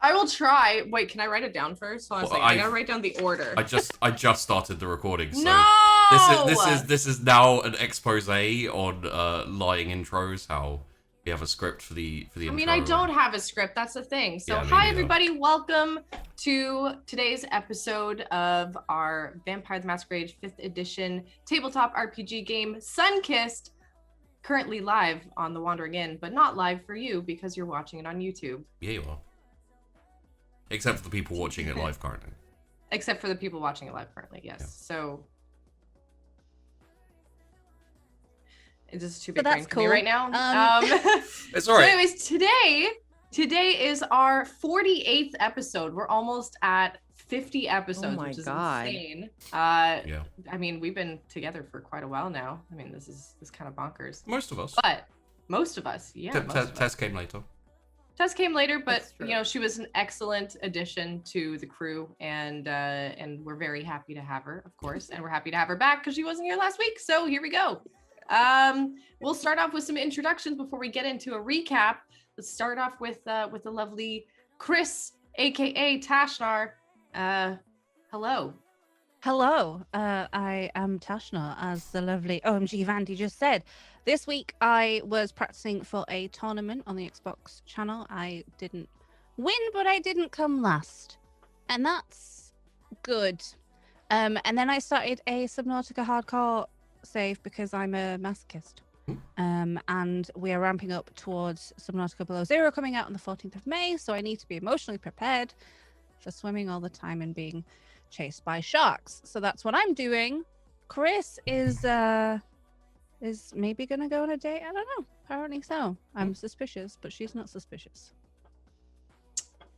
I will try. Wait, can I write it down first? Hold on a second. I gotta write down the order. I just started the recording, so no! this is now an expose on lying intros. How we have a script for the intro. I mean, I don't have a script. That's the thing. So Yeah, hi everybody, welcome to today's episode of our Vampire the Masquerade 5th edition tabletop RPG game, Sunkissed. Currently live on the Wandering Inn, but not live for you because you're watching it on YouTube. Yeah, you are. Except for the people watching it live currently. Except for the people watching it live currently, yes. Yeah. So this is too big brain for me right now. It's all right. So anyways, today is our 48th episode. We're almost at 50 episodes, which is insane. Yeah. I mean, we've been together for quite a while now. I mean, this is kind of bonkers. Most of us. But most of us, yeah. Tess came later. Tess came later, but you know, she was an excellent addition to the crew, and we're very happy to have her, of course, and we're happy to have her back because she wasn't here last week. So here we go. We'll start off with some introductions before we get into a recap. Let's start off with the lovely Chrys, aka Tashnar. Hello. Hello, I am Tashnar, as the lovely OMG Vandy just said. This week I was practicing for a tournament on the Xbox channel. I didn't win, but I didn't come last. And that's good. And then I started a Subnautica hardcore save because I'm a masochist. And we are ramping up towards Subnautica Below Zero coming out on the 14th of May, so I need to be emotionally prepared for swimming all the time and being chased by sharks. So that's what I'm doing. Chrys is maybe gonna go on a date. I don't know. Apparently so. I'm suspicious, but she's not suspicious.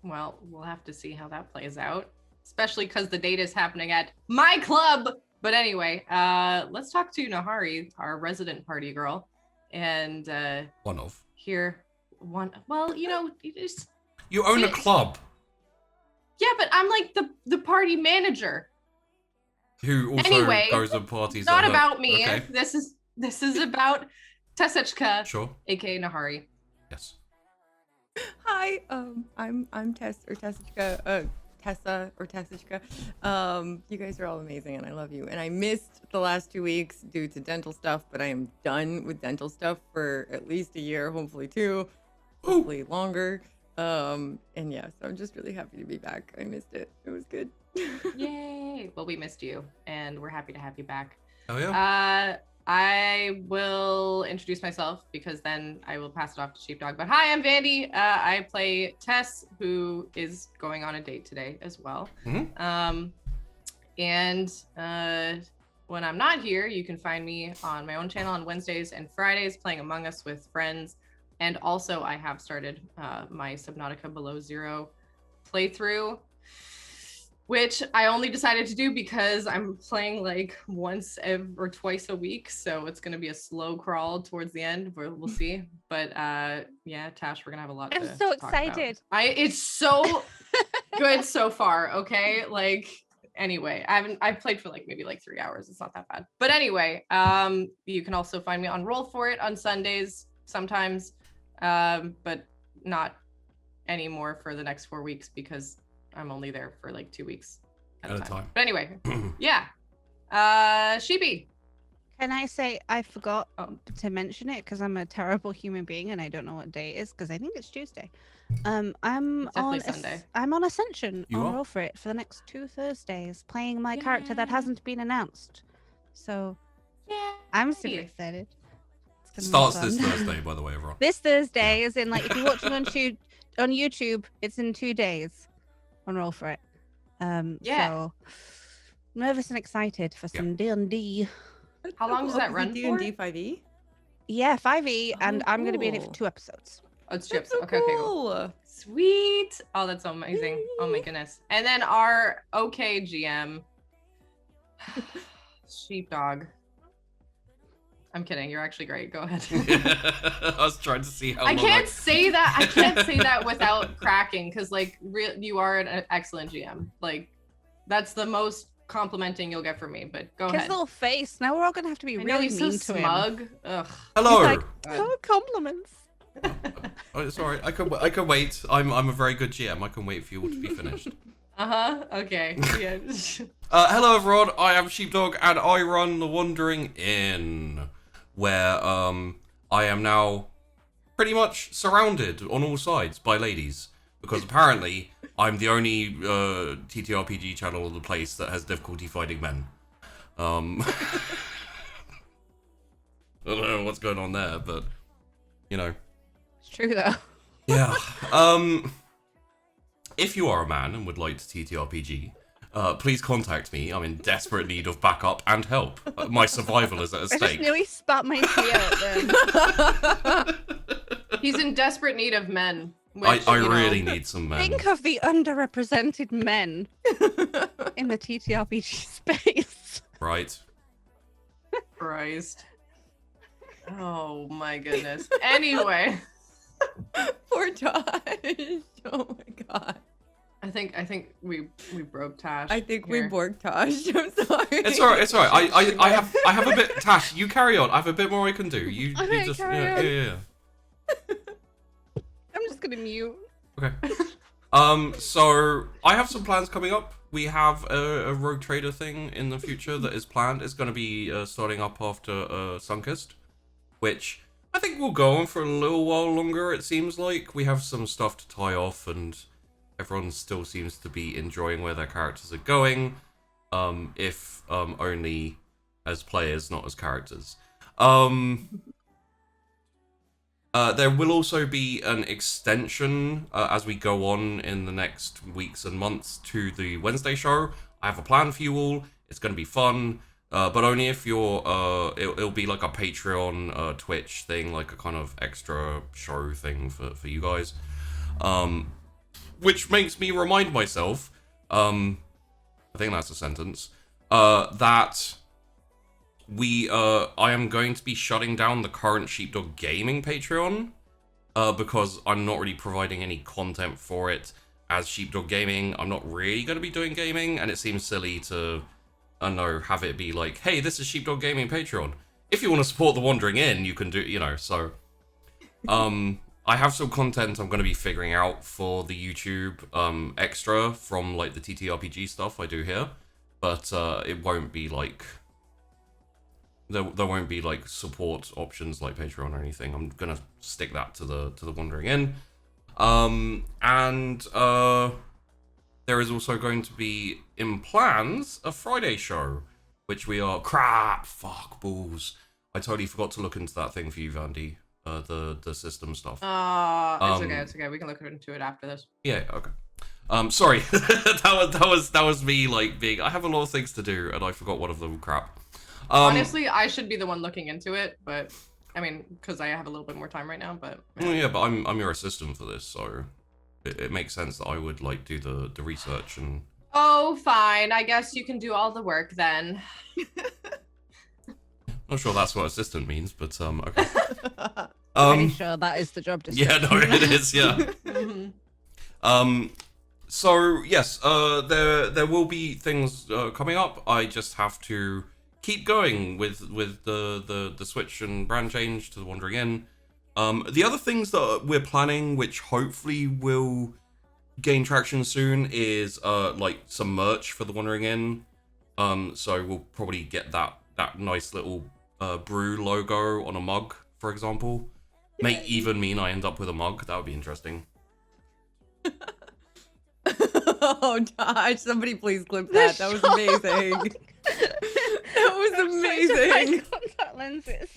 Well, we'll have to see how that plays out, especially because the date is happening at my club. But anyway, let's talk to Nahari, our resident party girl, and well, you know, you own a club. Yeah, but I'm like the party manager. Who also goes to parties. It's not about me. Okay. This is about Tess Aquila, sure, aka Nahari. Yes. Hi, I'm Tess or Tessica, Tessa or Tessica. You guys are all amazing and I love you. And I missed the last 2 weeks due to dental stuff, but I am done with dental stuff for at least a year, hopefully 2, hopefully longer. And yeah, so I'm just really happy to be back. I missed it. It was good. Yay! Well, we missed you, and we're happy to have you back. Oh yeah. I will introduce myself because then I will pass it off to Sheepdog. But hi, I'm Vandy. I play Tess, who is going on a date today as well. Mm-hmm. And when I'm not here, you can find me on my own channel on Wednesdays and Fridays playing Among Us with friends. And also, I have started my Subnautica Below Zero playthrough, which I only decided to do because I'm playing like once or twice a week. So it's going to be a slow crawl towards the end. We'll see. But yeah, Tash, we're going to have a lot to I'm so talk excited. about. It's so good so far. Okay. Like, anyway, I've played for like maybe like 3 hours. It's not that bad. But anyway, you can also find me on Roll For It on Sundays sometimes. But not anymore for the next 4 weeks because I'm only there for like 2 weeks at a time. But anyway, yeah. Sheepy. Can I say I forgot to mention it because I'm a terrible human being and I don't know what day it is because I think it's Tuesday. I'm on Sunday. I'm on Ascension on Roll For It for the next 2 Thursdays, playing my character that hasn't been announced. So yeah, I'm super excited. Starts this Thursday, by the way, everyone. This Thursday is in, like, if you're watching on YouTube, it's in 2 days on Roll For It. So nervous and excited for some D&D. How long does that run for? D&D 5e? Yeah, 5e, and I'm going to be in it for 2 episodes. Oh, it's 2 episodes. Okay, cool. Sweet. Oh, that's amazing. Oh my goodness. And then our OK GM, Sheepdog. I'm kidding. You're actually great. Go ahead. I was trying to see how. I can't say that without cracking because, like, you are an excellent GM. Like, that's the most complimenting you'll get from me. But go ahead. His little face. Now we're all gonna have to be really mean to smug. him. Ugh. Hello. He's like, oh, compliments. Oh, it's alright. I can wait. I'm a very good GM. I can wait for you all to be finished. Okay. Yeah. Hello everyone. I am Sheepdog, and I run the Wandering Inn, where I am now pretty much surrounded on all sides by ladies, because apparently I'm the only TTRPG channel in the place that has difficulty finding men. I don't know what's going on there, but you know. It's true though. Yeah. If you are a man and would like to TTRPG, please contact me. I'm in desperate need of backup and help. My survival is at I just stake. nearly spat my tea out then. He's in desperate need of men. Which, I you know, really need some men. Think of the underrepresented men in the TTRPG space. Right. Christ. Oh my goodness. Anyway. Poor Tosh. Oh my god. I think we broke Tash. I think we here. borked Tosh. I'm sorry. It's alright. It's alright. I have a bit. Tash, you carry on. I have a bit more I can do. You Okay, just carry yeah. on. I'm just gonna mute. Okay. So I have some plans coming up. We have a rogue trader thing in the future that is planned. It's going to be starting up after Sunkist, which I think will go on for a little while longer. It seems like we have some stuff to tie off, and everyone still seems to be enjoying where their characters are going. If only as players, not as characters. There will also be an extension as we go on in the next weeks and months to the Wednesday show. I have a plan for you all. It's going to be fun, but only if you're... it'll be like a Patreon, Twitch thing, like a kind of extra show thing for you guys. Which makes me remind myself, I think that's a sentence, that... I am going to be shutting down the current Sheepdog Gaming Patreon, because I'm not really providing any content for it as Sheepdog Gaming. I'm not really going to be doing gaming, and it seems silly to, I don't know, have it be like, hey, this is Sheepdog Gaming Patreon. If you want to support the Wandering Inn, you can do, you know, so, I have some content I'm going to be figuring out for the YouTube, extra from, like, the TTRPG stuff I do here, but, it won't be, like... There won't be like support options like Patreon or anything. I'm gonna stick that to the Wandering Inn. There is also going to be in plans a Friday show, which we are fuck balls. I totally forgot to look into that thing for you, Vandy. The system stuff. It's okay. We can look into it after this. Yeah, okay. Sorry. that was me like being I have a lot of things to do and I forgot one of them. Crap. Honestly, I should be the one looking into it, but I mean, because I have a little bit more time right now. But yeah, but I'm your assistant for this, so it makes sense that I would like do the research and. Oh, fine. I guess you can do all the work then. Not sure that's what assistant means, but okay. Pretty sure that is the job description. Yeah, no, it is. Yeah. So yes, there will be things coming up. I just have to keep going with the switch and brand change to the Wandering Inn. The other things that we're planning, which hopefully will gain traction soon, is like some merch for the Wandering Inn. So we'll probably get that nice little brew logo on a mug, for example. May even mean I end up with a mug. That would be interesting. Oh, Tosh, somebody please clip that. That was amazing. That was amazing. Contact lenses.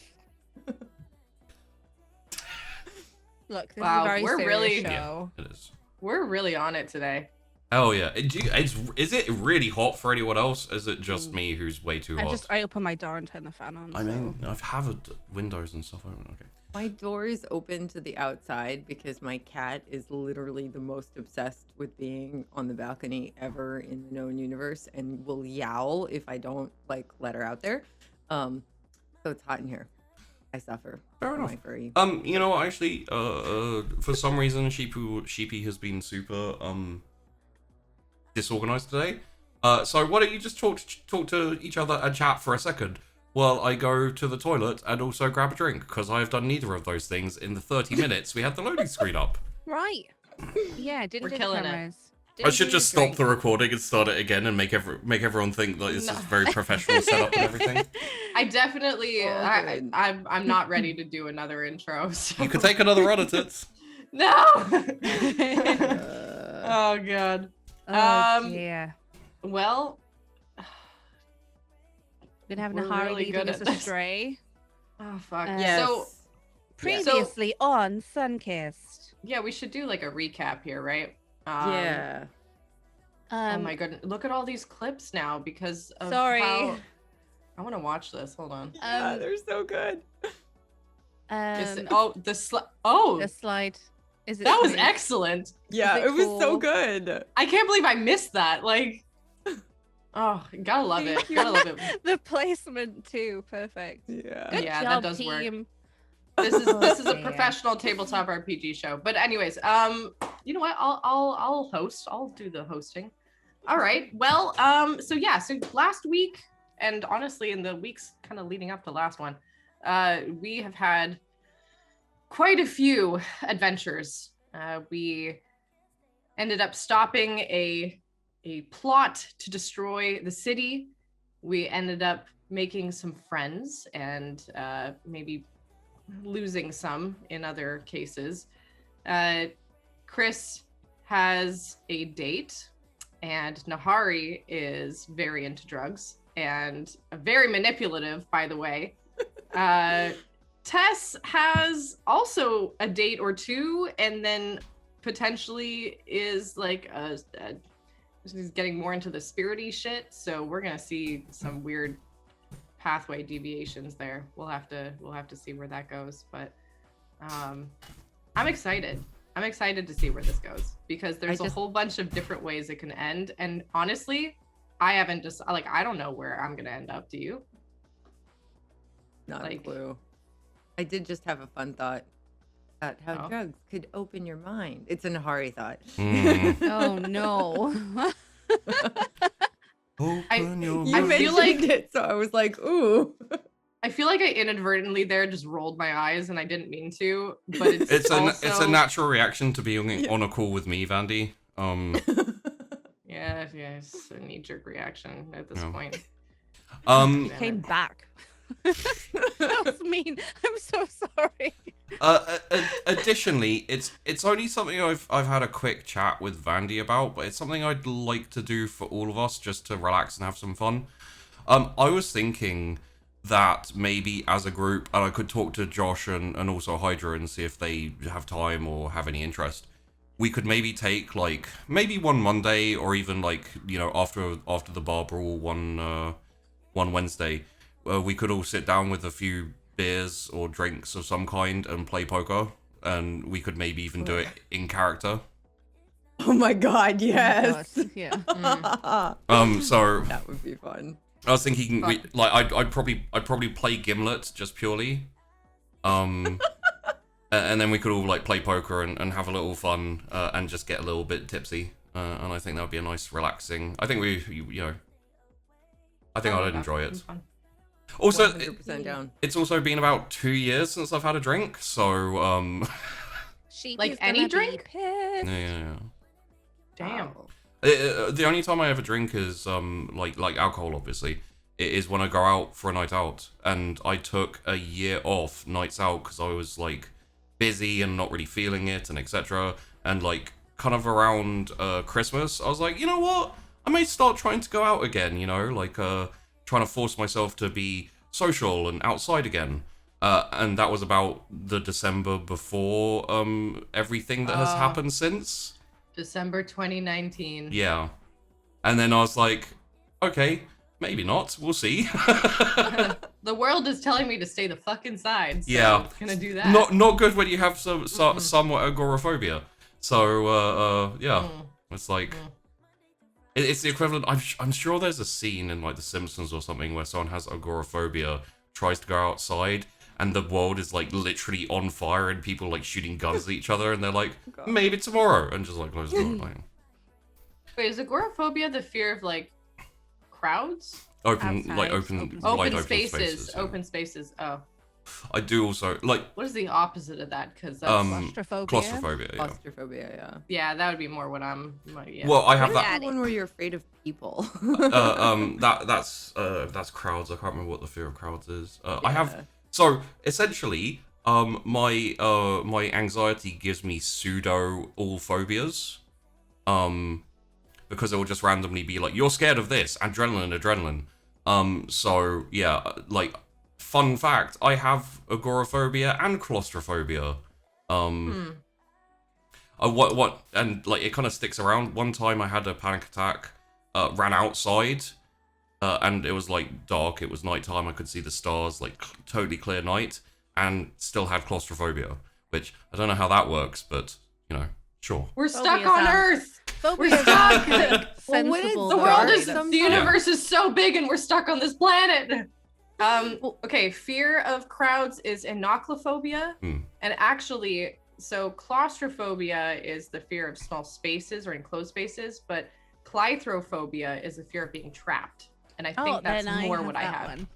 Look, this Wow, is a very we're serious really- show. Yeah, it is. We're really on it today. Oh yeah. Is it really hot for anyone else? Is it just me who's way too hot? I open my door and turn the fan on. I mean, I've had windows and stuff open. Okay. My door is open to the outside because my cat is literally the most obsessed with being on the balcony ever in the known universe and will yowl if I don't like let her out there. So it's hot in here. I suffer. Fair from enough. my furry. You know, actually, for some reason, Sheepy has been super disorganized today. So why don't you just talk to each other and chat for a second Well, I go to the toilet and also grab a drink, because I have done neither of those things in the 30 minutes we had the loading screen up. Right. Yeah, didn't We're do the killing it. cameras. I Didn't should do just drink. stop the recording and start it again and make everyone think that this is very professional setup and everything. I definitely, good. I'm not ready to do another intro. So. You could take another run at it. No. Uh, Oh god. Oh dear. Well, Been having we're a hard really leading good us at this. astray. oh fuck. yes. So Previously on Sunkissed. yeah, we should do like a recap here, right? yeah. Oh my goodness! Look at all these clips now because of Sorry. how... I want to watch this. Hold on. Yeah, they're so good. The slide. Is it that was smooth? excellent. Yeah, it it was so cool? good. I can't believe I missed that. Like, oh, gotta love it. Gotta love it. The placement too, perfect. Yeah. Good Yeah, job, that does work. team. This is a Yeah. professional tabletop RPG show. But anyways, you know what? I'll host. I'll do the hosting. All right. Well, so last week, and honestly, in the weeks kind of leading up to last one, we have had quite a few adventures. We ended up stopping a plot to destroy the city. We ended up making some friends and maybe losing some in other cases. Chrys has a date, and Nahari is very into drugs and very manipulative, by the way. Tess has also a date or two, and then potentially is like she's getting more into the spirity shit. So we're gonna see some weird pathway deviations there. We'll have to see where that goes. But I'm excited. I'm excited to see where this goes because there's a whole bunch of different ways it can end. And honestly, I don't know where I'm gonna end up. Do you? Not Like- a clue. I did just have a fun thought about how Oh. drugs could open your mind. It's a Nahari thought. Oh no. Open your You I mind. feel mentioned like- it, so I was like, ooh. I feel like I inadvertently there just rolled my eyes and I didn't mean to, but it's It's also... a natural reaction to being on a call with me, Vandy. Yeah, it's a knee-jerk reaction at this Yeah. point. Um, Damn Came it. back. That was mean. I'm so sorry. Additionally, it's only something I've had a quick chat with Vandy about, but it's something I'd like to do for all of us just to relax and have some fun. I was thinking that maybe as a group, and I could talk to Josh and also Hydra and see if they have time or have any interest. We could maybe take maybe one Monday or even after the bar brawl one Wednesday. We could all sit down with a few beers or drinks of some kind and play poker, and we could maybe even do it in character. Oh my god, yes. God, yeah. So That would be fun. I was thinking, I'd probably play Gimlet just purely, and then we could all play poker and have a little fun and just get a little bit tipsy, and I think that would be a nice relaxing. I think I think I'd enjoy it. Fun. Also, 100% down. it's also been about 2 years since I've had a drink, so Sheep Like is any gonna be drink? pissed. yeah. Damn. Wow. The only time I ever drink is like alcohol. Obviously, it is when I go out for a night out, and I took a year off nights out because I was busy and not really feeling it and etc. And kind of around Christmas, I was like, you know what, I may start trying to go out again. Trying to force myself to be social and outside again. And that was about the December before everything that has happened since. December 2019. Yeah. And then I was like, okay, maybe not. We'll see. The world is telling me to stay the fuck inside. So Yeah. I'm gonna do that. Not good when you have somewhat agoraphobia. So, yeah. Mm. It's it's the equivalent. I'm sure there's a scene in The Simpsons or something where someone has agoraphobia, tries to go outside, and the world is literally on fire and people shooting guns at each other, and they're like, God. maybe tomorrow, and just close the door. Wait, is agoraphobia the fear of crowds? Open, like Outside, open, open wide Open open spaces. yeah. Open spaces. Oh, I do also like what is the opposite of that? Because that's Claustrophobia. claustrophobia. Yeah. Claustrophobia, yeah. yeah, that would be more what I'm. Yeah. Well, I have What is that. the one where you're afraid of people? That's crowds. I can't remember what the fear of crowds is. I have Yeah. so essentially, my anxiety gives me pseudo all phobias, because it will just randomly be like, you're scared of this, adrenaline. So yeah, like, fun fact, I have agoraphobia and claustrophobia. What and like it kind of sticks around. One time I had a panic attack, ran outside, and it was like dark. It was nighttime. I could see the stars, like totally clear night, and still had claustrophobia. Which I don't know how that works, but you know, sure. We're stuck Phobias on are- Earth. Phobia We're is stuck. like Well, when sensible. it's The dark, world is though. the universe is so big and we're stuck on this planet. Okay, fear of crowds is enochlophobia. Hmm. And actually, so claustrophobia is the fear of small spaces or enclosed spaces, but clythrophobia is the fear of being trapped. And I think that's then more what I that have. one.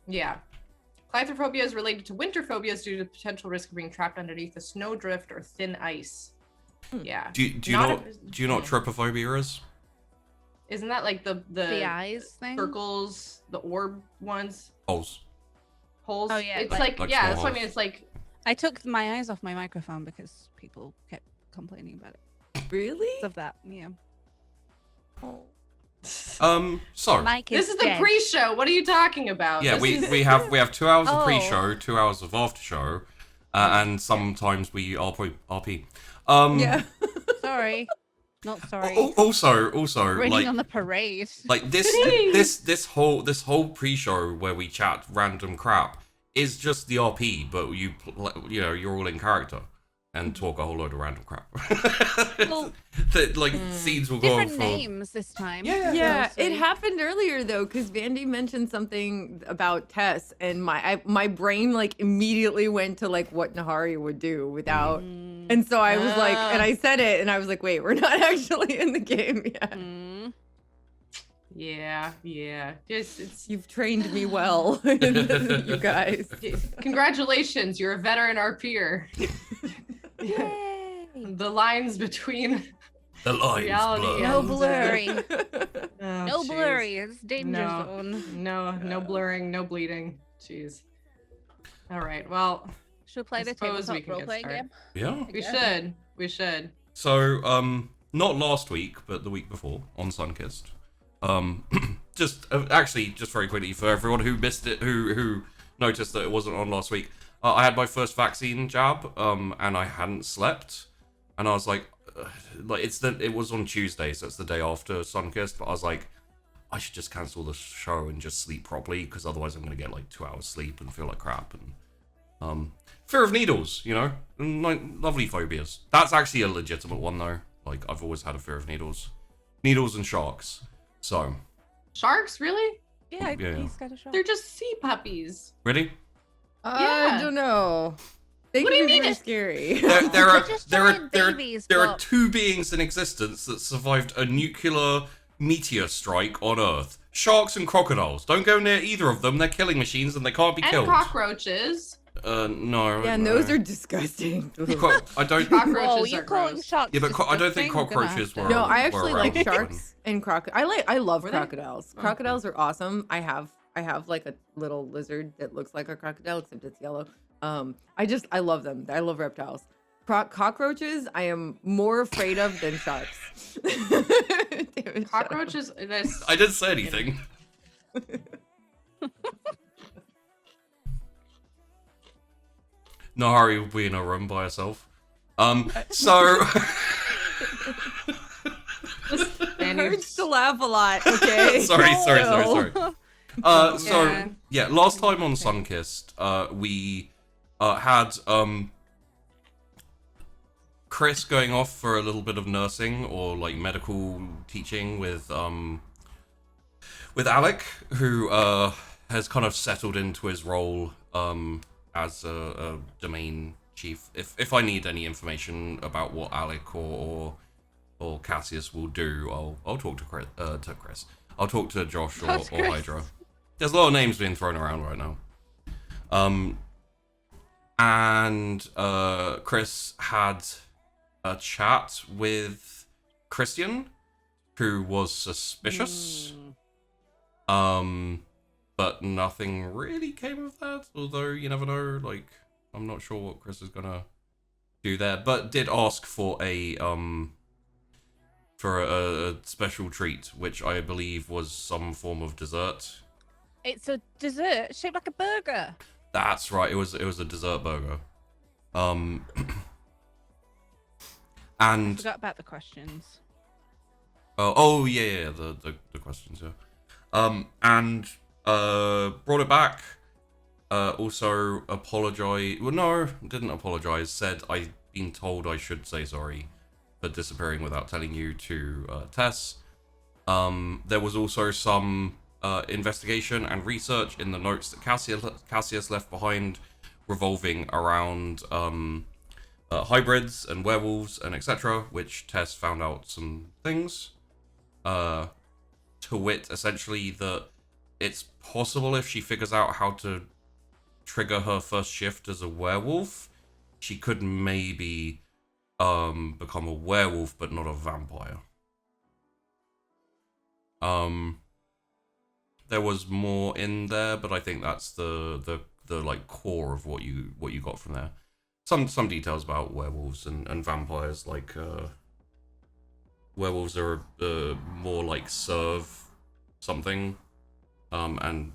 Yeah. Clythrophobia is related to winter phobias due to the potential risk of being trapped underneath a snowdrift or thin ice. Yeah. Do you Not know a- do you know what trypophobia is? Isn't that like The eyes thing. circles, the orb ones, Holes. holes? Oh, yeah, It's like- Like yeah, small that's what I holes. mean. It's like I took my eyes off my microphone because people kept complaining about it. Really? Of that, yeah. So Mike this is the dead. pre-show. What are you talking about? yeah, This is- we have 2 hours of Oh. pre-show, 2 hours of after show, and sometimes we RP. Yeah. Sorry, not sorry. Also, Raining like on the parade. like this whole pre-show where we chat random crap is just the RP, but you're all in character and talk a whole load of random crap. Well, Scenes will go on different for names this time. Yeah, it mostly. happened earlier though, because Vandy mentioned something about Tess, and my brain like immediately went to like what Nahari would do without, and so I was like, and I said it, and I was like, wait, we're not actually in the game yet. Mm. yeah. Just it's You've trained me well, you guys. congratulations, you're a veteran RPer. Yay! The lines between the lines reality blur. No and, blurring. oh, No jeez. blurry. It's danger No. zone. No blurring, no bleeding. Jeez. All right. Well, Should we play I the suppose we tabletop can role get playing started. game? Yeah. we should. So, not last week, but the week before on Sunkist. Just very quickly for everyone who missed it, who noticed that it wasn't on last week. I had my first vaccine jab, and I hadn't slept, and I was like it was on Tuesday, so it's the day after Sunkist. But I was like, I should just cancel the show and just sleep properly, because otherwise I'm gonna get like 2 hours sleep and feel like crap. And fear of needles, and, like, lovely phobias. That's actually a legitimate one though. Like, I've always had a fear of needles and sharks. So Sharks, really? Yeah, Yeah. he's got a shot. They're just sea puppies. really, I Yeah. don't know. They What do can you be mean very it- scary. there just are giant babies, there are but- 2 beings in existence that survived a nuclear meteor strike on Earth. Sharks and crocodiles. Don't go near either of them. They're killing machines and they can't be And killed. cockroaches. No. Yeah, and no. those are disgusting. I don't. Cockroaches Whoa, are you calling gross. sharks? Yeah, but I don't think disgusting? We're gonna cockroaches have to- were. No, I actually were like around sharks and I love Were they? crocodiles. Oh, Crocodiles are awesome. I have like a little lizard that looks like a crocodile, except it's yellow. I love them. I love reptiles. Cockroaches, I am more afraid of than sharks. Damn it, shut up. Cockroaches. This. I didn't say anything. Nahari will be in a room by herself. So And Hurts to laugh a lot. Okay. sorry. No. So Yeah. yeah, last time on Sunkist, we had Chrys going off for a little bit of nursing or like medical teaching with Alec, who has kind of settled into his role as a domain chief. If I need any information about what Alec or Cassius will do, I'll talk to Chris. I'll talk to Josh or That's Chrys. Hydra. There's a lot of names being thrown around right now. And Chrys had a chat with Christian, who was suspicious. But nothing really came of that, although you never know, like, I'm not sure what Chrys is gonna do there, but did ask for a special treat, which I believe was some form of dessert. It's a dessert shaped like a burger. That's right, it was a dessert burger. I And forgot about the questions. oh yeah, the questions, yeah. And brought it back. Also apologized. Well, no, didn't apologize. Said I've been told I should say sorry for disappearing without telling you to Tess. There was also some investigation and research in the notes that Cassius left behind, revolving around hybrids and werewolves and etc., which Tess found out some things. To wit, essentially, that it's possible if she figures out how to trigger her first shift as a werewolf, she could maybe become a werewolf but not a vampire. There was more in there, but I think that's the like core of what you got from there. Some details about werewolves and vampires, like werewolves are more like serve something, and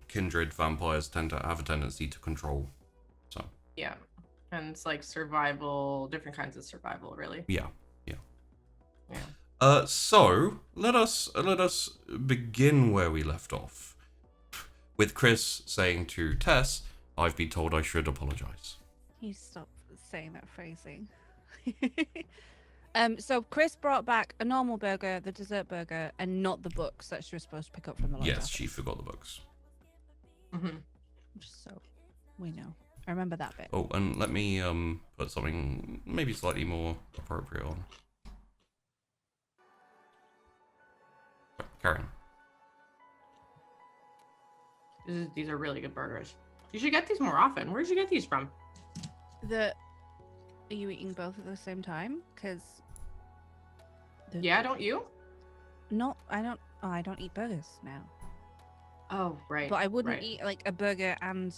kindred vampires tend to have a tendency to control. So Yeah, and it's like survival, different kinds of survival, really. yeah. Yeah. So let us begin where we left off, with Chrys saying to Tess, "I've been told I should apologize." You stop saying that phrasing. So Chrys brought back a normal burger, the dessert burger, and not the books that she was supposed to pick up from the lockdown. Yes, she forgot the books. Mm-hmm. Just so we know. I remember that bit. Oh, and let me put something maybe slightly more appropriate on. Karen. These are really good burgers. You should get these more often. Where'd you get these from? Are you eating both at the same time? Because Yeah, don't you? no, I don't. Oh, I don't eat burgers now. Oh, right. But I wouldn't right. eat like a burger and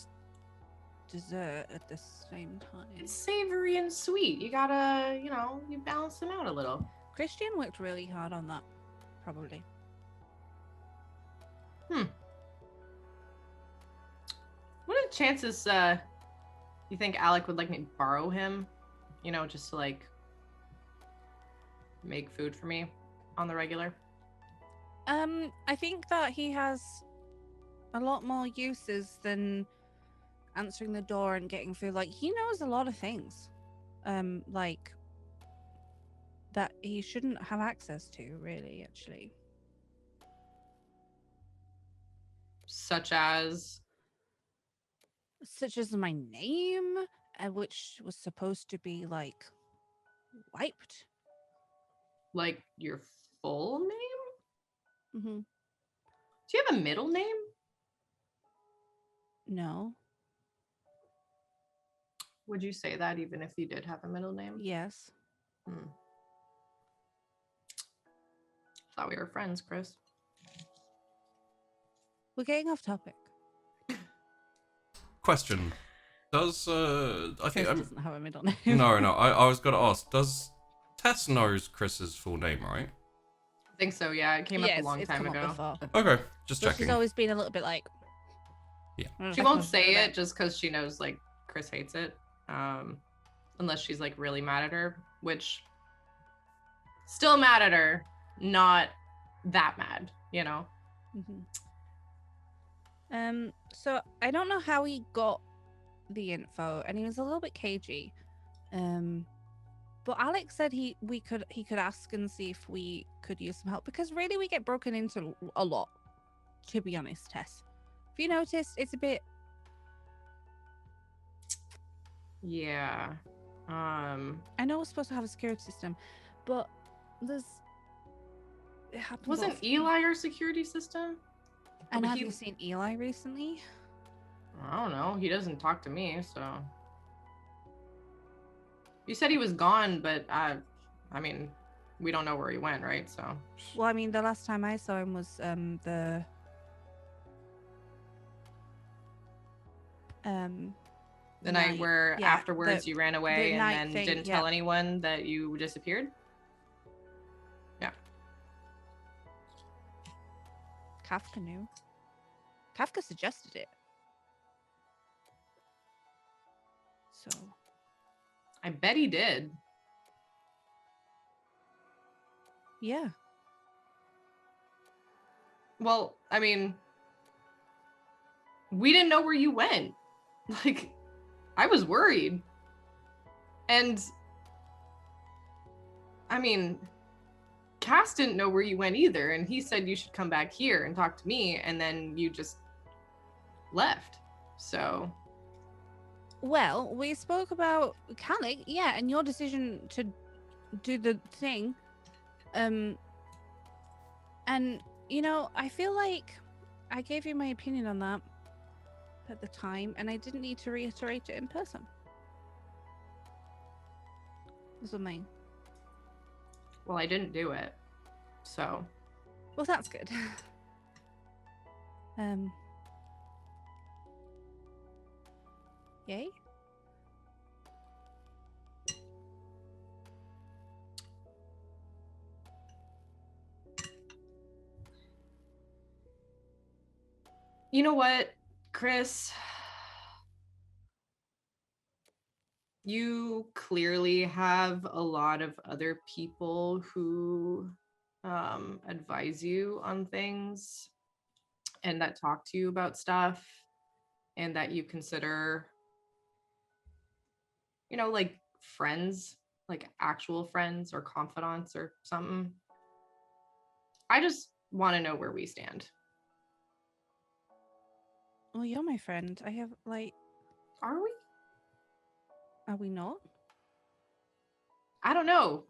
dessert at the same time. It's savory and sweet. You gotta, you balance them out a little. Christian worked really hard on that, probably. What are the chances you think Alec would like me to borrow him? Just to like make food for me on the regular? I think that he has a lot more uses than answering the door and getting food. Like, he knows a lot of things. Like that he shouldn't have access to, really, actually. Such as my name, which was supposed to be like wiped. like your full name? Mm-hmm. Do you have a middle name? No. Would you say that even if you did have a middle name? Yes. Thought we were friends, Chrys. We're getting off topic. Question: does I think Chris doesn't have a middle name. no, I was gonna ask. Does Tess knows Chris's full name, right? I think so, yeah. It came up a long it's time come up ago. before. Okay, just But checking. she's always been a little bit like. Yeah. She won't say it just because she knows like Chrys hates it. Unless she's like really mad at her, which still mad at her, not that mad, Mm-hmm. So I don't know how he got the info, and he was a little bit cagey. But Alex said he could ask and see if we could use some help, because really we get broken into a lot, to be honest, Tess. If you noticed, it's a bit. Yeah. I know we're supposed to have a security system, but there's it happened. Wasn't often. Eli our security system? And but have he- you seen Eli recently? I don't know. He doesn't talk to me, so. You said he was gone, but I mean, we don't know where he went, right? So. Well, I mean, the last time I saw him was the night where yeah, afterwards you ran away and night then thing, didn't tell anyone that you disappeared? Yeah. Kafka knew. Kafka suggested it. So. I bet he did. Yeah. Well, I mean, we didn't know where you went. Like, I was worried. And, I mean, Cass didn't know where you went either, and he said you should come back here and talk to me, and then you just left. So. Well, we spoke about Calic, yeah, and your decision to do the thing. And, you know, I feel like I gave you my opinion on that at the time, and I didn't need to reiterate it in person. Was mine. Well, I didn't do it. So. Well, that's good. Yay? You know what, Chrys? You clearly have a lot of other people who advise you on things and that talk to you about stuff and that you consider, you know, like friends, like actual friends or confidants or something. I just want to know where we stand. Well, you're my friend. I have, like... Are we? Are we not? I don't know.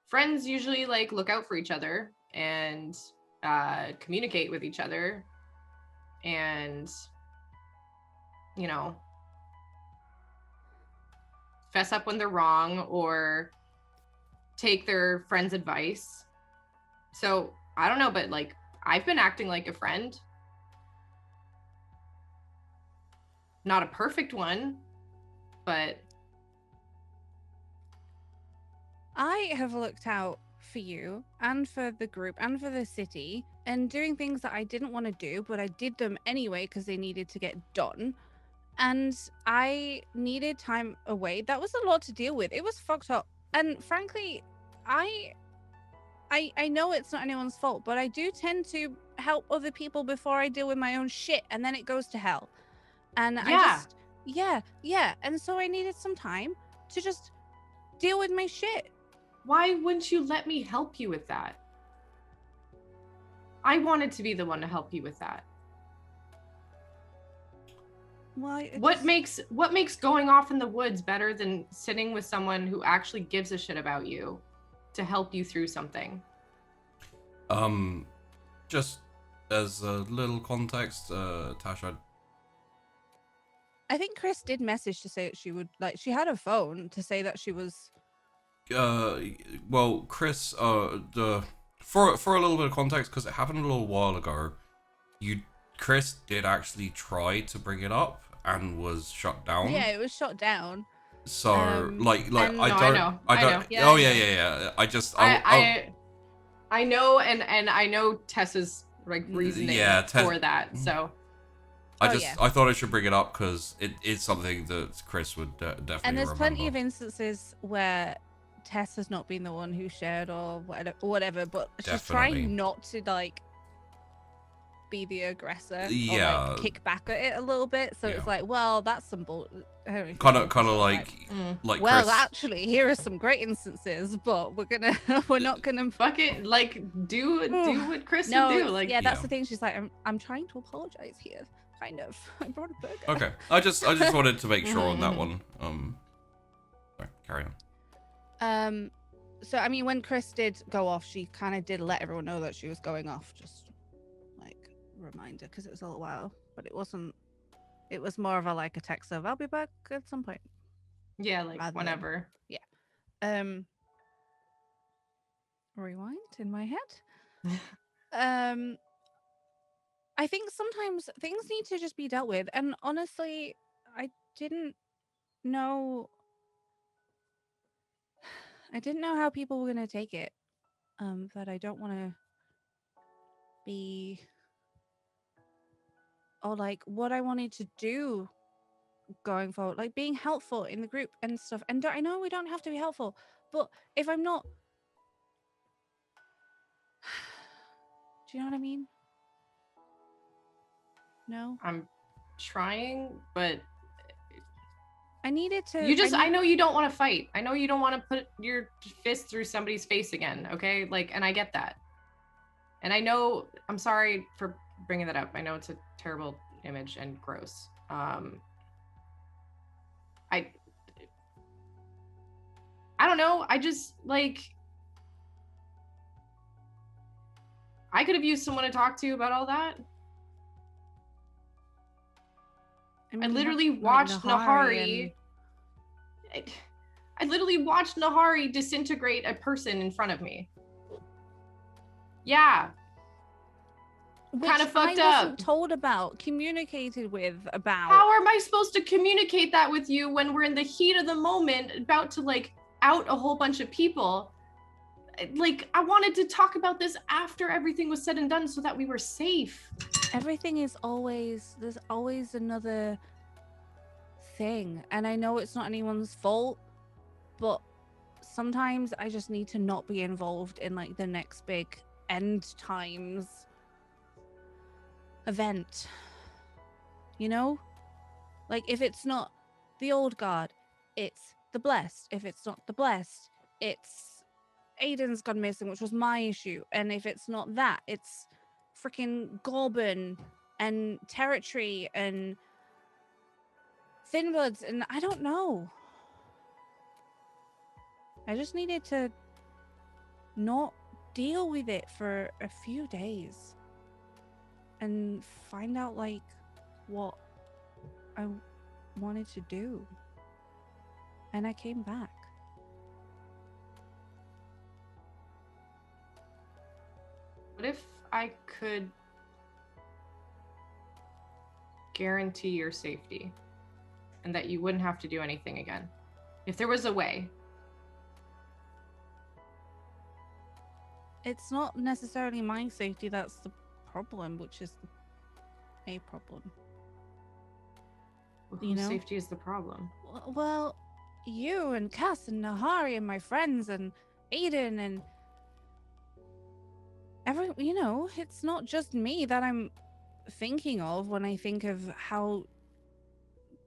Friends usually like look out for each other and communicate with each other and, you know, fess up when they're wrong or take their friend's advice. So I don't know, but like I've been acting like a friend. Not a perfect one, but I have looked out for you and for the group and for the city and doing things that I didn't want to do, but I did them anyway because they needed to get done. And I needed time away. That was a lot to deal with. It was fucked up. And frankly, I know it's not anyone's fault, but I do tend to help other people before I deal with my own shit, and then it goes to hell. And yeah. And so I needed some time to just deal with my shit. why wouldn't you let me help you with that? I wanted to be the one to help you with that. Well, What makes going off in the woods better than sitting with someone who actually gives a shit about you to help you through something? Just as a little context, Tasha. I think Chrys did message to say that she would, like, she had a phone to say that she was... Well, Chrys, for a little bit of context, because it happened a little while ago, Chrys did actually try to bring it up and was shut down. Yeah, it was shut down. So, and- I don't, I know. Yeah, oh I yeah. I know, and I know Tess's like reasoning for that. So I thought I should bring it up because it is something that Chrys would definitely And there's remember. plenty of instances where Tess has not been the one who shared or whatever, but she's Definitely. trying not to like be the aggressor or Yeah. like kick back at it a little bit. So Yeah. it's like, well, that's some bull. Kind of like Well, Chrys, actually, here are some great instances, but we're not gonna fuck it, like do what Chrys no, would do. Like yeah, that's Yeah. the thing. She's like, I'm trying to apologize here, kind of. I brought a burger. Okay, I just wanted to make sure on that one. Sorry, carry on. So I mean, when Chrys did go off, she kind of did let everyone know that she was going off, just like reminder, because it was a little while, but it wasn't. It was more of a like a text of "I'll be back at some point." Yeah, like Rather than- whenever. Rewind in my head. I think sometimes things need to just be dealt with, and honestly, I didn't know. I didn't know how people were gonna take it. That I don't want to be, or like what I wanted to do going forward, like being helpful in the group and stuff. And I know we don't have to be helpful, but if I'm not, do you know what I mean? No, I'm trying, but I needed to. I know you don't want to fight. I know you don't want to put your fist through somebody's face again, okay? Like, and I get that. And I know, I'm sorry for bringing that up. I know it's a terrible image and gross. I don't know. I just, like, I could have used someone to talk to about all that. mean, I we literally have, like, watched Nahari Nahari. I literally watched Nahari disintegrate a person in front of me. Yeah. Kind of fucked I up. wasn't told about, communicated with about. How am I supposed to communicate that with you when we're in the heat of the moment, about to like out a whole bunch of people? Like, I wanted to talk about this after everything was said and done so that we were safe. Everything is always, there's always another thing. And I know it's not anyone's fault, but sometimes I just need to not be involved in like the next big end times event. You know? Like, if it's not the old guard, it's the blessed. If it's not the blessed, it's Aiden's gone missing, which was my issue. And if it's not that, it's freaking Gorbin and Territory and Thinbloods, and I don't know. I just needed to not deal with it for a few days and find out like what I wanted to do. And I came back. What if I could guarantee your safety and that you wouldn't have to do anything again? If there was a way. It's not necessarily my safety that's the problem, which is a problem. Well, You whose know? safety is the problem? Well, you and Cass and Nahari and my friends and Aiden and you know, it's not just me that I'm thinking of when I think of how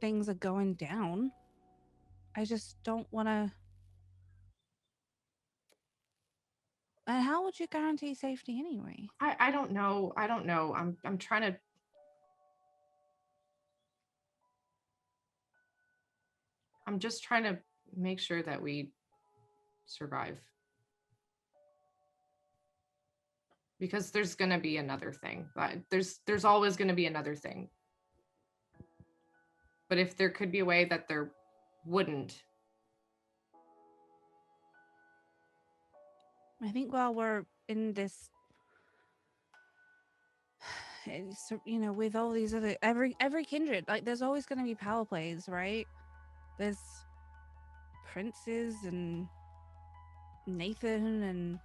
things are going down. I just don't want to. And how would you guarantee safety anyway? I don't know. I don't know. I'm trying to. I'm just trying to make sure that we survive. Because there's gonna be another thing. There's always gonna be another thing. But if there could be a way that there wouldn't. I think while we're in this, you know, with all these other every kindred, like there's always going to be power plays, right? There's princes and Nathan and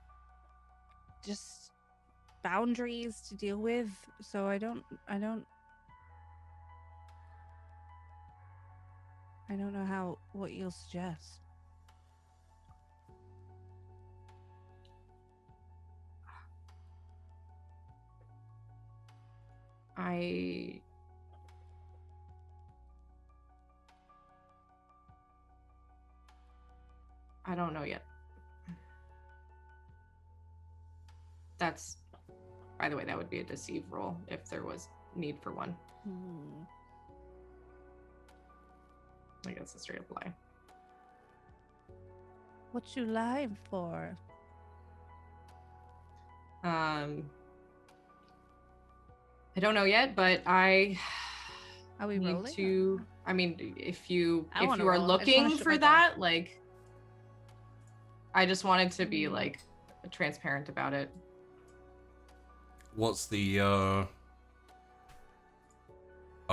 just boundaries to deal with. So I don't know what you'll suggest. I don't know yet. That's, by the way, that would be a deceive roll if there was need for one. I guess a straight up lie. What you live for? I don't know yet, but I Are we need rolling? to. I mean, if you I wanna are roll. I just wanna looking shoot for my that, like, I just wanted to be Mm. like transparent about it. What's the are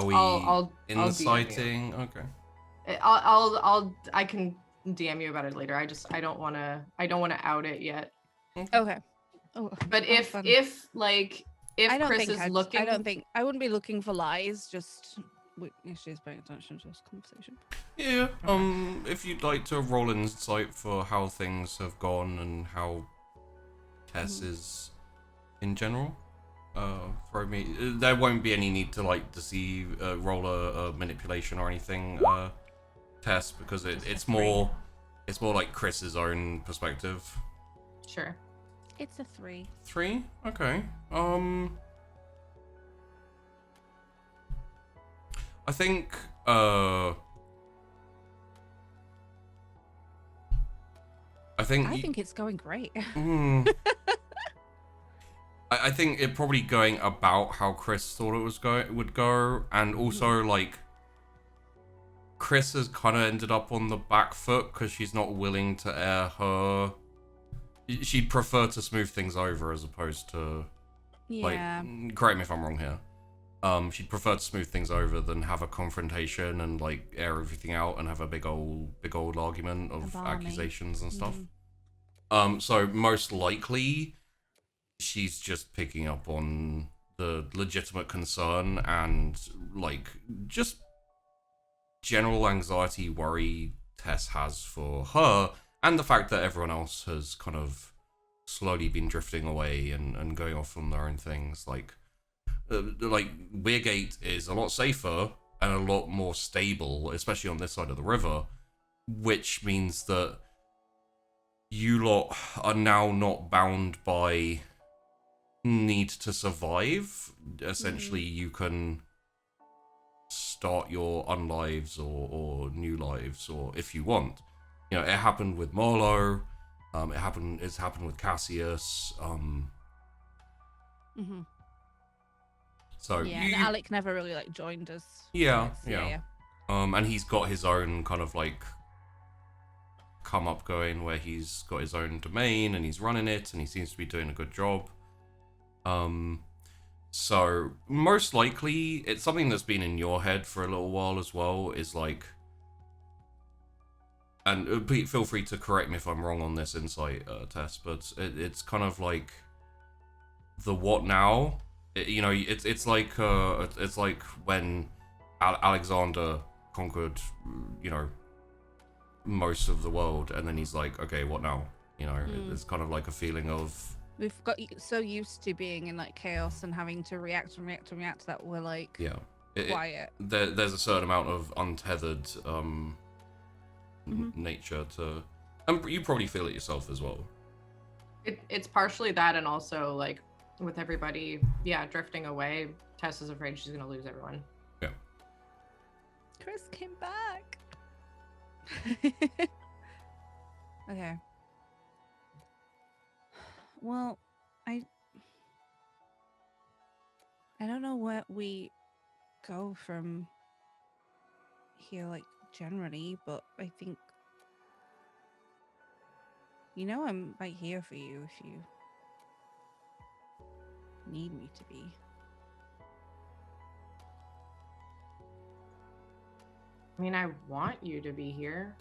we I'll DM you. inciting? Okay. I can DM you about it later. I don't want to out it yet. Okay. Oh, But how fun. if Chrys is looking, I don't think I wouldn't be looking for lies. Just if she's paying attention to this conversation. Yeah. If you'd like to roll insight for how things have gone and how Tess is in general, throw me. There won't be any need to like deceive, roll a manipulation or anything, Tess, because it's more like Chris's own perspective. Sure. It's a 3. 3? Okay. I think I think it's going great. I think it probably going about how Chrys thought it would go, and also like Chrys has kind of ended up on the back foot because she's not willing to air her. She'd prefer to smooth things over as opposed to like. Correct me if I'm wrong here. She'd prefer to smooth things over than have a confrontation and like air everything out and have a big old argument of accusations and stuff. So most likely, she's just picking up on the legitimate concern and like just general anxiety, worry Tess has for her, and the fact that everyone else has kind of slowly been drifting away and going off on their own things. Like Weirgate is a lot safer and a lot more stable, especially on this side of the river, which means that you lot are now not bound by need to survive. Essentially, you can start your unlives or new lives, or if you want. You know, it happened with Marlowe. It's happened with Cassius. So yeah, and Alec never really like joined us. Yeah. And he's got his own kind of like come up going where he's got his own domain and he's running it and he seems to be doing a good job. So most likely it's something that's been in your head for a little while as well, is like, and feel free to correct me if I'm wrong on this insight, Tess, but it's kind of like the what now. It's like when Alexander conquered, most of the world, and then he's like, okay, what now? It's kind of like a feeling of we've got so used to being in like chaos and having to react that we're like quiet. There's a certain amount of untethered nature to, and you probably feel it yourself as well. It's partially that, and also like with everybody drifting away, Tess is afraid she's gonna lose everyone. Chrys came back. Okay. Well, I don't know where we go from here, like generally, but I think I'm right here for you if you need me to be. I mean, I want you to be here,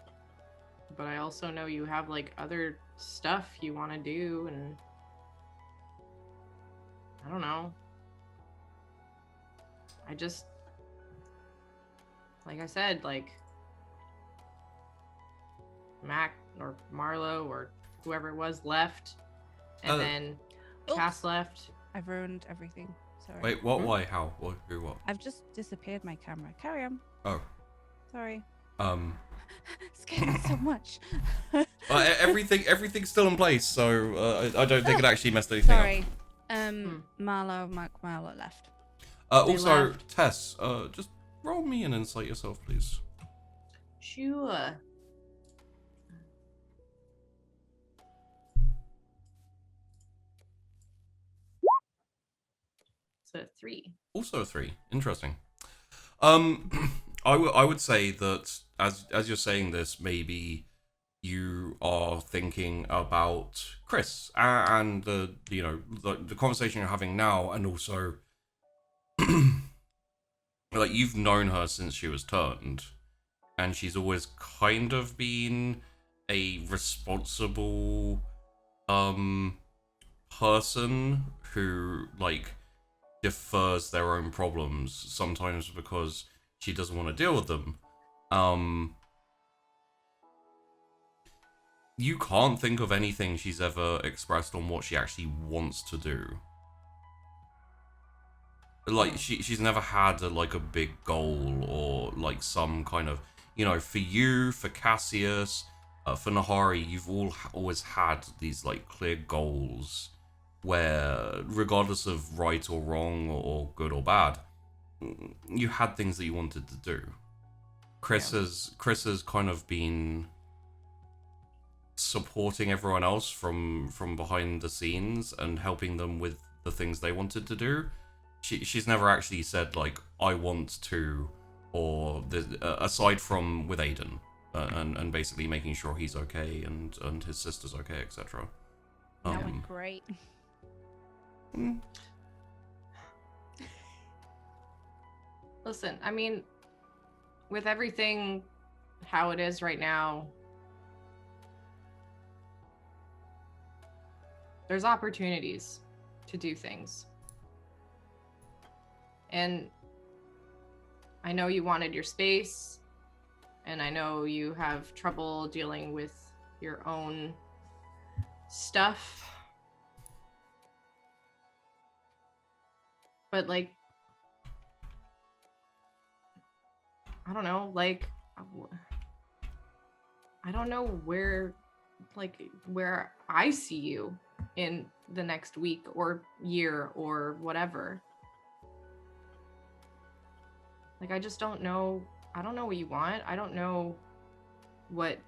but I also know you have like other stuff you want to do, and I don't know. I just, like I said, like Mac or Marlowe or whoever it was left, and then Cass left. I've ruined everything. Sorry. Wait, what? Why? How? What? Who? What? I've just disappeared my camera. Carry on. Oh. Sorry. Scared me so much. Everything's still in place, so I don't think it actually messed anything Sorry. Marlowe left. Also, left. Tess, just roll me an insight yourself, please. Sure. It's a 3. Also a 3. Interesting. I would say that as you're saying this, maybe you are thinking about Chrys and the conversation you're having now, and also like you've known her since she was turned, and she's always kind of been a responsible person who like defers their own problems sometimes because she doesn't want to deal with them. You can't think of anything she's ever expressed on what she actually wants to do. Like she's never had a big goal or like some kind of, for you, for Cassius, for Nahari, you've always had these like clear goals where regardless of right or wrong or good or bad, you had things that you wanted to do. Chrys has kind of been supporting everyone else from behind the scenes and helping them with the things they wanted to do. She's never actually said like I want to, or aside from with Aiden, and basically making sure he's okay and his sister's okay, etc. That went great. Listen, I mean, with everything how it is right now, there's opportunities to do things. And I know you wanted your space, and I know you have trouble dealing with your own stuff. But like, I don't know, like, I don't know where I see you in the next week or year or whatever. Like, I just don't know. I don't know what you want. I don't know what,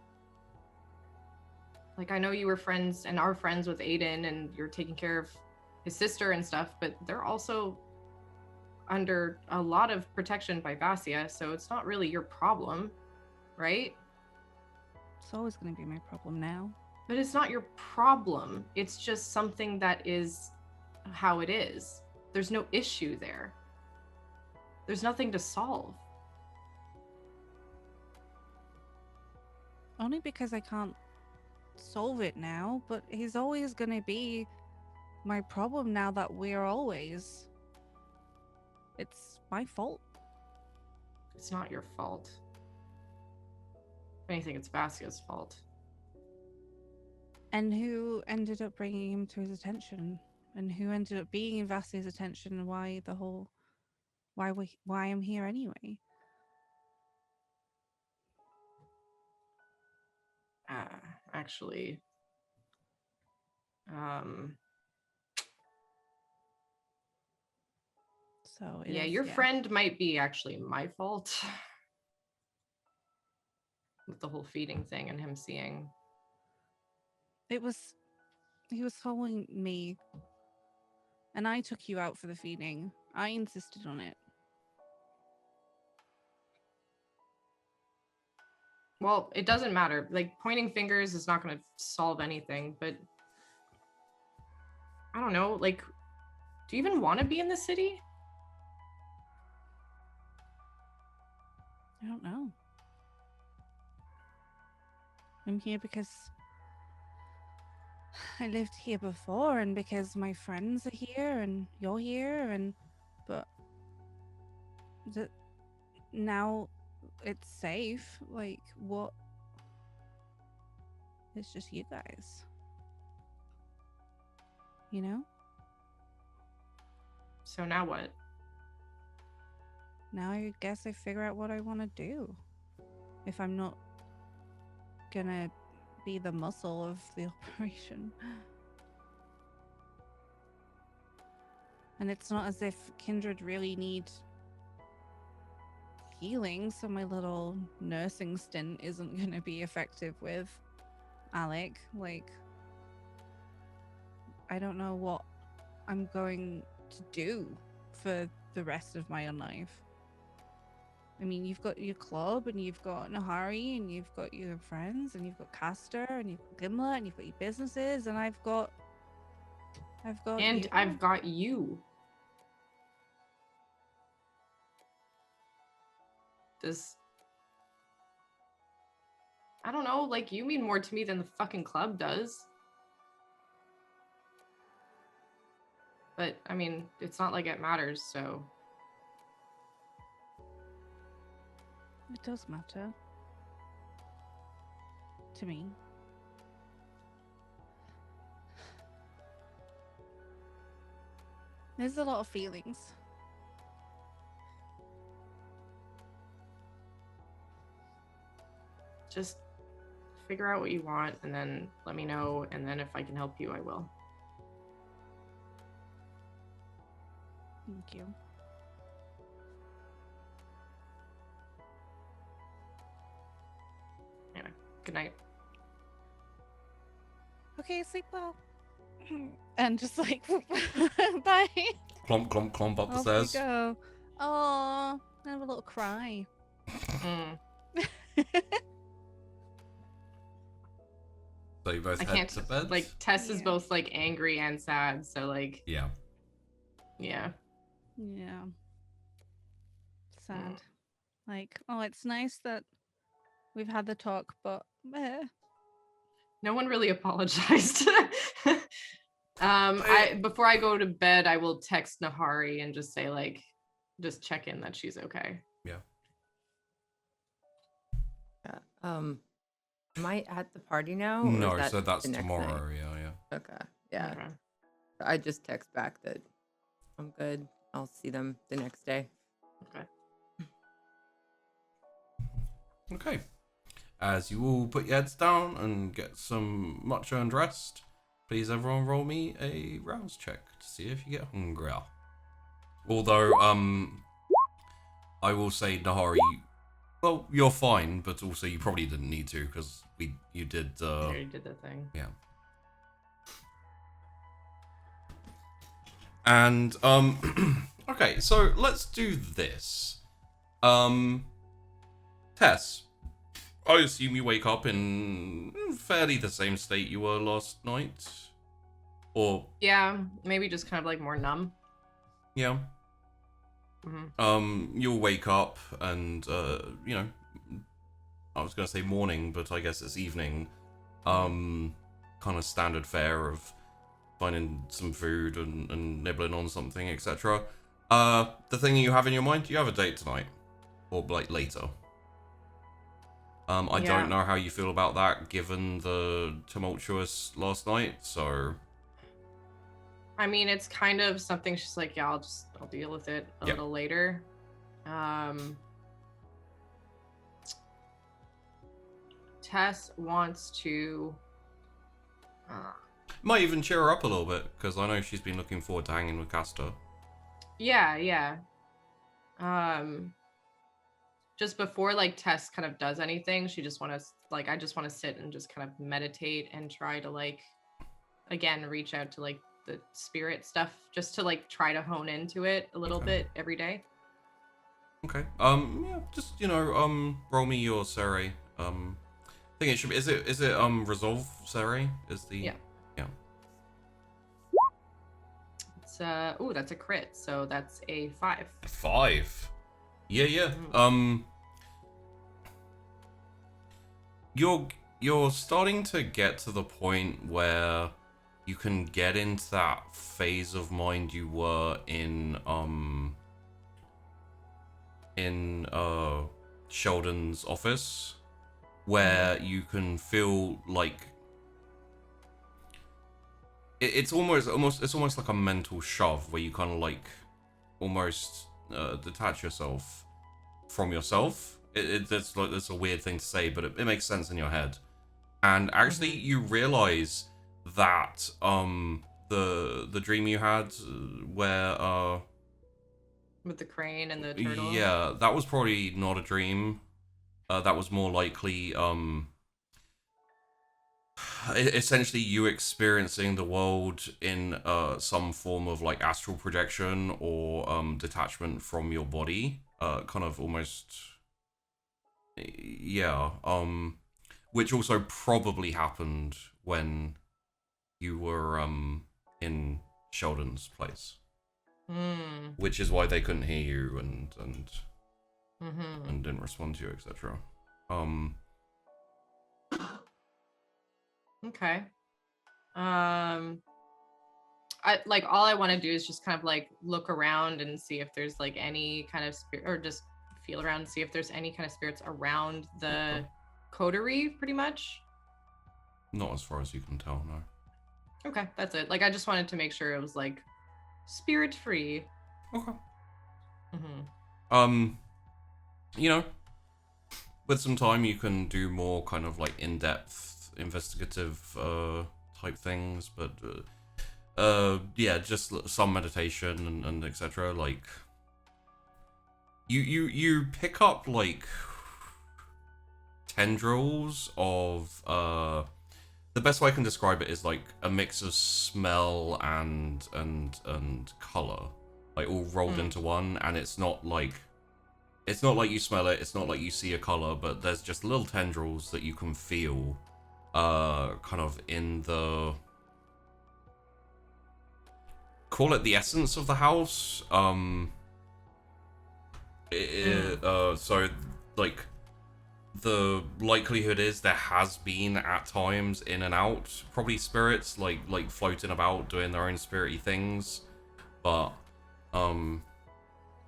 like, I know you were friends and are friends with Aiden and you're taking care of his sister and stuff, but they're also under a lot of protection by Vassia, so it's not really your problem, right? It's always going to be my problem now. But it's not your problem. It's just something that is how it is. There's no issue there. There's nothing to solve. Only because I can't solve it now, but he's always going to be my problem now that we're always. It's my fault. It's not your fault. If anything, it's Vassia's fault. And who ended up bringing him to his attention? And who ended up being in Vassia's attention? And why I'm here anyway? Actually, so yeah, your friend might be actually my fault with the whole feeding thing and him seeing. He was following me, and I took you out for the feeding. I insisted on it. Well, it doesn't matter. Like, pointing fingers is not going to solve anything, but I don't know, like, do you even want to be in the city? I don't know. I'm here because I lived here before, and because my friends are here, and you're here, but now it's safe. Like, what? It's just you guys. You know? So now what? Now I guess I figure out what I want to do. If I'm not gonna be the muscle of the operation. And it's not as if Kindred really need healing, so my little nursing stint isn't gonna be effective with Alec. Like, I don't know what I'm going to do for the rest of my own life. I mean, you've got your club, and you've got Nahari, and you've got your friends, and you've got Castor, and you've got Gimlet, and you've got your businesses, and I've got And you. I've got you. I don't know, like, you mean more to me than the fucking club does. But, I mean, it's not like it matters, so. It does matter to me. There's a lot of feelings. Just figure out what you want and then let me know, and then if I can help you, I will. Thank you. Anyway, good night. Okay, sleep well. And just like, bye. Clomp, clomp, clomp up the Off stairs. we go. Oh, I have a little cry. Mm. So you both I head can't, to bed? like, Tess is Yeah. both, like, angry and sad, so, like, Yeah. yeah. Yeah. Sad. Like, oh, it's nice that we've had the talk, but No one really apologized. Before I go to bed, I will text Nahari and just say, like, just check in that she's okay. Yeah. Yeah. Am I at the party now? Or No, is that so that's the next tomorrow, night? yeah. Okay. Yeah. Okay. I just text back that I'm good. I'll see them the next day. Okay. Okay. As you all put your heads down and get some much earned rest, please everyone roll me a rouse check to see if you get hungrier. Although, I will say, Nahari, well, you're fine, but also you probably didn't need to, because you did, I already did the thing. yeah. And, okay, so let's do this. Tess, I assume you wake up in fairly the same state you were last night? Or, Yeah, maybe just kind of like more numb. yeah. You'll wake up and, you know, I was going to say morning, but I guess it's evening. Kind of standard fare of finding some food and nibbling on something, etc. The thing you have in your mind, you have a date tonight. Or, like, later. I Yeah. don't know how you feel about that, given the tumultuous last night, so... I mean, it's kind of something she's like, yeah, I'll deal with it a Yeah. little later. Tess wants to. Might even cheer her up a little bit, because I know she's been looking forward to hanging with Castor. Yeah. Just before like Tess kind of does anything, she just want to like, I just want to sit and just kind of meditate and try to like, again, reach out to like the spirit stuff, just to like try to hone into it a little Okay. bit every day. Okay. Yeah, just, you know, roll me your Sire. I think it should be, is it, resolve Sire? Is the... Yeah. Yeah. It's ooh, that's a crit, so that's a 5. 5. Yeah. You're starting to get to the point where you can get into that phase of mind you were in Sheldon's office, where you can feel like it's almost like a mental shove, where you kind of like almost detach yourself from yourself. It's like, it's a weird thing to say, but it makes sense in your head. And actually, you realize that the dream you had where With the crane and the turtle. yeah, that was probably not a dream. That was more likely essentially you experiencing the world in some form of like astral projection or detachment from your body, kind of almost, yeah, which also probably happened when you were in Sheldon's place, which is why they couldn't hear you and didn't respond to you, etc. Okay. I like all I want to do is just kind of like look around and see if there's like any kind of spirit, or just feel around and see if there's any kind of spirits around the coterie, pretty much. Not as far as you can tell, no. Okay, that's it. Like I just wanted to make sure it was like spirit free. Okay. Mm-hmm. You know, with some time you can do more kind of like in-depth investigative type things, but yeah, just some meditation and etc. Like you pick up like tendrils of the best way I can describe it is like a mix of smell and color, like all rolled into one. And it's not like you smell it, it's not like you see a color, but there's just little tendrils that you can feel kind of in the, call it the essence of the house. So like the likelihood is there has been at times in and out probably spirits like floating about doing their own spirity things, but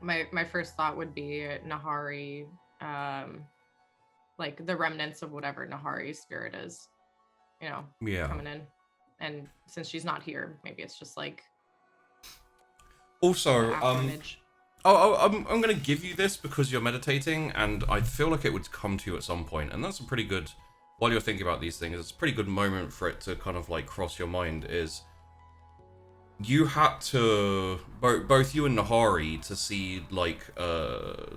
my first thought would be Nahari, like the remnants of whatever Nahari's spirit is, you know, yeah, coming in. And since she's not here, maybe it's just like also image. I'm gonna give you this because you're meditating, and I feel like it would come to you at some point, and that's a pretty good, while you're thinking about these things, it's a pretty good moment for it to kind of like cross your mind. Is you had to both you and Nahari to see like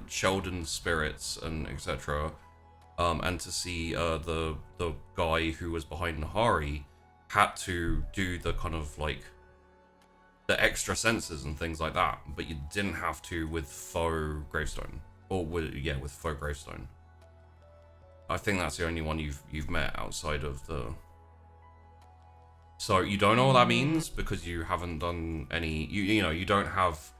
Sheldon's spirits and etc. And to see the guy who was behind Nahari had to do the kind of like the extra senses and things like that, but you didn't have to with faux gravestone, or with faux gravestone. I think that's the only one you've met outside of the. So you don't know what that means because you haven't done any. You know you don't have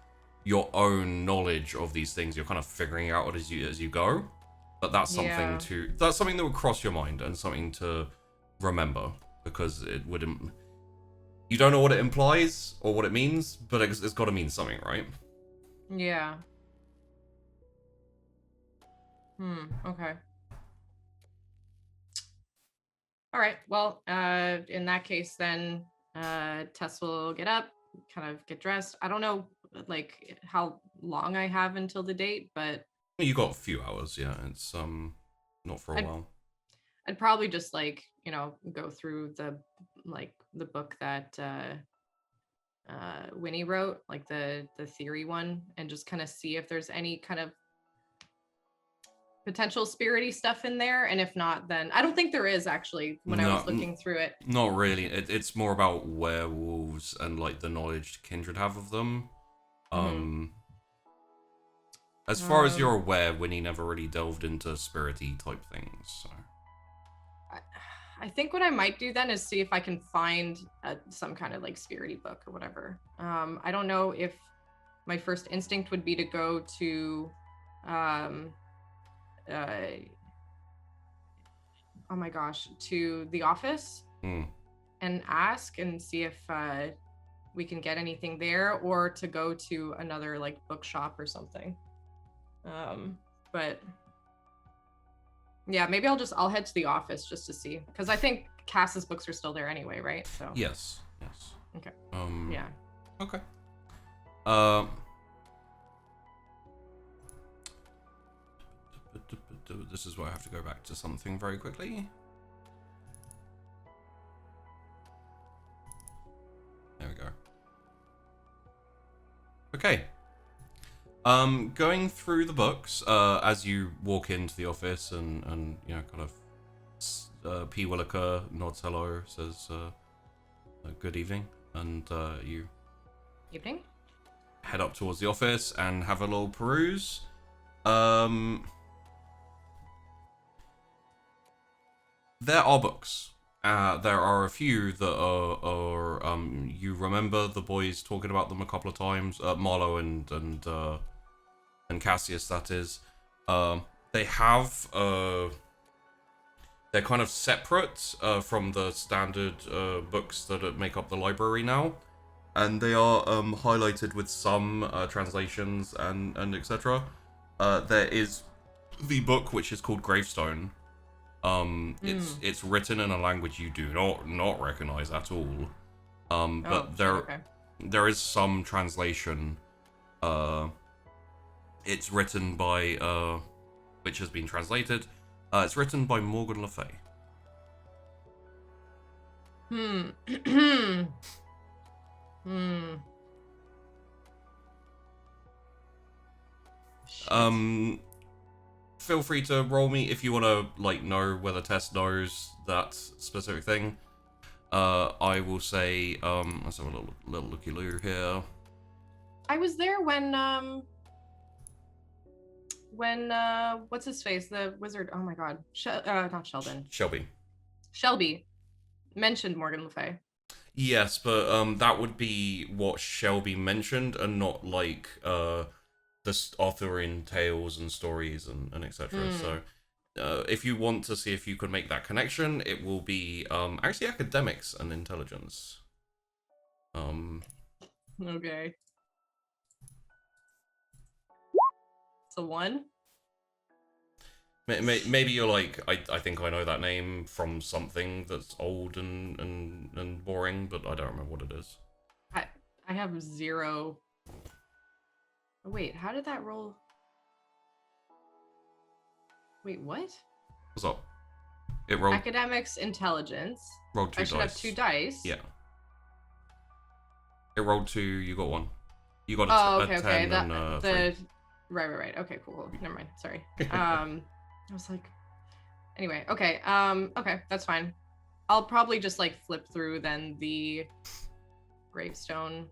your own knowledge of these things. You're kind of figuring it out as you go. But that's something that's something that would cross your mind and something to remember, because it wouldn't. You don't know what it implies or what it means, but it's got to mean something, right? Yeah. Okay. All right. Well, in that case, then Tess will get up, kind of get dressed. I don't know, like how long I have until the date, but You got a few hours, yeah. It's not for a while. I'd probably just like, you know, go through the book that Winnie wrote, like the theory one, and just kind of see if there's any kind of potential spirity stuff in there. And if not, then I don't think there is actually when I was looking through it. Not really. It's more about werewolves and like the knowledge Kindred have of them. As far as you're aware, Winnie never really delved into spirity type things. So I think what I might do then is see if I can find some kind of like spirity book or whatever. I don't know if my first instinct would be to go to oh my gosh, to the office and ask and see if we can get anything there, or to go to another like bookshop or something. But yeah, maybe I'll head to the office just to see, because I think Cass's books are still there anyway, right? So yes. Okay. Yeah. Okay. This is where I have to go back to something very quickly. There we go. Okay. Going through the books, as you walk into the office and you know, kind of P. Williker nods hello, says good evening, and you Evening. head up towards the office and have a little peruse. There are books. There are a few that are you remember the boys talking about them a couple of times. Marlowe and Cassius, that is. They have they're kind of separate from the standard books that make up the library now, and they are highlighted with some translations and etc. There is the book which is called Gravestone. It's written in a language you do not recognize at all. But there is some translation. It's written by which has been translated. It's written by Morgan Le Fay. Feel free to roll me if you want to like know whether Tess knows that specific thing. I will say let's have a little looky-loo here. I was there when what's his face, the wizard, oh my god, not Sheldon, Shelby mentioned Morgan Le Fay. Yes, but that would be what Shelby mentioned, and not like the Arthurian tales and stories and etc. So if you want to see if you could make that connection, it will be actually academics and intelligence. Okay. It's a 1. Maybe you're like, I think I know that name from something that's old and boring, but I don't remember what it is. I have 0. Oh, wait, how did that roll? Wait, what? What's up? It rolled. Academics, intelligence. Rolled 2 dice. I should have 2 dice. Yeah. It rolled 2. You got 1. You got a 10 okay. and 3. Right. Okay, cool. Never mind. Sorry. I was like, anyway. Okay. Okay, that's fine. I'll probably just like flip through then the Gravestone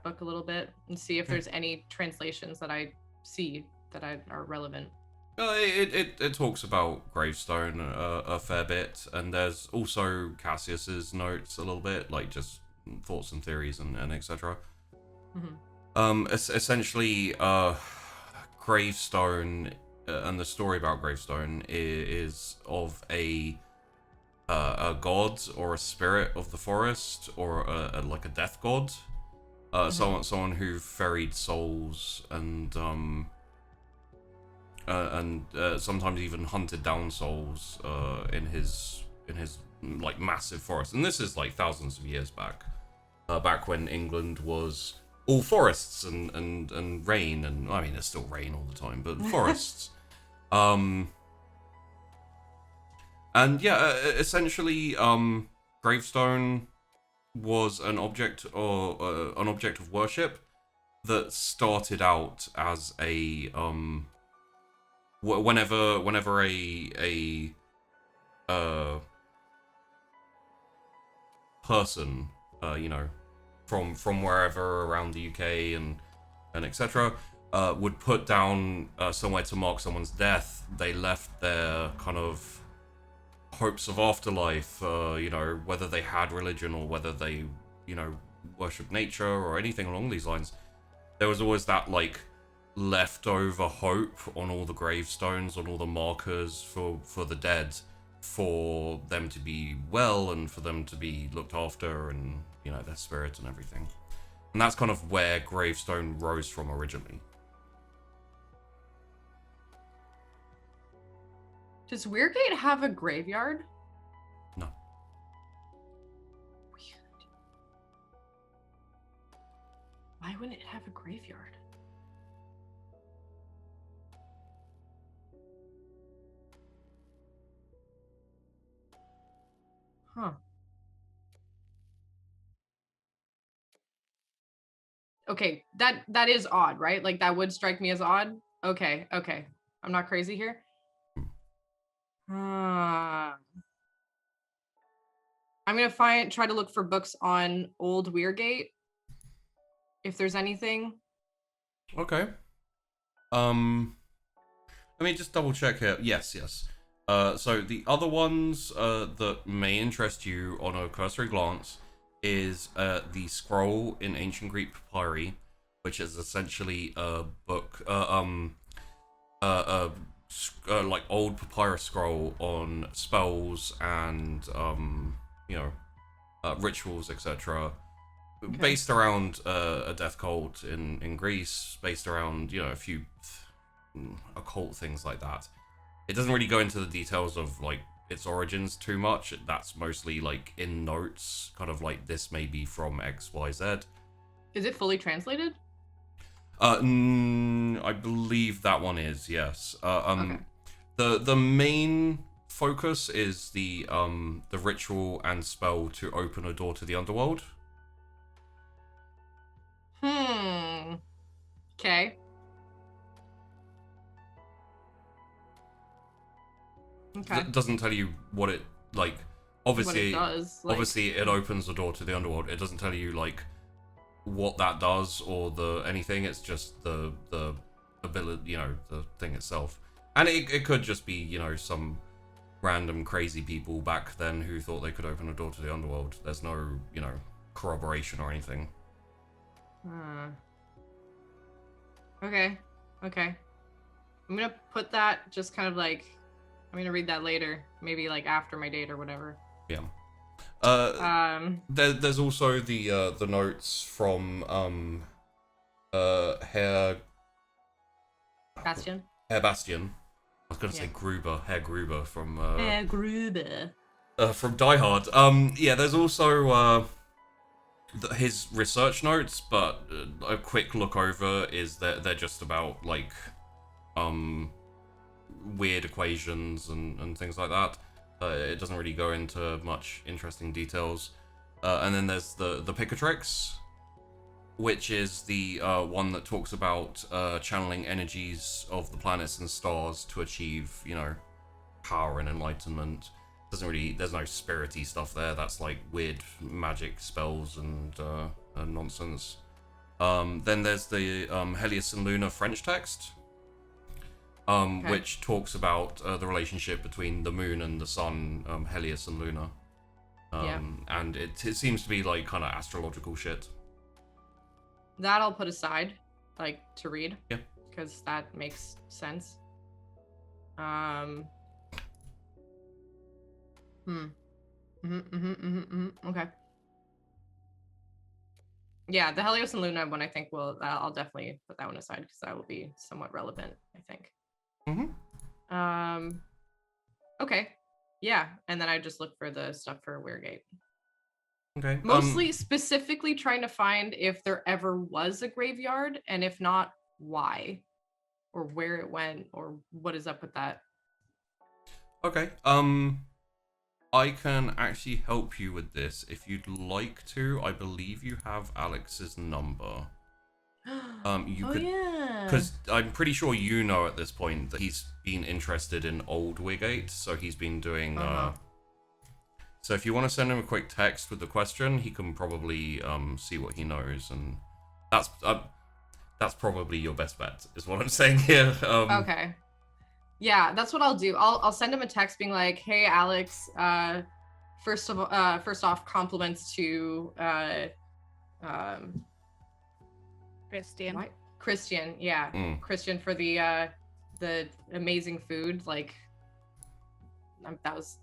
book a little bit and see if there's any translations that I see that are relevant. It talks about Gravestone a fair bit, and there's also Cassius's notes a little bit, like just thoughts and theories and etc. Essentially, Gravestone and the story about Gravestone is of a god or a spirit of the forest, or like a death god, someone who ferried souls and sometimes even hunted down souls in his like massive forest. And this is like thousands of years back, back when England was all forests and rain, and I mean there's still rain all the time, but forests. And yeah, essentially, Gravestone was an object of worship that started out as a whenever a person, you know, from wherever around the UK and etc. Would put down somewhere to mark someone's death, they left their kind of hopes of afterlife, you know, whether they had religion or whether they, you know, worship nature or anything along these lines. There was always that like leftover hope on all the gravestones, on all the markers for the dead, for them to be well and for them to be looked after, and you know, their spirits and everything. And that's kind of where Gravestone rose from originally. Does Weirgate have a graveyard? No. Weird. Why wouldn't it have a graveyard? Huh. Okay, that is odd, right? Like that would strike me as odd. Okay. I'm not crazy here. I'm gonna try to look for books on old Weirgate, if there's anything. Okay. Let me just double check here. Yes. So the other ones that may interest you on a cursory glance is the scroll in ancient Greek papyri, which is essentially a book, like old papyrus scroll on spells and rituals, etc. Okay. Based around a death cult in Greece, based around a few occult things like that. It doesn't really go into the details of like its origins too much. That's mostly like in notes, kind of like this may be from XYZ. Is it fully translated? I believe that one is, yes. Okay. The main focus is the ritual and spell to open a door to the underworld. Okay. Okay. Doesn't tell you what it like. Obviously, what it does, like... obviously, it opens the door to the underworld. It doesn't tell you like what that does or the anything. It's just the ability, the thing itself. And it could just be some random crazy people back then who thought they could open a door to the underworld. There's no corroboration or anything. Okay. I'm gonna put that just kind of like, I'm gonna read that later, maybe like after my date or whatever. Yeah. There's also the notes from Herr Bastion. Bastian. I was gonna say Gruber, Herr Gruber from Gruber. From Die Hard. Yeah, there's also his research notes, but a quick look over is that they're just about like weird equations and things like that. It doesn't really go into much interesting details. And then there's the Picatrix, which is the one that talks about channeling energies of the planets and stars to achieve, power and enlightenment. Doesn't really, there's no spirity stuff there. That's like weird magic spells and nonsense. Then there's the Helios and Luna French text, which talks about the relationship between the moon and the sun, Helios and Luna. And it seems to be like kind of astrological shit. That I'll put aside, like, to read. Yeah. Because that makes sense. Okay. Yeah, the Helios and Luna one, I think I'll definitely put that one aside because that will be somewhat relevant, I think. Okay. Yeah, and then I just look for the stuff for Weirgate. Okay. Mostly specifically trying to find if there ever was a graveyard, and if not, why, or where it went, or what is up with that. Okay. I can actually help you with this if you'd like to. I believe you have Alex's number. You could, yeah. because I'm pretty sure at this point that he's been interested in old Weirgate, so he's been doing. So if you want to send him a quick text with the question, he can probably see what he knows, and that's probably your best bet, is what I'm saying here. Okay. Yeah, that's what I'll do. I'll send him a text being like, "Hey, Alex. First off, compliments to Christian. Christian, yeah, Christian for the amazing food. Like, that was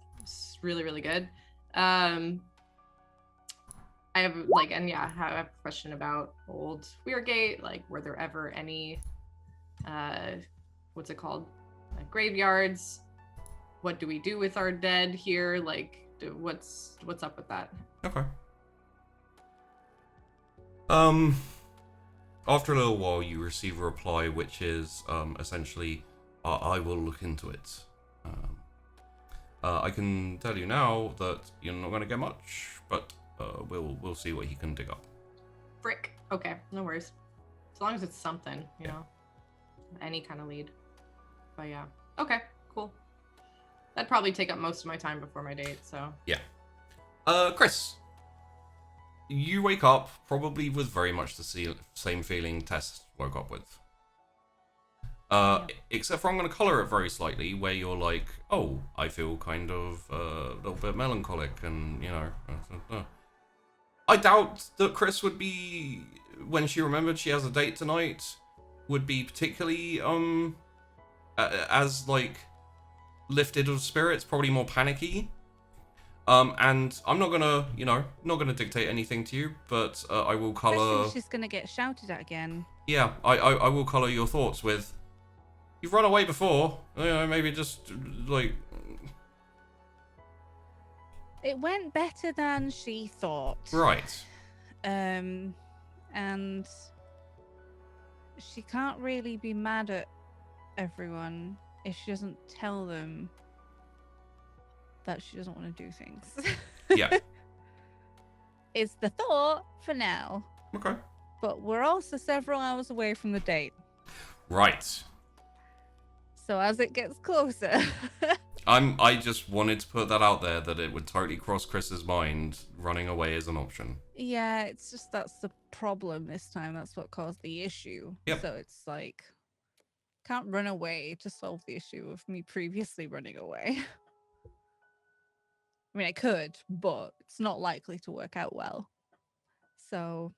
really, really good. I have I have a question about old Weirgate. Like, were there ever any what's it called? Graveyards? What do we do with our dead here? Like, what's up with that? Okay. After a little while, you receive a reply, which is essentially, "I will look into it." I can tell you now that you're not going to get much, but we'll see what he can dig up. Frick. Okay, no worries. As long as it's something, you know, any kind of lead. But yeah. Okay, cool. That'd probably take up most of my time before my date, so. Yeah. Chrys, you wake up probably with very much the same feeling Tess woke up with. Except for I'm going to colour it very slightly, where you're like, oh, I feel kind of a little bit melancholic, and, you know. I doubt that Chrys would be, when she remembered she has a date tonight, would be particularly, as, like, lifted of spirits, probably more panicky. And I'm not gonna, you know, not gonna dictate anything to you, but I will colour... She's gonna get shouted at again. Yeah, I will colour your thoughts with, you've run away before, you know, maybe just, like... It went better than she thought. Right. And she can't really be mad at everyone if she doesn't tell them that she doesn't want to do things. Yeah. It's the thought for now. Okay. But we're also several hours away from the date. Right. So as it gets closer... I just wanted to put that out there, that it would totally cross Chris's mind, running away as an option. Yeah, it's just that's the problem this time. That's what caused the issue. Yep. So it's like, can't run away to solve the issue of me previously running away. I mean, I could, but it's not likely to work out well. So,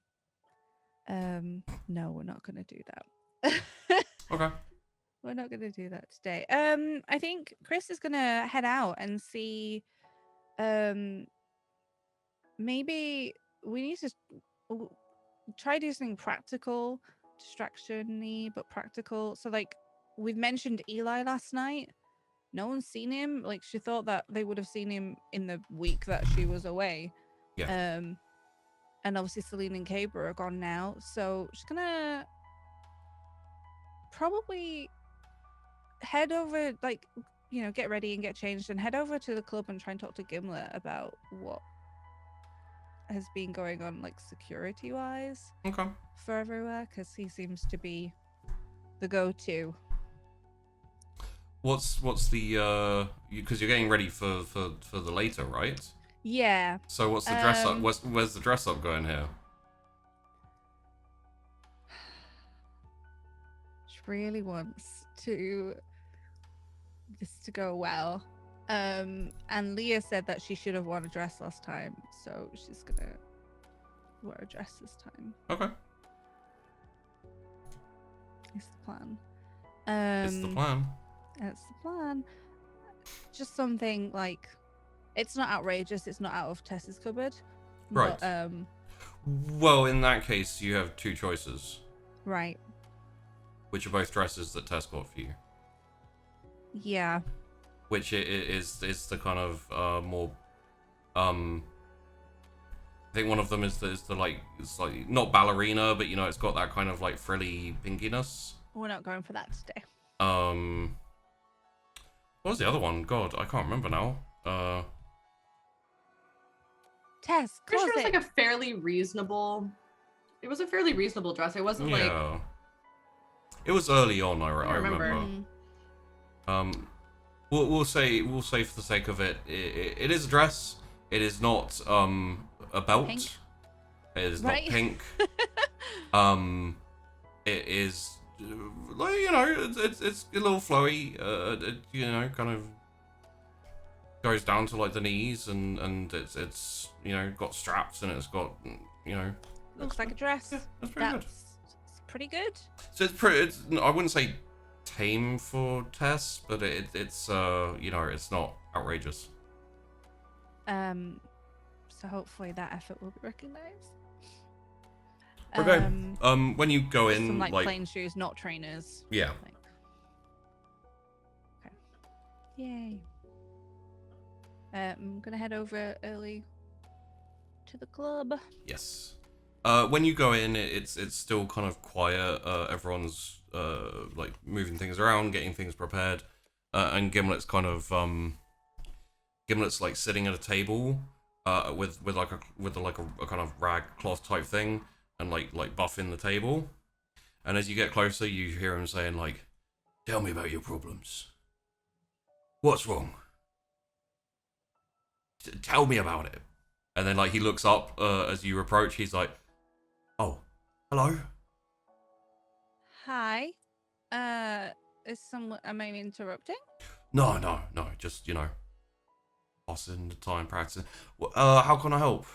no, we're not going to do that. Okay. We're not going to do that today. I think Chrys is going to head out and see, maybe we need to try do something practical, distraction-y, but practical. So, like, we've mentioned Eli last night. No one's seen him. Like, she thought that they would have seen him in the week that she was away. Yeah. And obviously Celine and Cabra are gone now. So she's gonna probably head over, like, you know, get ready and get changed and head over to the club and try and talk to Gimlet about what has been going on, like, security-wise. Okay. For everywhere, because he seems to be the go-to. What's the because you're getting ready for the later, right? Yeah. So what's the dress up? Where's the dress up going here? She really wants this to go well. And Leah said that she should have worn a dress last time, so she's gonna wear a dress this time. Okay. It's the plan. It's the plan. That's the plan. Just something like, it's not outrageous. It's not out of Tess's cupboard. Right. But, well, in that case, you have two choices. Right. Which are both dresses that Tess got for you. Yeah. Which is the kind of more I think one of them is the like, it's like not ballerina, but you know, it's got that kind of like frilly pinkiness. We're not going for that today. What was the other one? God, I can't remember now. Tess, Pretty close sure it was it. like a fairly reasonable. It was a fairly reasonable dress. It wasn't like. It was early on. I remember. Mm. We'll say for the sake of it, it is a dress. It is not a belt. Pink. It is Right. not pink. It is like, you know, it's a little flowy. It, you know, kind of goes down to like the knees, and it's you know, got straps, and it's got, you know, Looks like a dress. Yeah, that's pretty good. It's pretty good. So it's pretty. It's, I wouldn't say tame for Tess, but it's you know, it's not outrageous. So hopefully that effort will be recognized. Okay. When you go in, Some like plain shoes, not trainers. Yeah. Like... Okay. Yay. I'm gonna head over early to the club. Yes. When you go in, it's still kind of quiet. Everyone's like moving things around, getting things prepared, and Gimlet's kind of Gimlet's like sitting at a table, with a kind of rag cloth type thing, and like buffing the table. And as you get closer, you hear him saying like, "Tell me about your problems. What's wrong? tell me about it. And then like he looks up as you approach. He's like, oh, hello. Hi. Is someone? Am I interrupting? No. Just passing the time, practicing. How can I help?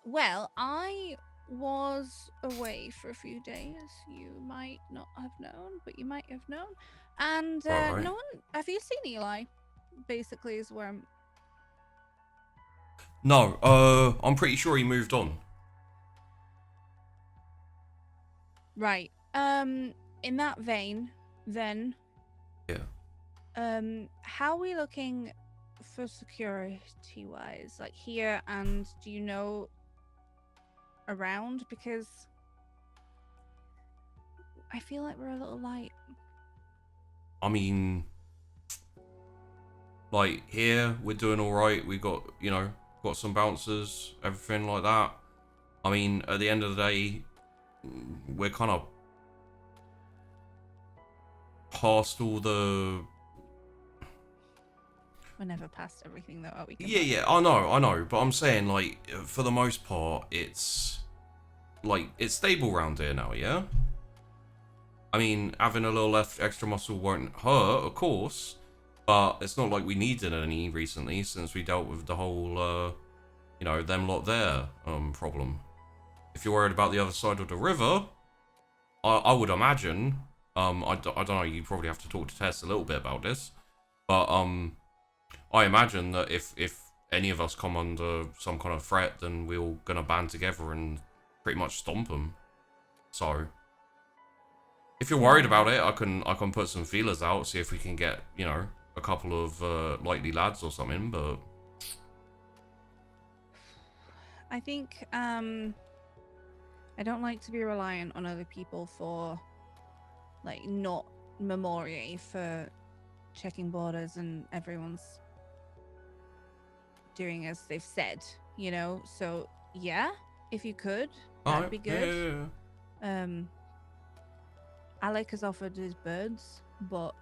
Well, I was away for a few days. You might not have known, but you might have known. And Right. no one. Have you seen Eli? Basically, is where I'm. No. I'm pretty sure he moved on. Right. In that vein, then. Yeah. How are we looking for security-wise? Like here, and do you know around? Because I feel like we're a little light. I mean, like here we're doing all right. We got got some bouncers, everything like that. I mean, at the end of the day, we're kind of past all the. We're never past everything, though, are we? Yeah, I know, but I'm saying like for the most part, it's stable around here now. Yeah. I mean, having a little extra muscle won't hurt, of course, but it's not like we needed any recently since we dealt with the whole, them lot there problem. If you're worried about the other side of the river, I would imagine, I don't know, you probably have to talk to Tess a little bit about this, but I imagine that if any of us come under some kind of threat, then we're all gonna band together and pretty much stomp them. So. If you're worried about it, I can put some feelers out, see if we can get, a couple of likely lads or something, but... I think, I don't like to be reliant on other people for, like, not Memoria for checking borders and everyone's doing as they've said, So, yeah, if you could, that'd be good. Yeah. Alec has offered his birds, but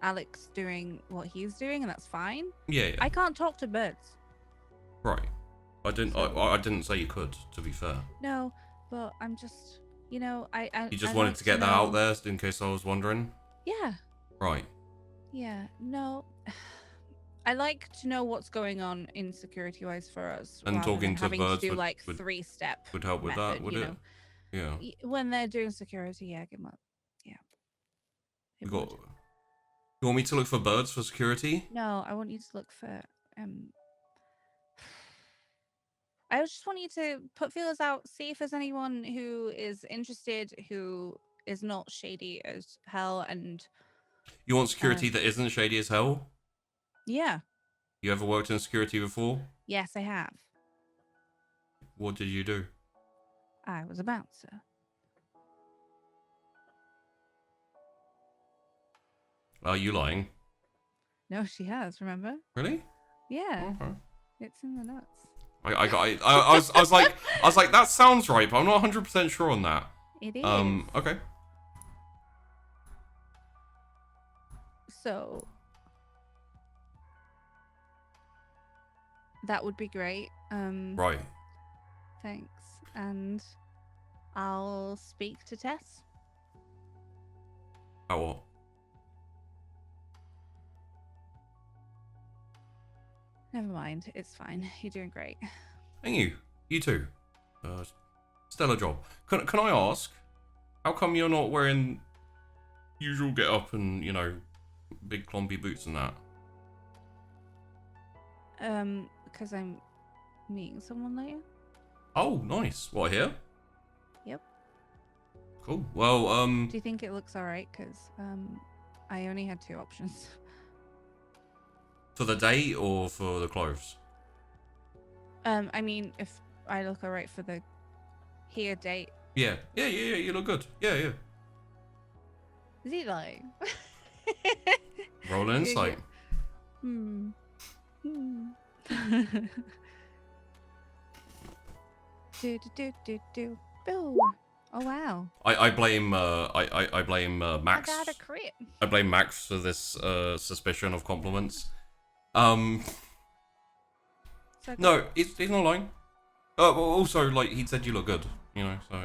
Alec's doing what he's doing, and that's fine. Yeah. I can't talk to birds. Right. I didn't say you could, to be fair. No, but I'm just, I You just I wanted like to get that out there, in case I was wondering? Yeah. Right. Yeah, no. I like to know what's going on in security-wise for us. And talking to having birds to do, would three-step would help with method, that, would it? Yeah. When they're doing security, yeah, give them up. Yeah. You want me to look for birds for security? No, I want you to look for I just want you to put feelers out, see if there's anyone who is interested, who is not shady as hell, and You want security that isn't shady as hell? yeah. You ever worked in security before? Yes, I have. What did you do? I was a bouncer. Are you lying? No, she has, remember? Really? Yeah. Okay. It's in the nuts. I was like, that sounds right, but I'm not 100% sure on that. It is. Okay. So that would be great. Right. Thanks. And I'll speak to Tess. How what? Never mind. It's fine. You're doing great. And you too. Stellar job. Can I ask, how come you're not wearing usual get up and big clumpy boots and that? Because I'm meeting someone later. Oh, nice. What, here? Yep. Cool. Well, Do you think it looks alright? Because I only had 2 options. For the date or for the clothes? I mean, if I look alright for the here date. Yeah. You look good. Yeah. Is he lying? Roll an insight. Do. Boo. Oh wow. I blame I blame Max. I got a crit. I blame Max for this suspicion of compliments. So No, he's not lying. Well, also, like, he said you look good, you know, so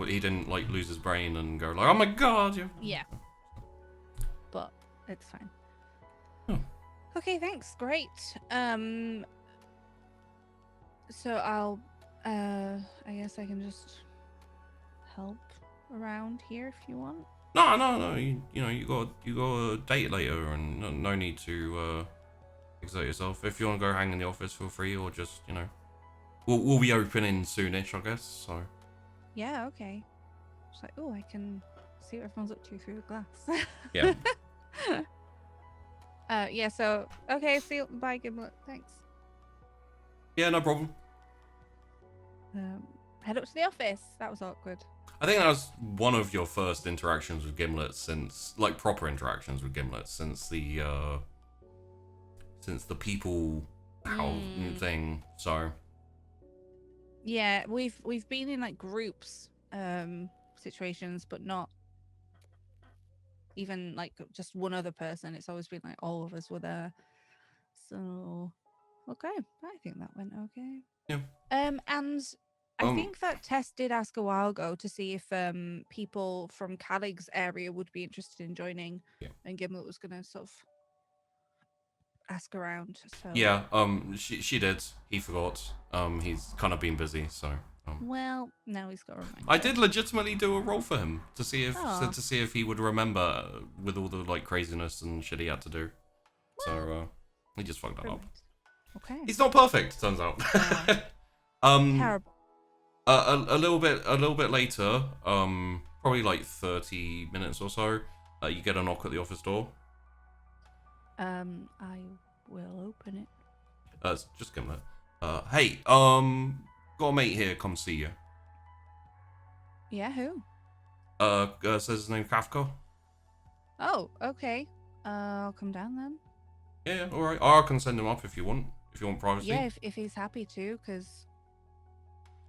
he didn't, like, lose his brain and go, like, oh my god, yeah. But it's fine. Oh. Okay, thanks. Great. So I'll I guess I can just help around here if you want. No, you know, you got a date later, and no need to exert yourself. If you want to go hang in the office, feel free, or just, you know, we'll be opening soonish, I guess, so. Yeah, okay. It's like, oh, I can see what everyone's up to through the glass. Yeah. Yeah, so okay, see you, bye, Gimlet. Thanks. Yeah, no problem. Head up to the office. That was awkward. I think that was one of your first interactions with Gimlet since, like, proper interactions with Gimlet since the people thing. So Yeah, we've been in like groups situations, but not even like just one other person. It's always been like all of us were there. So okay, I think that went okay. Yeah. And I think that Tess did ask a while ago to see if people from Calig's area would be interested in joining. Yeah. And Gimlet was gonna sort of ask around. So yeah, she did. He forgot. He's kind of been busy, so. Well, now he's got a reminder. I did legitimately do a roll for him to see Aw. if he would remember with all the like craziness and shit he had to do. So he just fucked that up. Okay. He's not perfect, turns out. Terrible. A little bit later, probably like 30 minutes or so, you get a knock at the office door. I will open it. It's just Gimlet. Hey, got a mate here, come see you. Yeah, who? Says his name Kafka. Oh, okay. I'll come down then. Yeah, alright. I can send him up if you want privacy. Yeah, if he's happy to, because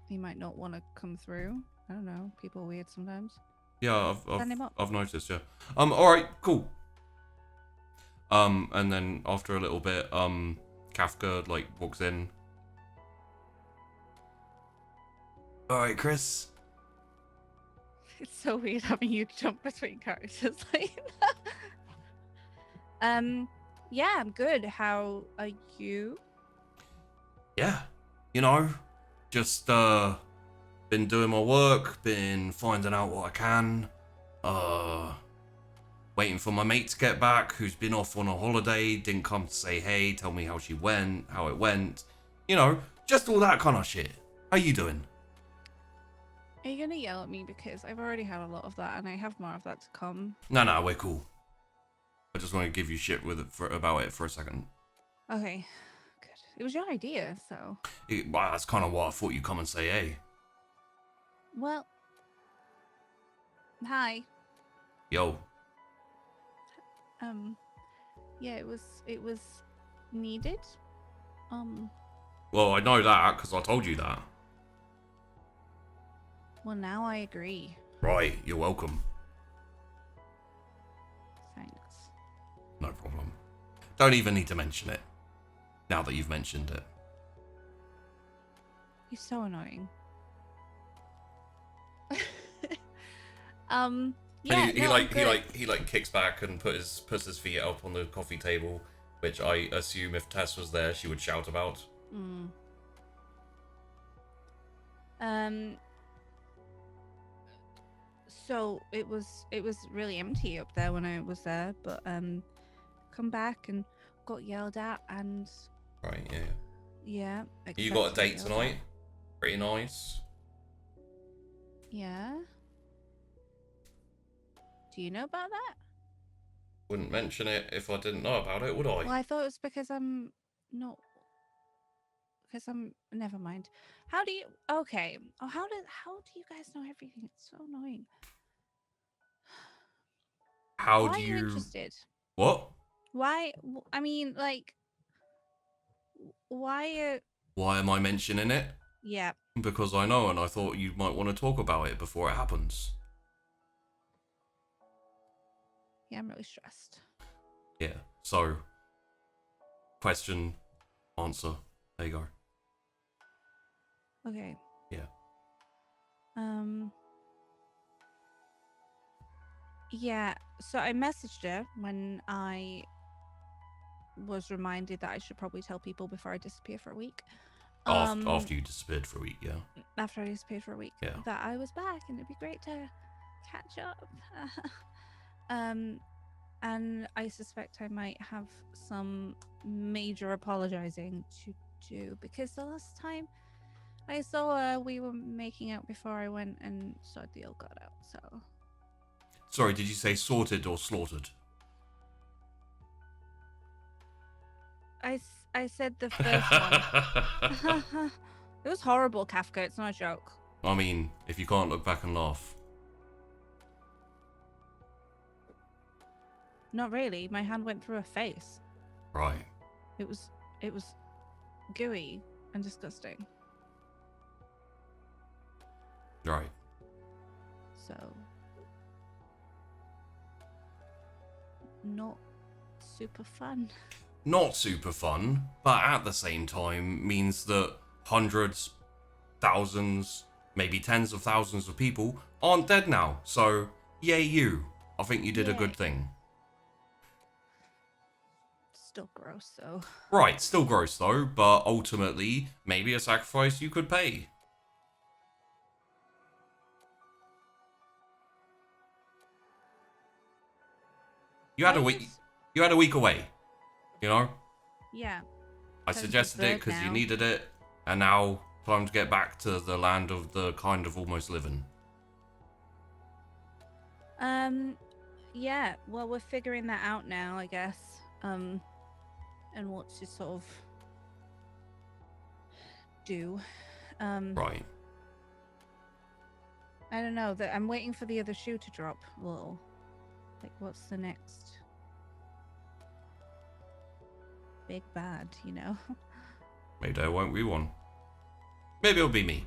he might not want to come through. I don't know. People are weird sometimes. Yeah, Send him up. I've noticed, yeah. Alright, cool. And then after a little bit, Kafka, like, walks in. Alright, Chrys. It's so weird having you jump between characters like that. Yeah, I'm good. How are you? Yeah, you know, just, been doing my work, been finding out what I can, waiting for my mate to get back, who's been off on a holiday, didn't come to say hey, tell me how it went, you know, just all that kind of shit. How you doing? Are you gonna yell at me because I've already had a lot of that and I have more of that to come? No, we're cool. I just want to give you shit about it for a second. Okay, good. It was your idea, so. Well, that's kind of why I thought you'd come and say hey. Well, hi. Yo. Yeah, it was needed. Well, I know that because I told you that. Well, now I agree. Right, you're welcome. Thanks. No problem. Don't even need to mention it. Now that you've mentioned it. You're so annoying. Yeah, He kicks back and puts his feet up on the coffee table, which I assume if Tess was there, she would shout about. So it was really empty up there when I was there, but come back and got yelled at and Right, yeah. yeah. You got a date tonight? Pretty nice. Yeah. Do you know about that? Wouldn't mention it if I didn't know about it, would I? Well, I thought it was because I'm not. Because I'm. Never mind. How do you? Okay. Oh, how do you guys know everything? It's so annoying. How Why do are you? interested? What? Why? I mean, like, why? Why am I mentioning it? Yeah. Because I know, and I thought you might want to talk about it before it happens. Yeah, I'm really stressed. Yeah. So, question, answer. There you go. Okay. Yeah. Yeah, so I messaged her when I was reminded that I should probably tell people before I disappear for a week. After you disappeared for a week, yeah. After I disappeared for a week, Yeah. that I was back and it'd be great to catch up. And I suspect I might have some major apologizing to do because the last time I saw her, we were making out before I went and sorted the old god out. So Sorry, did you say sorted or slaughtered? I said the first one. It was horrible, Kafka. It's not a joke. I mean, if you can't look back and laugh. Not really. My hand went through her face. Right. It was gooey and disgusting. Right. So not super fun. Not super fun, but at the same time means that hundreds, thousands, maybe tens of thousands of people aren't dead now. So, yay you. I think you did a good thing. Still gross though. Right, still gross though, but ultimately, maybe a sacrifice you could pay. You had a week. You had a week away. You know. Yeah. I suggested it because you needed it, and now time to get back to the land of the kind of almost living. Yeah. Well, we're figuring that out now, I guess. And what to sort of do. Right. I don't know. That I'm waiting for the other shoe to drop. Well, like, what's the next big bad? You know. Maybe there won't be one. Maybe it'll be me.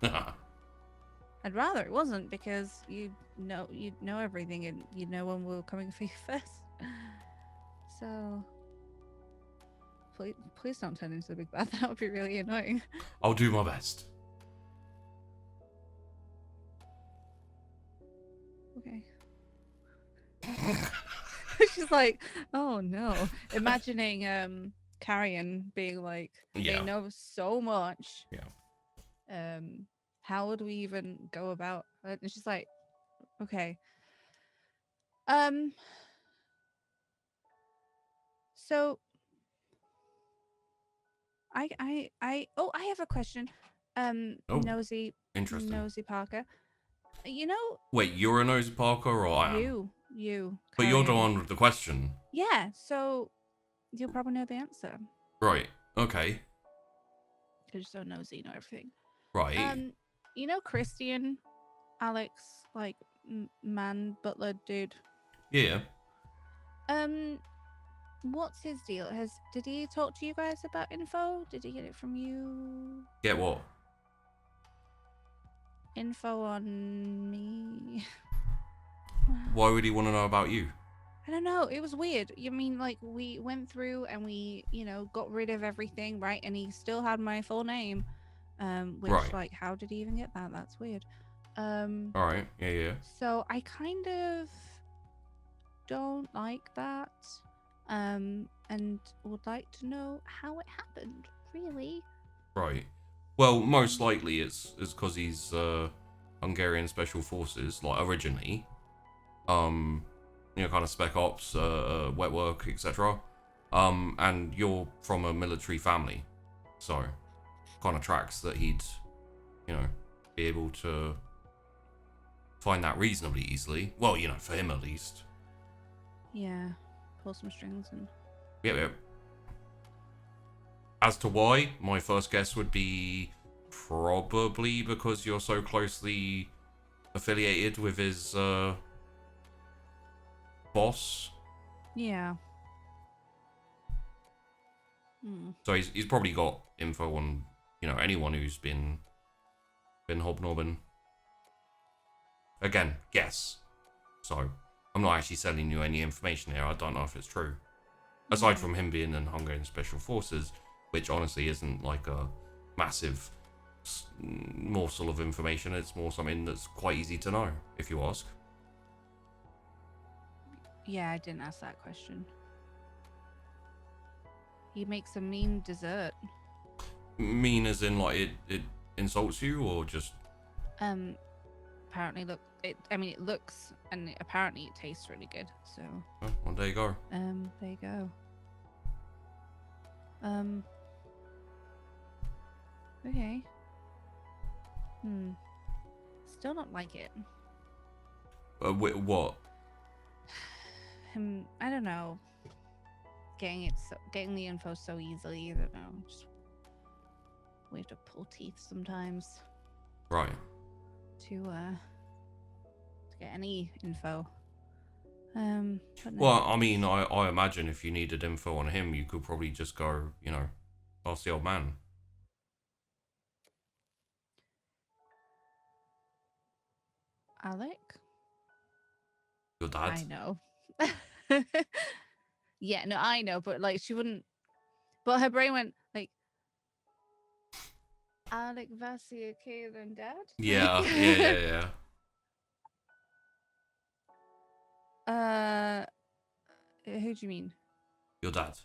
I'd rather it wasn't because you know everything and you know when we're coming for you first. So please don't turn into the big bad. That would be really annoying. I'll do my best. Okay. She's like, oh no. Imagining Carrion being like, Yeah. they know so much. Yeah. How would we even go about it? And she's like, okay. So I have a question. Oh, Nosy interesting. Parker. You know, Wait, you're a nosy Parker or I am? You. But you're the Carrion. one with the question. Yeah, so you'll probably know the answer. Right. Okay. Because you're so nosy, you know everything. Right. You know Christian, Alex, like man butler dude. Yeah. What's his deal? Did he talk to you guys about info? Did he get it from you? Get what? Info on me. Why would he want to know about you? I don't know. It was weird. You mean like we went through and we, got rid of everything, right? And he still had my full name. Which right. Like, how did he even get that? That's weird. All right. Yeah. So I kind of don't like that. And would like to know how it happened, really. Right. Well, most likely it's because he's Hungarian Special Forces, like originally. Kind of spec ops, wet work, etc. And you're from a military family, so kind of tracks that he'd, be able to find that reasonably easily. Well, for him at least. Yeah, pull some strings and. Yep. As to why, my first guess would be probably because you're so closely affiliated with his boss. Yeah. So he's probably got info on anyone who's been hobnobbing. Again, guess. So, I'm not actually selling you any information here. I don't know if it's true. Aside from him being in Hungarian Special Forces, which honestly isn't like a massive morsel of information. It's more something that's quite easy to know, if you ask. Yeah, I didn't ask that question. He makes a mean dessert. Mean as in like it insults you, or just Apparently it looks and apparently it tastes really good. So well, there you go. there you go. Okay. Still don't like it. What? I don't know. Getting the info so easily. I don't know. Just we have to pull teeth sometimes Right. to get any info. But no. Well, I mean, I imagine if you needed info on him, you could probably just go, ask the old man. Alec? Your dad? I know. Yeah, no, I know, but like she wouldn't. But her brain went like, Alec, Vassie, Kayla, and Dad. Yeah, yeah. Who do you mean? Your dad.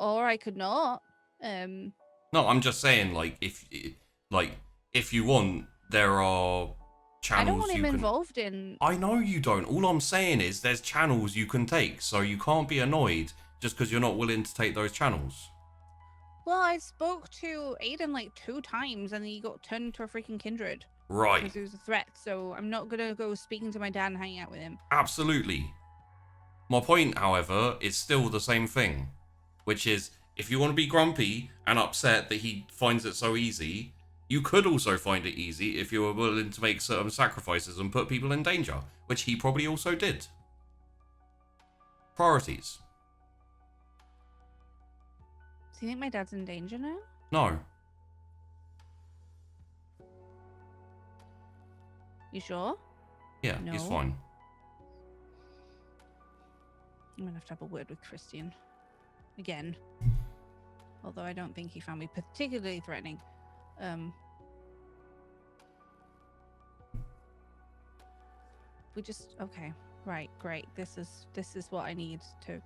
Or I could not. No, I'm just saying, if you want, there are channels I don't want him you can... involved in. I know you don't. All I'm saying is there's channels you can take, so you can't be annoyed just because you're not willing to take those channels. Well, I spoke to Aiden like 2 times and he got turned into a freaking kindred. Right. Because he was a threat, so I'm not gonna go speaking to my dad and hanging out with him. Absolutely. My point, however, is still the same thing, which is if you want to be grumpy and upset that he finds it so easy, you could also find it easy if you were willing to make certain sacrifices and put people in danger, which he probably also did. Priorities. Do you think my dad's in danger now? No. You sure? Yeah, he's No. fine. I'm gonna have to have a word with Christian. Again. Although I don't think he found me particularly threatening. We just okay. Right, great. This is what I need to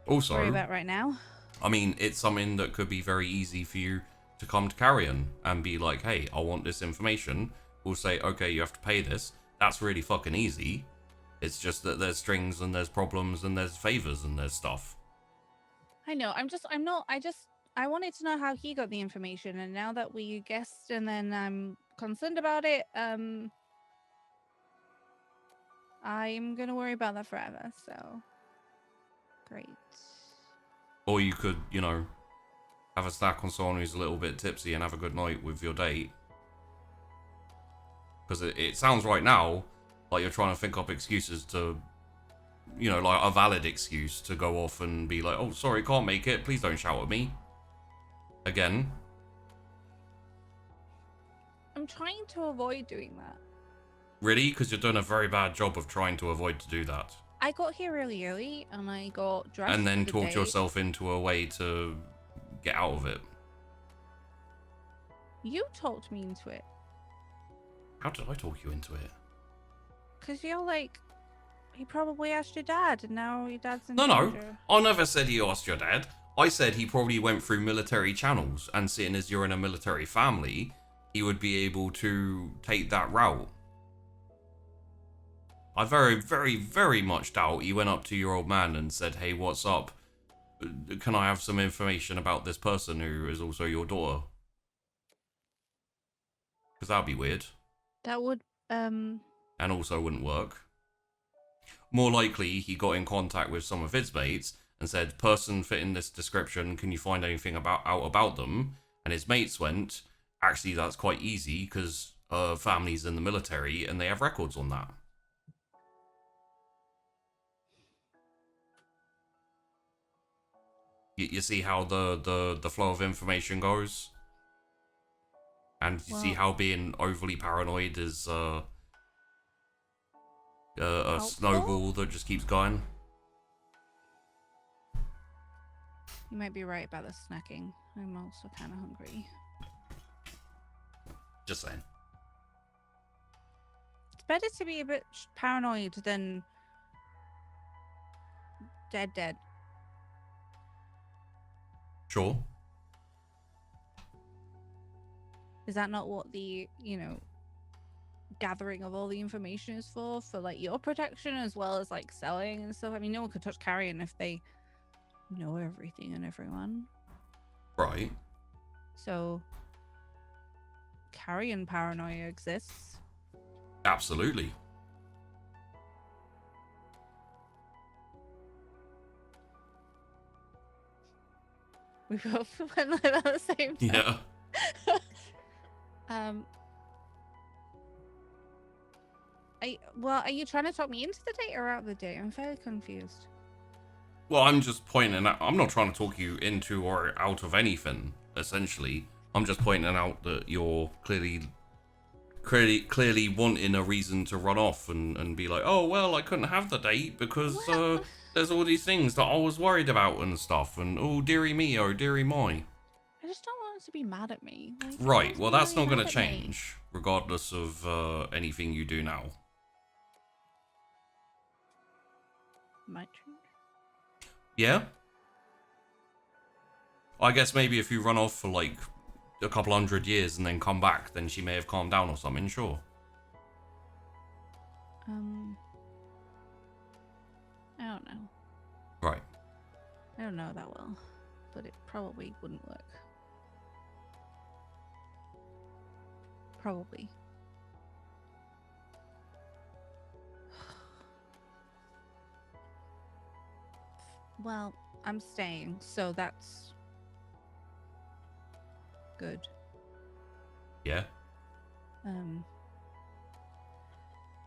Also, worry about right now. I mean, it's something that could be very easy for you to come to Carrion and be like, hey, I want this information. We'll say, okay, you have to pay this. That's really fucking easy. It's just that there's strings and there's problems and there's favors and there's stuff. I know. I wanted to know how he got the information, and now that we guessed and then I'm concerned about it, I'm gonna worry about that forever, so great. Or you could, have a snack on someone who's a little bit tipsy and have a good night with your date. Because it sounds right now like you're trying to think up excuses to, like a valid excuse to go off and be like, oh, sorry, can't make it. Please don't shout at me. Again. I'm trying to avoid doing that. Really? Because you're doing a very bad job of trying to avoid to do that. I got here really early and I got dressed. And then for the talked date. yourself into a way to get out of it. You talked me into it. How did I talk you into it? Because you're like, he probably asked your dad and now your dad's in No. danger. I never said he asked your dad. I said he probably went through military channels, and seeing as you're in a military family, he would be able to take that route. I very, very, very much doubt he went up to your old man and said, hey, what's up? Can I have some information about this person who is also your daughter? Because that'd be weird. That would, And also wouldn't work. More likely, he got in contact with some of his mates and said, person fitting this description, can you find anything out about them? And his mates went, actually, that's quite easy because family's in the military and they have records on that. You see how the flow of information goes, and you see Well- how being overly paranoid is a Helpful? snowball that just keeps going. You might be right about the snacking. I'm also kind of hungry. Just saying. It's better to be a bit paranoid than dead. Sure. Is that not what the, gathering of all the information is for like your protection as well as like selling and stuff? I mean, no one could touch carrion if they know everything and everyone. Right. So carrion paranoia exists. Absolutely. We both went like that at the same time. Yeah. Are you trying to talk me into the date or out of the date? I'm very confused. Well, I'm just pointing out. I'm not trying to talk you into or out of anything. Essentially, I'm just pointing out that you're clearly wanting a reason to run off and be like, oh well, I couldn't have the date because Well- there's all these things that I was worried about and stuff. And oh dearie me, oh dearie my. I just don't want to be mad at me. Like, Right. don't Well, be that's really not going mad to at me. change, regardless of anything you do now. Might change. Yeah. I guess maybe if you run off for like a couple 100 years and then come back, then she may have calmed down or something. Sure. I don't know. Right. I don't know that well, but it probably wouldn't work. Probably. Well, I'm staying, so that's good. Yeah.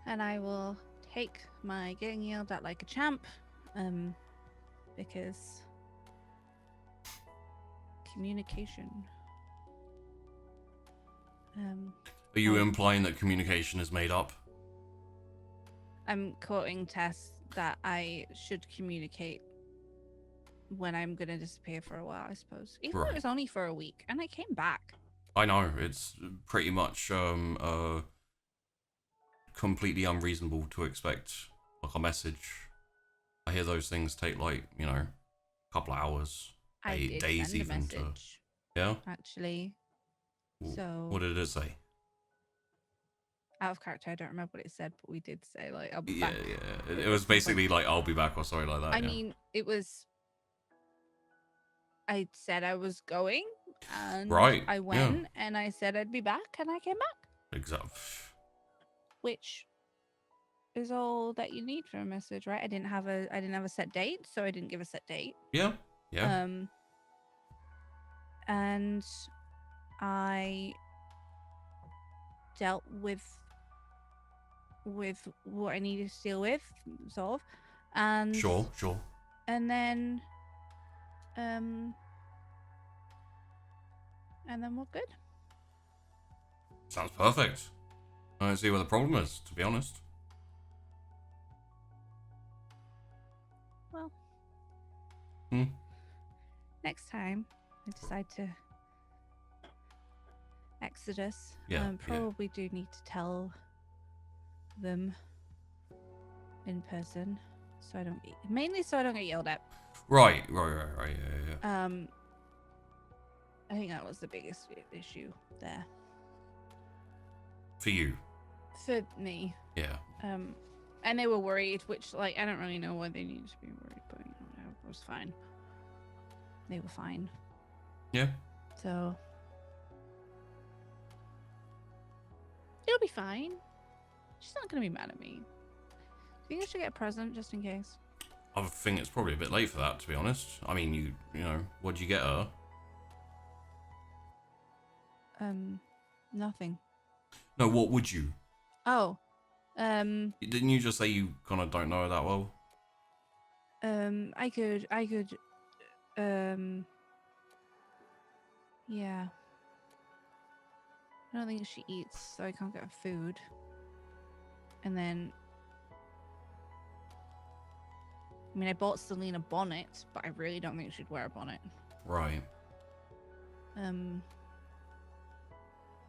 And I will take my getting yelled at like a champ, because communication. Are you Oh. implying that communication is made up? I'm quoting Tess that I should communicate when I'm gonna disappear for a while, I suppose. Even though Right. it was only for a week, and I came back. I know it's pretty much completely unreasonable to expect like a message. I hear those things take like a couple of hours, I did days send a even message, yeah. actually. So What did it say? out of character, I don't remember what it said, but we did say like I'll be Yeah, back. yeah. It was basically like I'll be back or something like that. I yeah. mean, it was. I said I was going, and Right, I yeah. went, and I said I'd be back, and I came back, Exactly. which is all that you need for a message, right? I didn't have a set date, so I didn't give a set date. Yeah. Yeah. And I dealt with what I needed to deal with, sort of, and Sure. and then we're good. Sounds perfect. I don't see where the problem is, to be honest. Well, Hmm. next time I decide to exodus, Yeah, yeah. probably do need to tell them in person, so I don't get yelled at. Right. Yeah. I think that was the biggest issue there For you. for me. Yeah. And they were worried, which like I don't really know why they needed to be worried, but it was fine. They were fine. Yeah. So it'll be fine. She's not gonna be mad at me. Do you think I should get a present just in case? I think it's probably a bit late for that, to be honest. I mean, you know, what'd you get her? Nothing. No, what would you? Oh, Didn't you just say you kind of don't know her that well? I could Yeah. I don't think she eats, so I can't get her food. And then, I mean, I bought Selena a bonnet, but I really don't think she'd wear a bonnet. Right.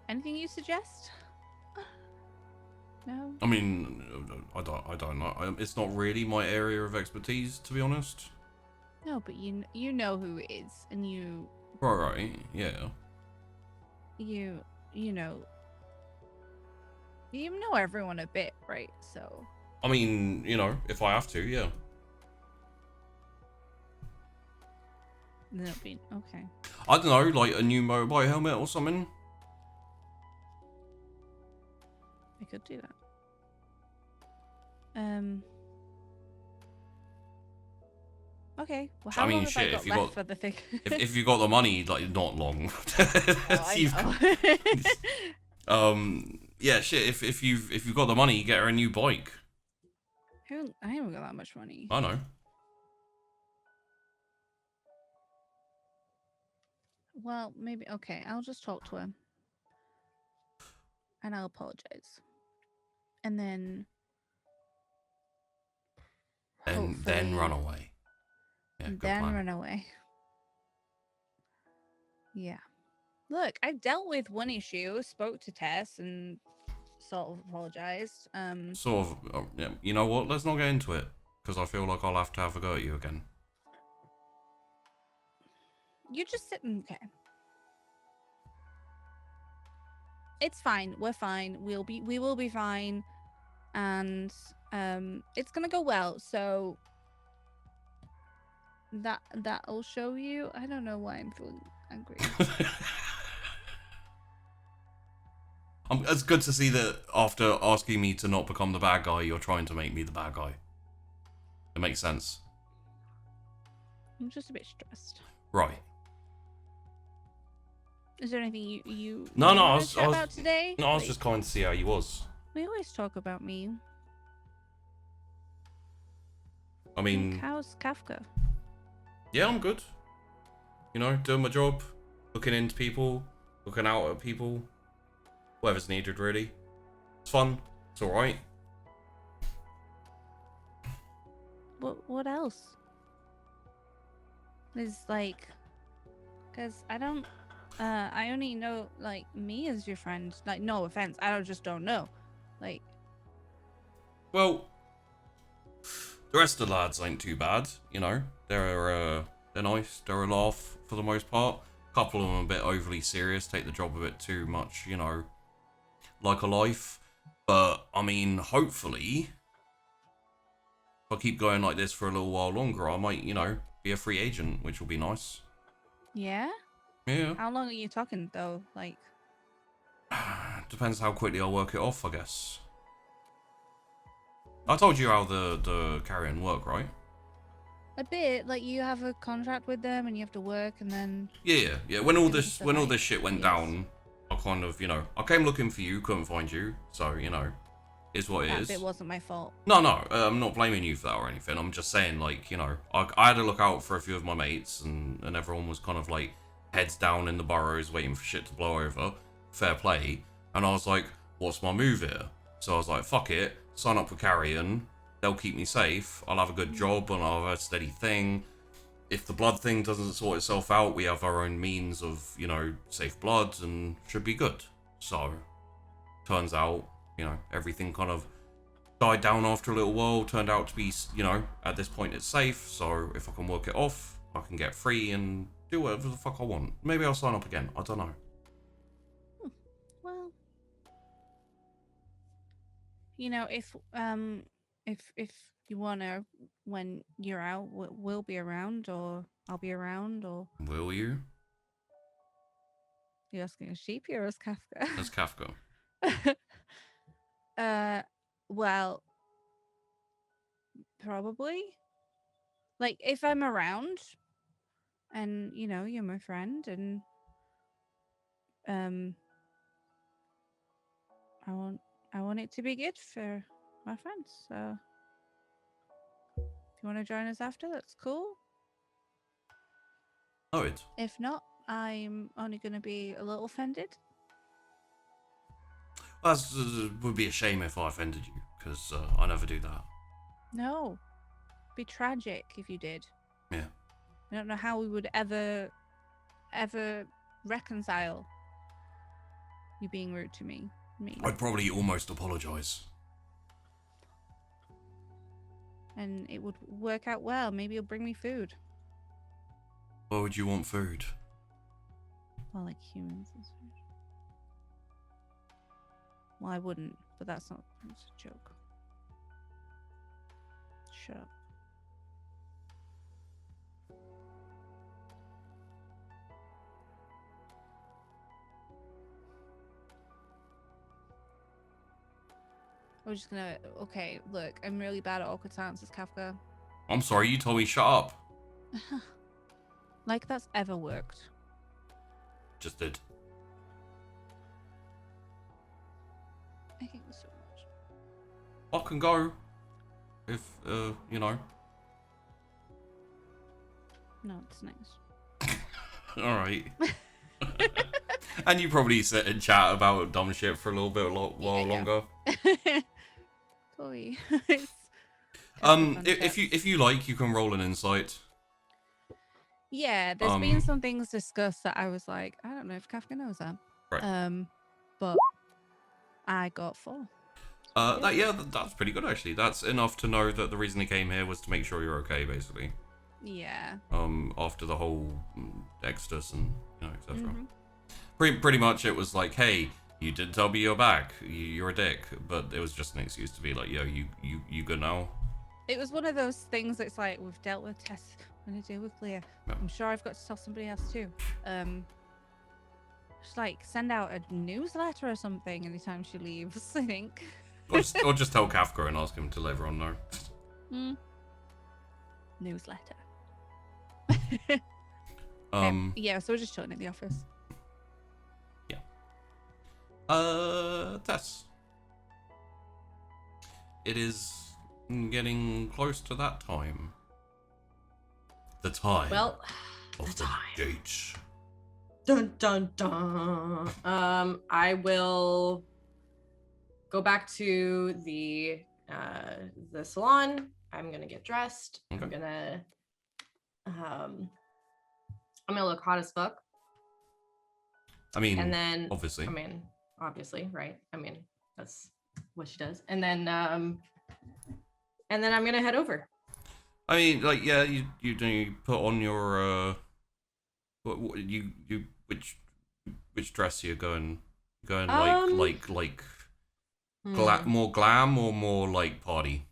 Anything you suggest? No. I mean, I don't know. It's not really my area of expertise, to be honest. No, but you know who it is, and you Right. Yeah. you know everyone a bit, right? So. I mean, if I have to, yeah. Then it'll be okay. I don't know, like a new motorbike helmet or something. I could do that. Okay. Well, how I mean, long have shit, I got if you left got- for the thing? If you got the money, like not long. Yeah, shit. If you've got the money, you get her a new bike. I haven't got that much money. I know. Well, maybe okay. I'll just talk to her, and I'll apologize, and then Then run away. Yeah, good then plan. run away. Yeah. Look, I've dealt with one issue, spoke to Tess, and sort of apologized. Sort of. Yeah, you know what? Let's not get into it because I feel like I'll have to have a go at you again. You're just sitting. Okay. It's fine. We're fine. We will be fine, and it's gonna go well. So that'll show you. I don't know why I'm feeling angry. It's good to see that after asking me to not become the bad guy, you're trying to make me the bad guy. It makes sense. I'm just a bit stressed. Right. Is there anything you No, want I to was chat about today? No, I was just calling to see how you was. We always talk about me. I mean, how's Kafka? yeah, I'm good. Doing my job, looking into people, looking out at people, whatever's needed, really. It's fun. It's all right. What else? Is like, cause I don't. I only know like me as your friend. Like, no offense, I just don't know. Like, Well, the rest of the lads ain't too bad. They're nice. They're a laugh for the most part. A couple of them are a bit overly serious, take the job a bit too much. Like a life. But I mean, hopefully, if I keep going like this for a little while longer, I might, be a free agent, which will be nice. yeah. Yeah. How long are you talking though? Like, Depends how quickly I work it off, I guess. I told you how the carrion work, right? a bit. Like, you have a contract with them and you have to work, and then Yeah. When all It was this the when all like- this shit went yes. down, I kind of, I came looking for you, couldn't find you, so is what it that is. bit wasn't my fault. No, I'm not blaming you for that or anything. I'm just saying, like, I had to look out for a few of my mates, and everyone was kind of like heads down in the burrows waiting for shit to blow over. Fair play. And I was like, what's my move here? So I was like, fuck it, sign up for Carrion. They'll keep me safe. I'll have a good job and I'll have a steady thing. If the blood thing doesn't sort itself out, we have our own means of, safe blood and should be good. So, turns out, everything kind of died down after a little while. Turned out to be, at this point it's safe. So if I can work it off, I can get free and do whatever the fuck I want. Maybe I'll sign up again. I don't know. Well, if you wanna, when you're out, we'll be around, or I'll be around, or Will you? you're asking a sheep here as Kafka. As Kafka. Well, probably. Like, if I'm around, and you're my friend, and I want it to be good for my friends. So if you want to join us after, that's cool. Oh, it. If not, I'm only going to be a little offended. Well, that would be a shame if I offended you, because I never do that. No. Be tragic if you did. Yeah. I don't know how we would ever reconcile you being rude to me. I'd probably almost apologise. And it would work out well. Maybe you'll bring me food. Why would you want food? Well, like humans and food. Well, I wouldn't, but that's a joke. Shut up. We're just gonna. Okay, look, I'm really bad at awkward silences, Kafka. I'm sorry, you told me shut up. Like that's ever worked. Just did. I hate this so much. I can go. If, you know. No, it's nice. Alright. And you probably sit and chat about dumb shit for a little bit, while longer. Boy. If you like, you can roll an insight. Yeah, there's been some things discussed that I was like, I don't know if Kafka knows that. Right. But I got 4. That's pretty good actually. That's enough to know that the reason he came here was to make sure you're okay, basically. Yeah. After the whole exodus and etc. Mm-hmm. Pretty much, it was like, hey, you didn't tell me you're back. You're a dick. But it was just an excuse to be like, yo, you good now? It was one of those things that's like, we've dealt with Tess, I'm gonna deal with Leah. Yeah. I'm sure I've got to tell somebody else too. Just like send out a newsletter or something anytime she leaves, I think. Or just tell Kafka and ask him to let everyone know. Newsletter. Yeah, so we're just chilling in the office. Tess. It is getting close to that time. The time. Well, of the date. Dun dun dun. I will go back to the salon. I'm gonna get dressed. Okay. I'm gonna look hot as fuck. I mean, and then obviously. Obviously, right? I mean, that's what she does. And then I'm gonna head over. I mean, like, yeah, you put on your which dress you're going like more glam or more like party?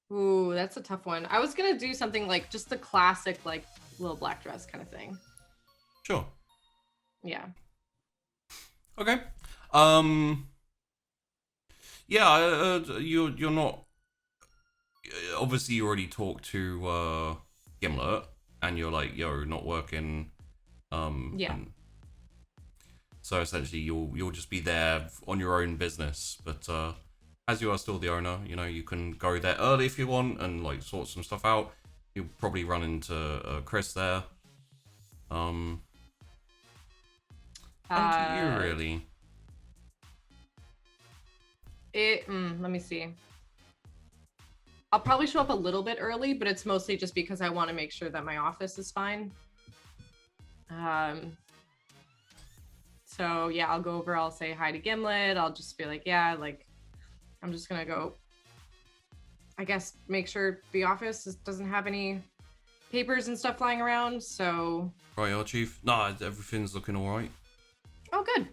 Ooh, that's a tough one. I was gonna do something like just the classic like little black dress kind of thing. Sure. Yeah. Okay. Yeah, you're not. Obviously, you already talked to Gimlet, and you're like, yo, not working. Yeah. And so essentially, you'll just be there on your own business, but as you are still the owner, you can go there early if you want and like sort some stuff out. You'll probably run into Chrys there. Up to you, really. Let me see. I'll probably show up a little bit early, but it's mostly just because I want to make sure that my office is fine. So yeah, I'll go over, I'll say hi to Gimlet. I'll just be like, yeah, like, I'm just gonna go, I guess, make sure the office doesn't have any papers and stuff flying around, so. Right, our chief. Nah, everything's looking all right. Oh, good.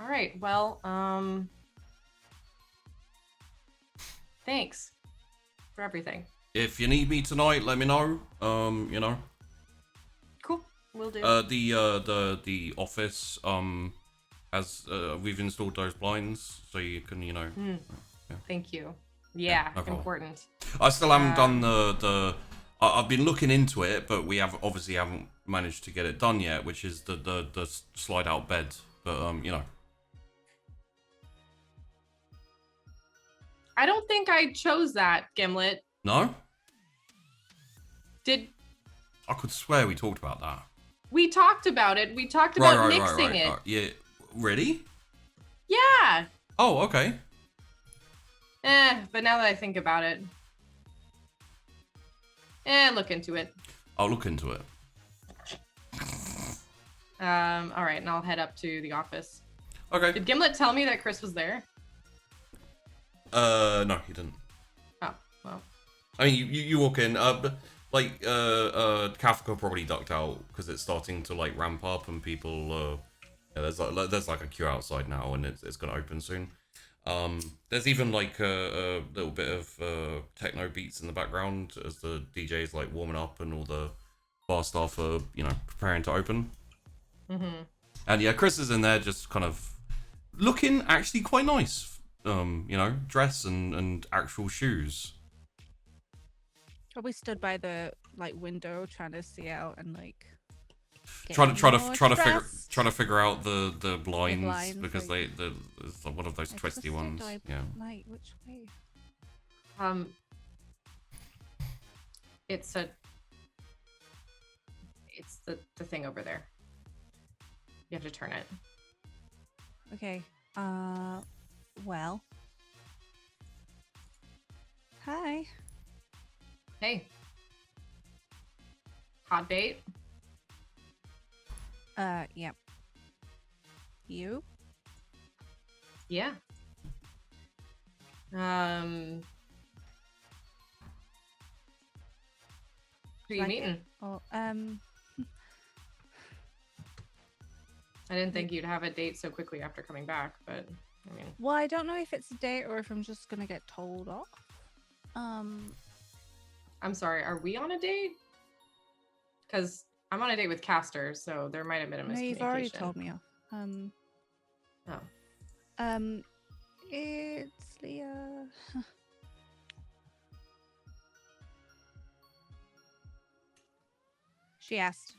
All right, well, thanks for everything. If you need me tonight, let me know. Cool, will do. The office, as we've installed those blinds, so you can, Yeah. Thank you. Yeah, no problem. important. I still haven't done I've been looking into it, but we haven't managed to get it done yet, which is the slide out bed. But I don't think I chose that, Gimlet. No? Did I could swear we talked about that. we talked about it? We talked about mixing it. Yeah. Really? Yeah. Oh, okay. But now that I think about it, look into it. I'll look into it. All right, and I'll head up to the office. Okay. Did Gimlet tell me that Chrys was there? No, he didn't. Oh, well. I mean, you walk in, but, like, Kafka probably ducked out because it's starting to, like, ramp up and people, there's like a queue outside now and it's going to open soon. There's even, like, a little bit of, techno beats in the background as the DJ's, like, warming up and all the bar staff are, preparing to open. Mm-hmm. And yeah, Chrys is in there just kind of looking actually quite nice. Dress and actual shoes. Probably stood by the like window trying to see out and like trying to figure out the blinds because like, it's one of those twisty ones. Yeah. Like which way? It's the thing over there. You have to turn it. Okay. Well. Hi. Hey. Hot date? Yep. You? Yeah. Who are you meeting? Oh, I didn't think you'd have a date so quickly after coming back, but I mean. Well, I don't know if it's a date or if I'm just gonna get told off. I'm sorry, are we on a date? Because I'm on a date with Caster, so there might have been a miscommunication. No, you've already told me off. It's Leah. She asked.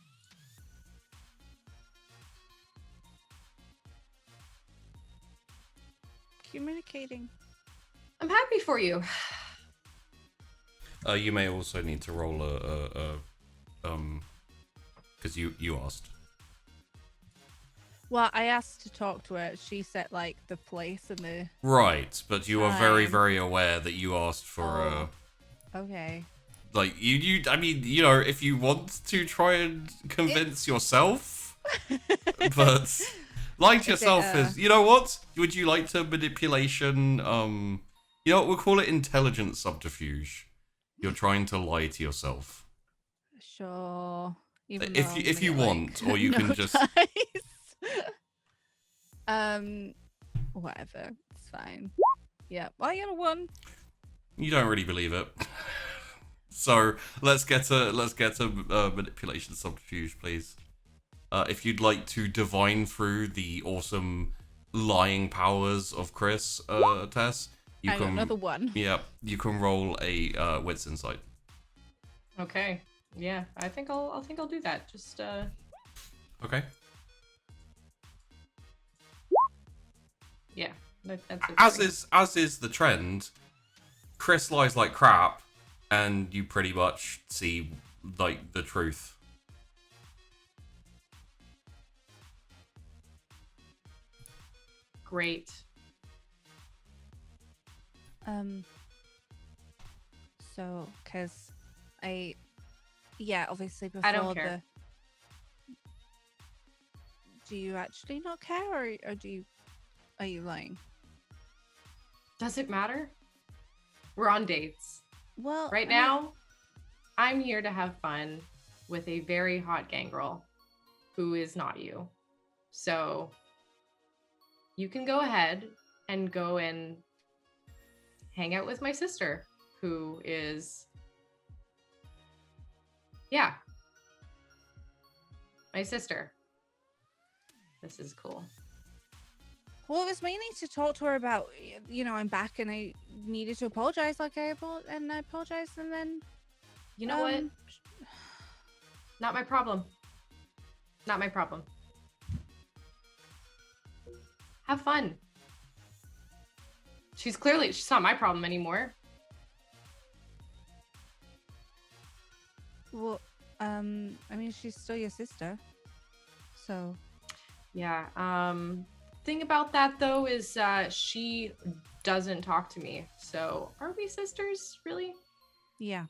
Communicating. I'm happy for you. You may also need to roll because you asked. Well, I asked to talk to her. She said like the place and the right, but you are very, time. very aware that you asked for Okay. like I mean, if you want to try and convince yourself, but lying to yourself is, you know what? Would you like to manipulation? We'll call it intelligent subterfuge. You're trying to lie to yourself. Sure. Even if you want, or you can just. Whatever. It's fine. Yeah. I got a 1. You don't really believe it. So let's get a manipulation subterfuge, please. If you'd like to divine through the awesome lying powers of Chrys, Tess, you I got another 1. Yeah, you can roll a wits insight. Okay. Yeah, I think I'll do that. Just Okay. Yeah, that's it. As is the trend, Chrys lies like crap, and you pretty much see like the truth. Great. So, because obviously before I don't care. Do you actually not care, or are you lying? Does it matter? We're on dates. Well, Right now, I'm here to have fun with a very hot gangrel who is not you. So you can go ahead and go and hang out with my sister, who is, my sister. This is cool. Well, it was mainly to talk to her about, I'm back and I needed to apologize I apologized and then... You know what? Not my problem. Not my problem. Have fun. she's not my problem anymore. Well, I mean, she's still your sister. So. Yeah. Thing about that though is she doesn't talk to me. So are we sisters really? Yeah.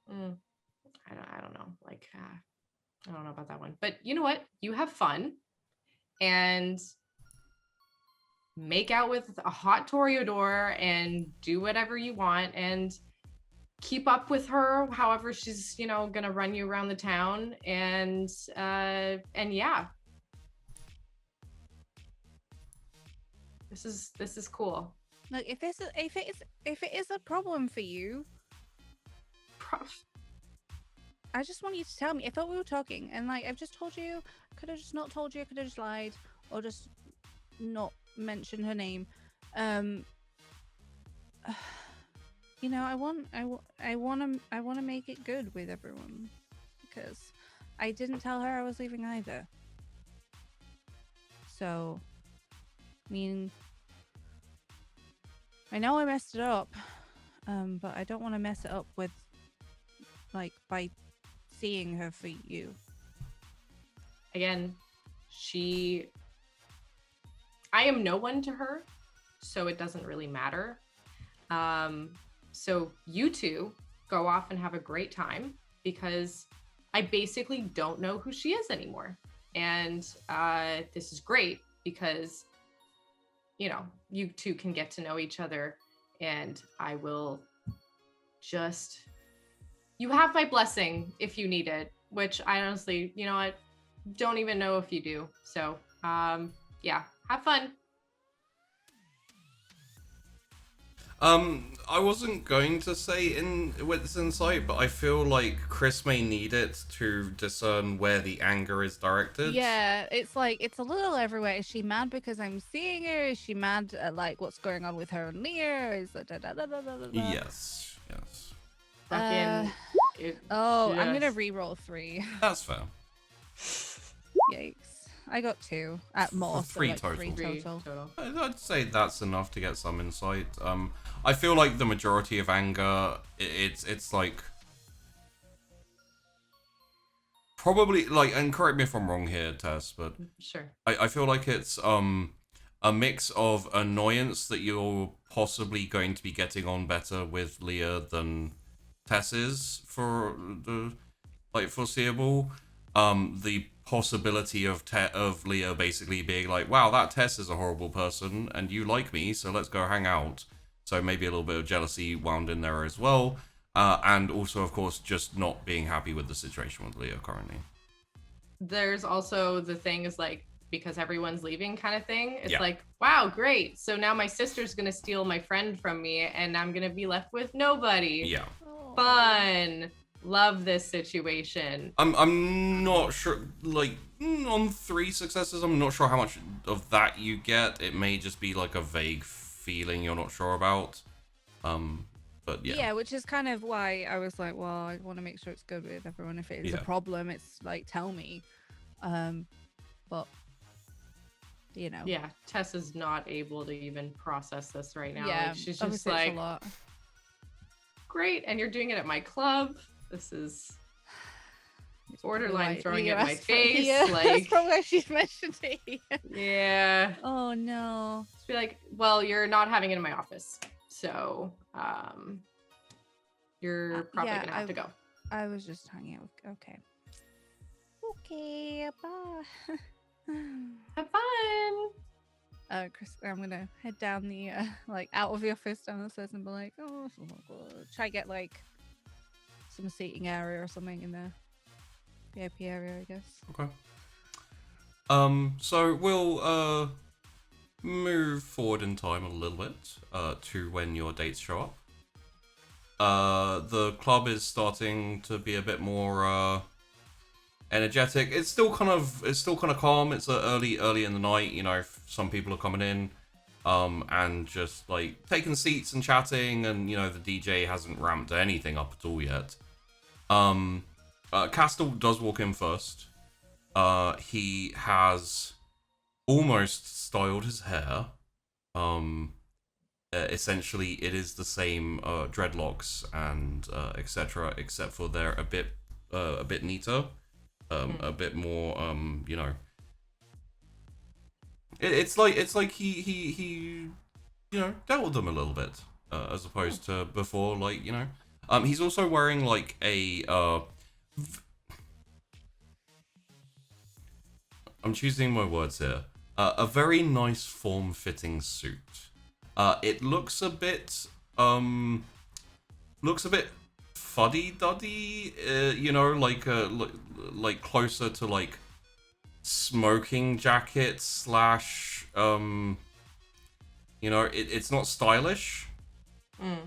I don't know. Like, I don't know about that one. But you know what? You have fun and make out with a hot Toreador and do whatever you want and keep up with her however she's, you know, gonna run you around the town and yeah. This is cool. Look, if it is a problem for you, I just want you to tell me. I thought we were talking, and like I've just told you. Could have just not told you. Could have just lied, or just not mentioned her name. You know, I want to make it good with everyone, because I didn't tell her I was leaving either. So, I mean, I know I messed it up, but I don't want to mess it up with, like, by seeing her for you. Again, I am no one to her, so it doesn't really matter. So you two go off and have a great time, because I basically don't know who she is anymore. And this is great because, you know, you two can get to know each other, and I will just, you have my blessing if you need it, which I honestly, you know what, don't even know if you do. So, yeah, have fun. I wasn't going to say with this insight, but I feel like Chrys may need it to discern where the anger is directed. Yeah, it's like, it's a little everywhere. Is she mad because I'm seeing her? Is she mad at, like, what's going on with her and Leah? Is it Yes. Fucking, I'm gonna re-roll 3. That's fair. Yikes. I got 2 at most. Three so like total. 3 total. I'd say that's enough to get some insight. I feel like the majority of anger, it's like probably like, and correct me if I'm wrong here, Tess, but sure. I feel like it's a mix of annoyance that you're possibly going to be getting on better with Leah than Tess is for the like foreseeable. The possibility of Leah basically being like, wow, that Tess is a horrible person and you like me, so let's go hang out. So maybe a little bit of jealousy wound in there as well. And also, of course, just not being happy with the situation with Leah currently. There's also the thing is like, because everyone's leaving kind of thing. It's Yeah. like, wow, great. So now my sister's going to steal my friend from me and I'm going to be left with nobody. Yeah. Fun. Love this situation. I'm not sure, like, on 3 successes, I'm not sure how much of that you get. It may just be like a vague feeling you're not sure about. But yeah. Yeah, which is kind of why I was like, well, I want to make sure it's good with everyone. If it is a problem, it's like, tell me. But, you know. Yeah, Tess is not able to even process this right now. Yeah, Like, she's just like, a lot. Great, and you're doing it at my club. This is borderline Like, throwing it Leah in my asked for- face. yeah, Like, that's probably why she's mentioned it. yeah. Oh no. Just be like, well, you're not having it in my office, so you're probably gonna have to go. I was just hanging out with. Okay, bye. Have fun. Chris, I'm gonna head down the like out of the office down the stairs and be like, oh, try get like some seating area or something in the VIP area, I guess. Okay. So we'll move forward in time a little bit to when your dates show up. The club is starting to be a bit more energetic. It's still kind of calm. It's early in the night. You know, some people are coming in, and just like taking seats and chatting, and you know the DJ hasn't ramped anything up at all yet. Castle does walk in first. He has almost styled his hair. essentially it is the same dreadlocks and etc., except for they're a bit neater, a bit more you know. It's like he you know dealt with them a little bit as opposed to before, like, you know. He's also wearing like a I'm choosing my words here. A very nice form-fitting suit. It looks a bit fuddy-duddy, you know, like closer to like smoking jacket slash you know, it's not stylish,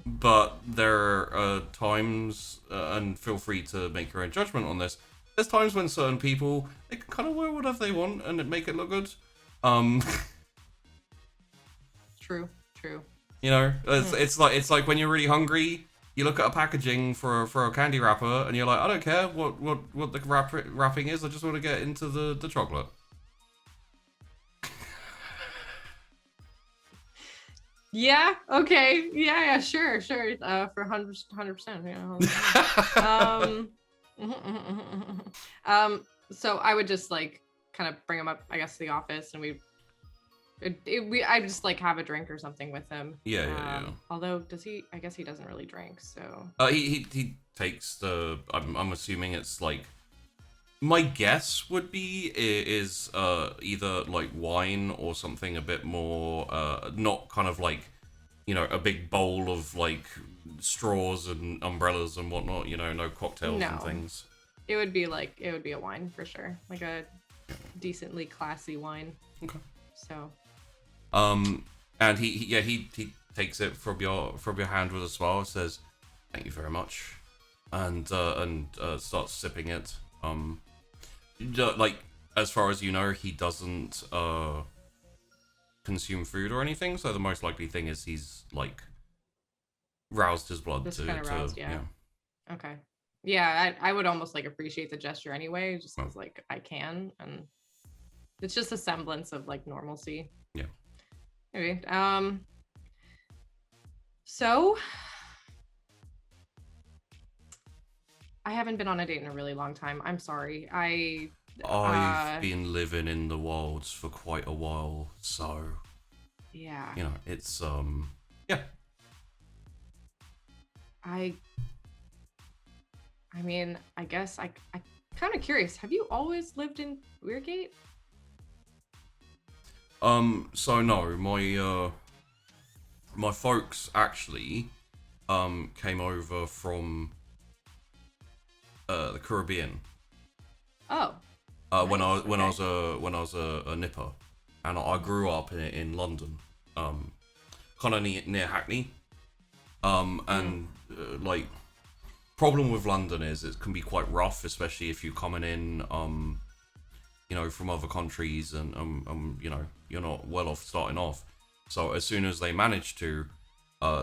but there are times, and feel free to make your own judgment on this. There's times when certain people, they can kind of wear whatever they want and make it look good. True. You know, it's like when you're really hungry, you look at a packaging for a candy wrapper and you're like, I don't care what the wrapping is, I just want to get into the chocolate. Yeah. Okay. Yeah. Sure. For 100%. Yeah. So I would just like kind of bring him up, I guess, to the office, and I just like have a drink or something with him. Yeah. Although I guess he doesn't really drink, so. He takes the. I'm assuming it's like. My guess would be is either like wine or something a bit more not kind of like, you know, a big bowl of like straws and umbrellas and whatnot, you know, no cocktails and things. It would be a wine for sure, like a decently classy wine. Okay. So. And he takes it from your hand with a smile, says, "Thank you very much," and starts sipping it. Like, as far as you know, he doesn't consume food or anything, so the most likely thing is he's like roused his blood Just to kind of roused, yeah. Okay. Yeah, I would almost like appreciate the gesture anyway, just because like I can, and it's just a semblance of like normalcy. Yeah. Anyway, so I haven't been on a date in a really long time. I'm sorry. I've been living in the wilds for quite a while, so yeah. You know, it's yeah. I mean, I guess I kind of curious. Have you always lived in Weirgate? So no, my folks actually came over from the Caribbean. Oh. When I was a nipper, and I grew up in London, kind of near Hackney, and like, problem with London is it can be quite rough, especially if you're coming in, you know, from other countries, and you know, you're not well off starting off. So as soon as they managed to,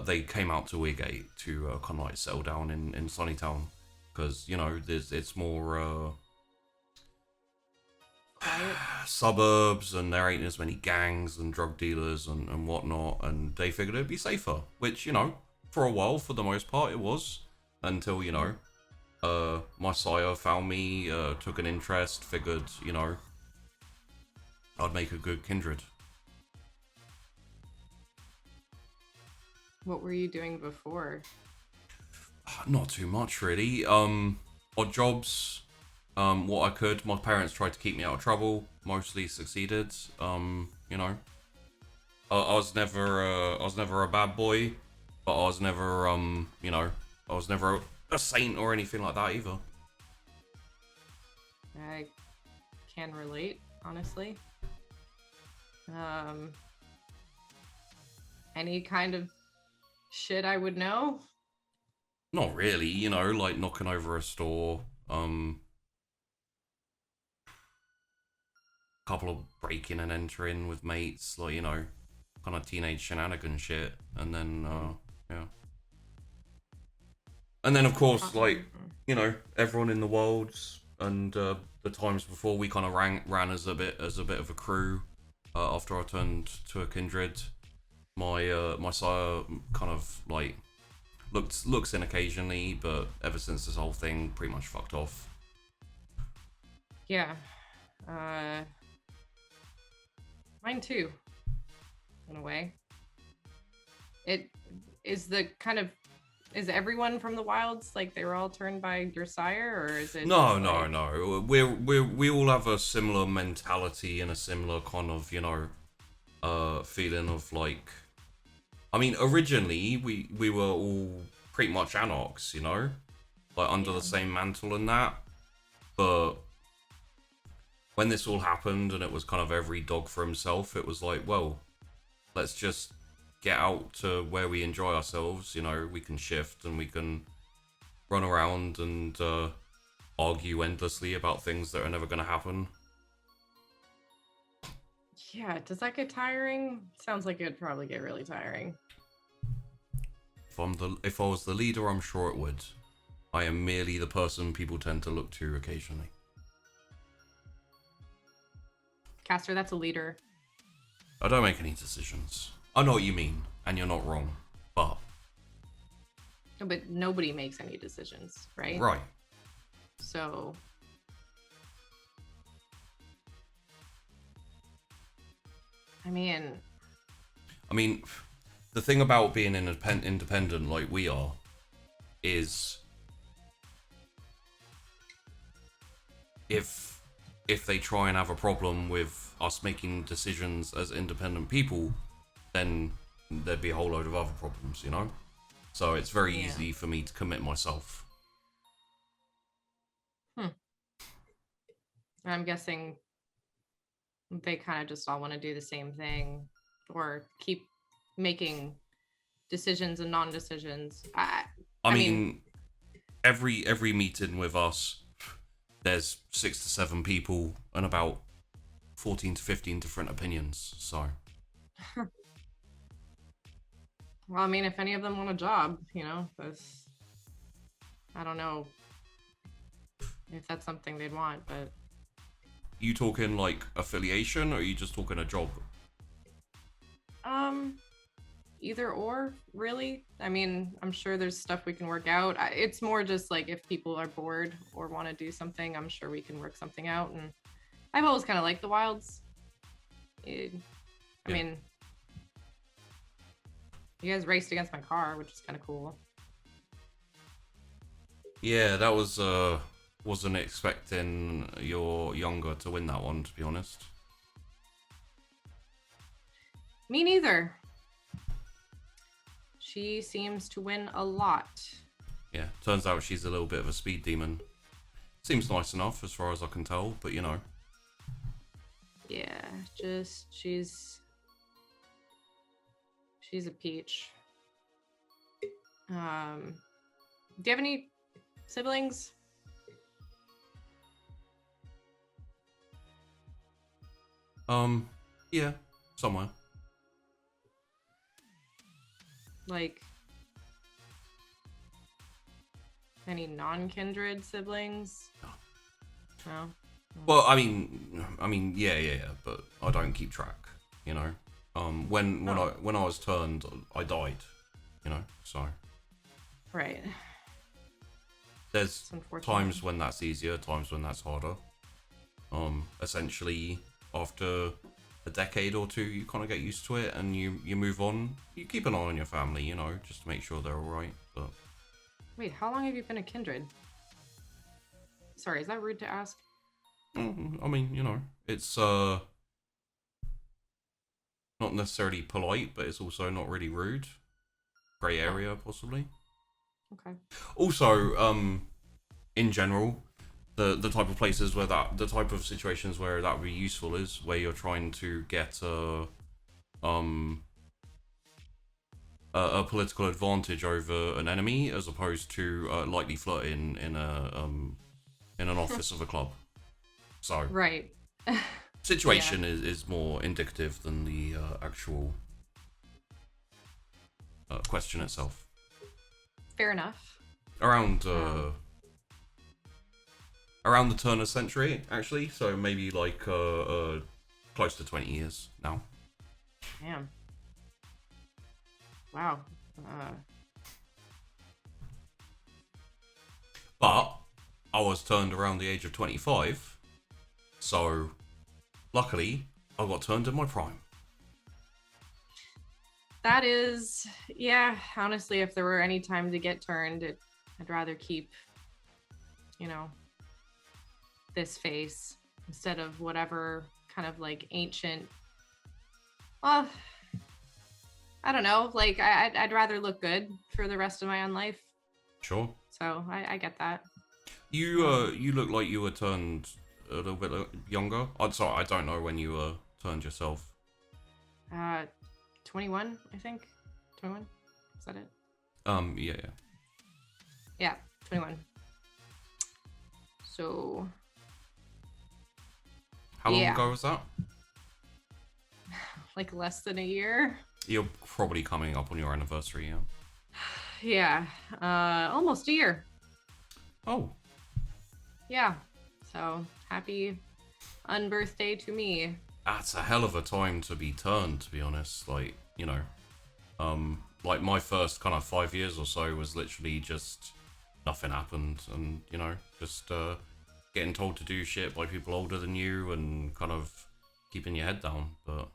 they came out to Weirgate to kind of like settle down in Sunnytown, because, you know, it's more Quiet. Suburbs, and there ain't as many gangs and drug dealers and whatnot, and they figured it'd be safer, which, you know, for a while, for the most part, it was, until, you know, my sire found me, took an interest, figured, you know, I'd make a good kindred. What were you doing before? Not too much, really. Odd jobs, what I could. My parents tried to keep me out of trouble, mostly succeeded. You know, I was never a bad boy, but I was never, you know, I was never a saint or anything like that either. I can relate, honestly. Any kind of shit I would know? Not really, you know, like knocking over a store, couple of breaking and entering with mates, like, you know, kind of teenage shenanigan shit, and then yeah, and then of course, like, you know, everyone in the worlds, and the times before we kind of ran as a bit of a crew after I turned to a kindred. My sire kind of like looks in occasionally, but ever since this whole thing, pretty much fucked off. Yeah. Mine too, in a way. It is the kind of, is everyone from the wilds like they were all turned by your sire, or is it? No, just, no, like... no. We all have a similar mentality and a similar kind of, you know, feeling of like. I mean, originally we were all pretty much anarchs, you know, like under the same mantle and that. But when this all happened and it was kind of every dog for himself, it was like, well, let's just get out to where we enjoy ourselves. You know, we can shift and we can run around and argue endlessly about things that are never going to happen. Yeah, does that get tiring? Sounds like it'd probably get really tiring. If I was the leader, I'm sure it would. I am merely the person people tend to look to occasionally. Caster, that's a leader. I don't make any decisions. I know what you mean, and you're not wrong, but... No, but nobody makes any decisions, right? Right. So... I mean, the thing about being independent like we are is if they try and have a problem with us making decisions as independent people, then there'd be a whole load of other problems, you know? So it's very easy for me to commit myself. I'm guessing they kind of just all want to do the same thing or keep making decisions and non-decisions. I mean, every meeting with us, there's 6 to 7 people and about 14 to 15 different opinions, so... Well, I mean, if any of them want a job, you know, I don't know if that's something they'd want, but... You talking like affiliation, or are you just talking a job? Either or, really. I mean, I'm sure there's stuff we can work out. It's more just like if people are bored or want to do something, I'm sure we can work something out. And I've always kind of liked the wilds. I mean, you guys raced against my car, which is kind of cool. Yeah, that was wasn't expecting your younger to win that one, to be honest. Me neither. She seems to win a lot. Yeah, turns out she's a little bit of a speed demon. Seems nice enough as far as I can tell, but you know. Yeah, just she's a peach. Do you have any siblings? Yeah, somewhere. Like any non-kindred siblings? No. Well, I mean, yeah, but I don't keep track, you know. When I was turned, I died, you know. So. Right. There's times when that's easier, times when that's harder. Essentially, after a decade or two, you kind of get used to it, and you move on. You keep an eye on your family, you know, just to make sure they're all right. But wait, how long have you been a kindred? Sorry, is that rude to ask? I mean, you know, it's not necessarily polite, but it's also not really rude. Grey area, possibly. Okay. Also, in general, the type of places where the type of situations where that would be useful is where you're trying to get a political advantage over an enemy, as opposed to lightly flirting in an office of a club. So right. situation is more indicative than the actual question itself. Fair enough. Around the turn of the century, actually. So maybe like close to 20 years now. Damn. Wow. But I was turned around the age of 25, so luckily I got turned in my prime. That is, yeah, honestly, if there were any time to get turned, I'd rather keep, you know, this face instead of whatever kind of like ancient, well, I don't know, like I'd rather look good for the rest of my own life. Sure. So I get that. You look like you were turned a little bit younger. I'm sorry, I don't know when you turned yourself. 21, I think. 21? Is that it? Yeah. Yeah, 21. So How long yeah. ago was that? Like less than a year. You're probably coming up on your anniversary, yeah. Yeah, almost a year. Oh. Yeah. So happy unbirthday to me. That's a hell of a time to be turned, to be honest. Like, you know, like my first kind of 5 years or so was literally just nothing happened, and you know, just getting told to do shit by people older than you, and kind of keeping your head down. But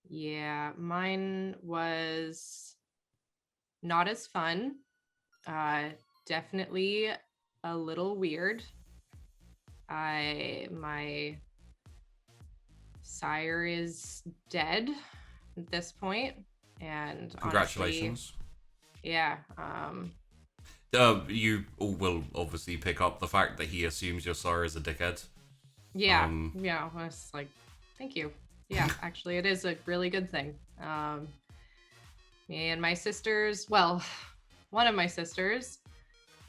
Yeah, mine was not as fun. Definitely a little weird. My sire is dead at this point, and congratulations. Honestly, yeah. You all will obviously pick up the fact that he assumes your sire is a dickhead. Yeah, yeah. I was like, thank you. Yeah, actually, it is a really good thing. Me and my sisters, well, one of my sisters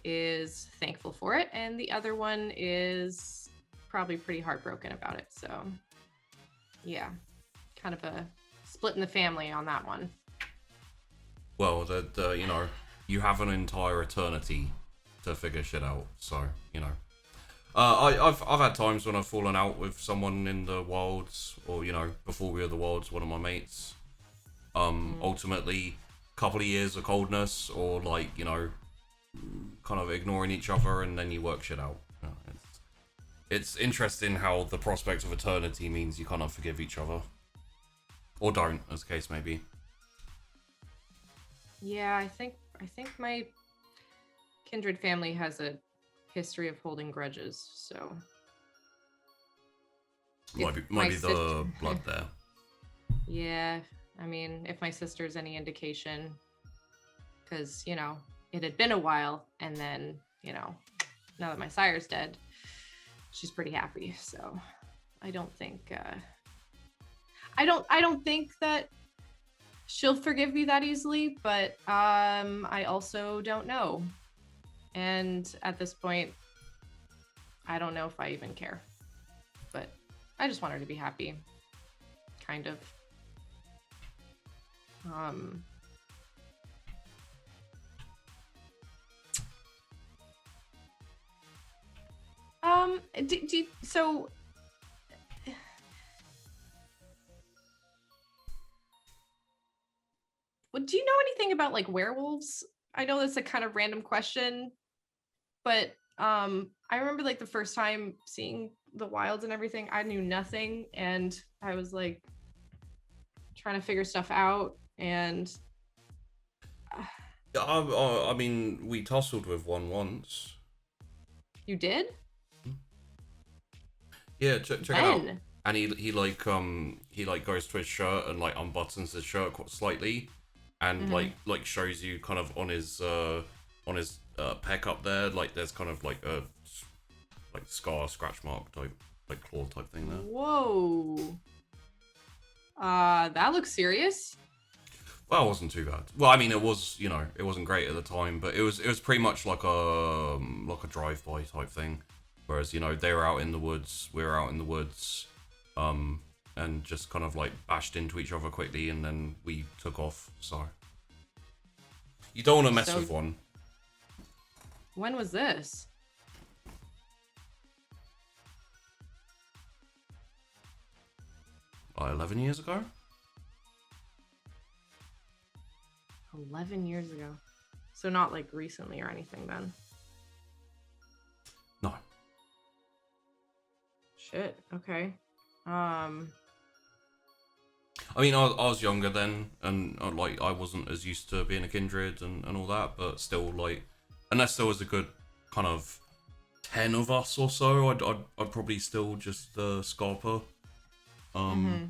is thankful for it, and the other one is probably pretty heartbroken about it. So, yeah, kind of a split in the family on that one. Well, you know, you have an entire eternity to figure shit out. So, you know. I've had times when I've fallen out with someone in the wilds, or you know, before we were the wilds, one of my mates. Ultimately, a couple of years of coldness, or like you know, kind of ignoring each other, and then you work shit out. You know, it's interesting how the prospect of eternity means you kind of forgive each other, or don't, as the case may be. Yeah, I think my Kindred family has a history of holding grudges, so Might be the blood there. Yeah, I mean, if my sister's any indication, because you know it had been a while, and then you know now that my sire's dead, she's pretty happy. So I don't think I don't think that she'll forgive me that easily, but I also don't know. And at this point, I don't know if I even care. But I just want her to be happy. Kind of. So do you know anything about like werewolves? I know that's a kind of random question, but I remember like the first time seeing the wilds and everything, I knew nothing, and I was like trying to figure stuff out, and I mean, we tussled with one once. You did? Yeah, check it out. And he like goes to his shirt and like unbuttons his shirt quite slightly, and like shows you kind of on his pec up there, like there's kind of like a like scar, scratch mark type, like claw type thing there. Whoa. That looks serious. Well, it wasn't too bad. Well, I mean, it was, you know, it wasn't great at the time, but it was pretty much like a drive-by type thing. Whereas, you know, they were out in the woods, we were out in the woods, and just kind of like bashed into each other quickly, and then we took off. So you don't want to mess with one. When was this? Like 11 years ago? 11 years ago. So not like recently or anything then. No. Shit. Okay. I mean, I was younger then, and like I wasn't as used to being a kindred and all that, but still, like, unless there was a good kind of 10 of us or so, I'd probably still just Scarper. I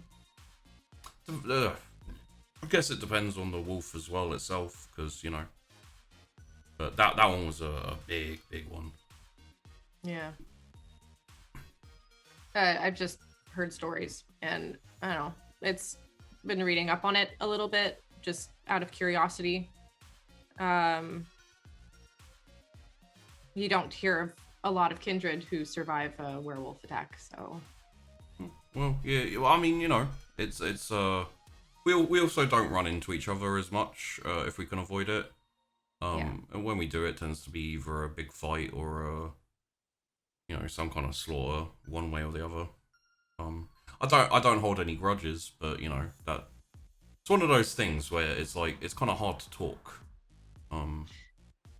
guess it depends on the wolf as well itself, because you know. But that one was a big one. Yeah. I've just heard stories, and I don't know. It's been reading up on it a little bit, just out of curiosity. You don't hear of a lot of kindred who survive a werewolf attack, so. Well, yeah. Well, I mean, you know, it's we also don't run into each other as much if we can avoid it. And when we do, it tends to be either a big fight or you know, some kind of slaughter, one way or the other. I don't hold any grudges, but you know that it's one of those things where it's like it's kind of hard to talk, and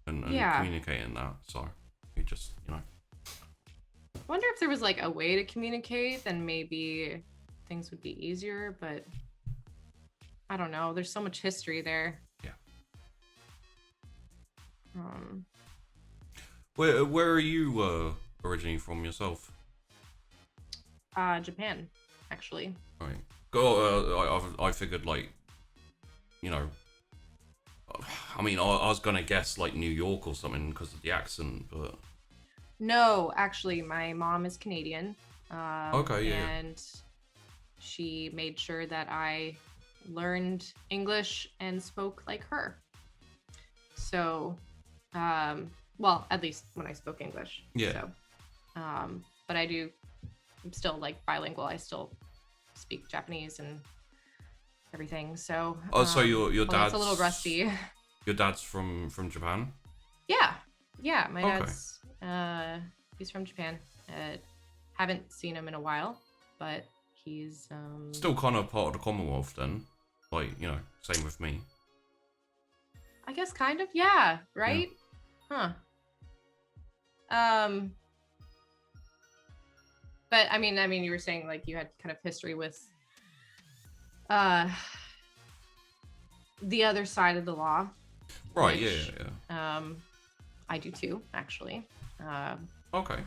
communicate in that. So you just, you know. Wonder if there was like a way to communicate, then maybe things would be easier. But I don't know. There's so much history there. Yeah. Where are you originally from yourself? Japan, actually. Right. Go. I figured, like, you know. I mean, I was gonna guess like New York or something because of the accent, but. No, actually, my mom is Canadian. Okay, yeah. And she made sure that I learned English and spoke like her. So, well, at least when I spoke English. Yeah. So, but I'm still like bilingual. I still speak Japanese and everything. So. Oh, so your dad's it's a little rusty. Your dad's from Japan? Yeah. My Okay. dad's he's from Japan. Haven't seen him in a while, but he's Still kind of part of the Commonwealth then. Like, you know, same with me. I guess kind of, yeah, right? Yeah. Huh. But I mean, you were saying like you had kind of history with the other side of the law. Right, which, yeah. I do too, actually. Okay.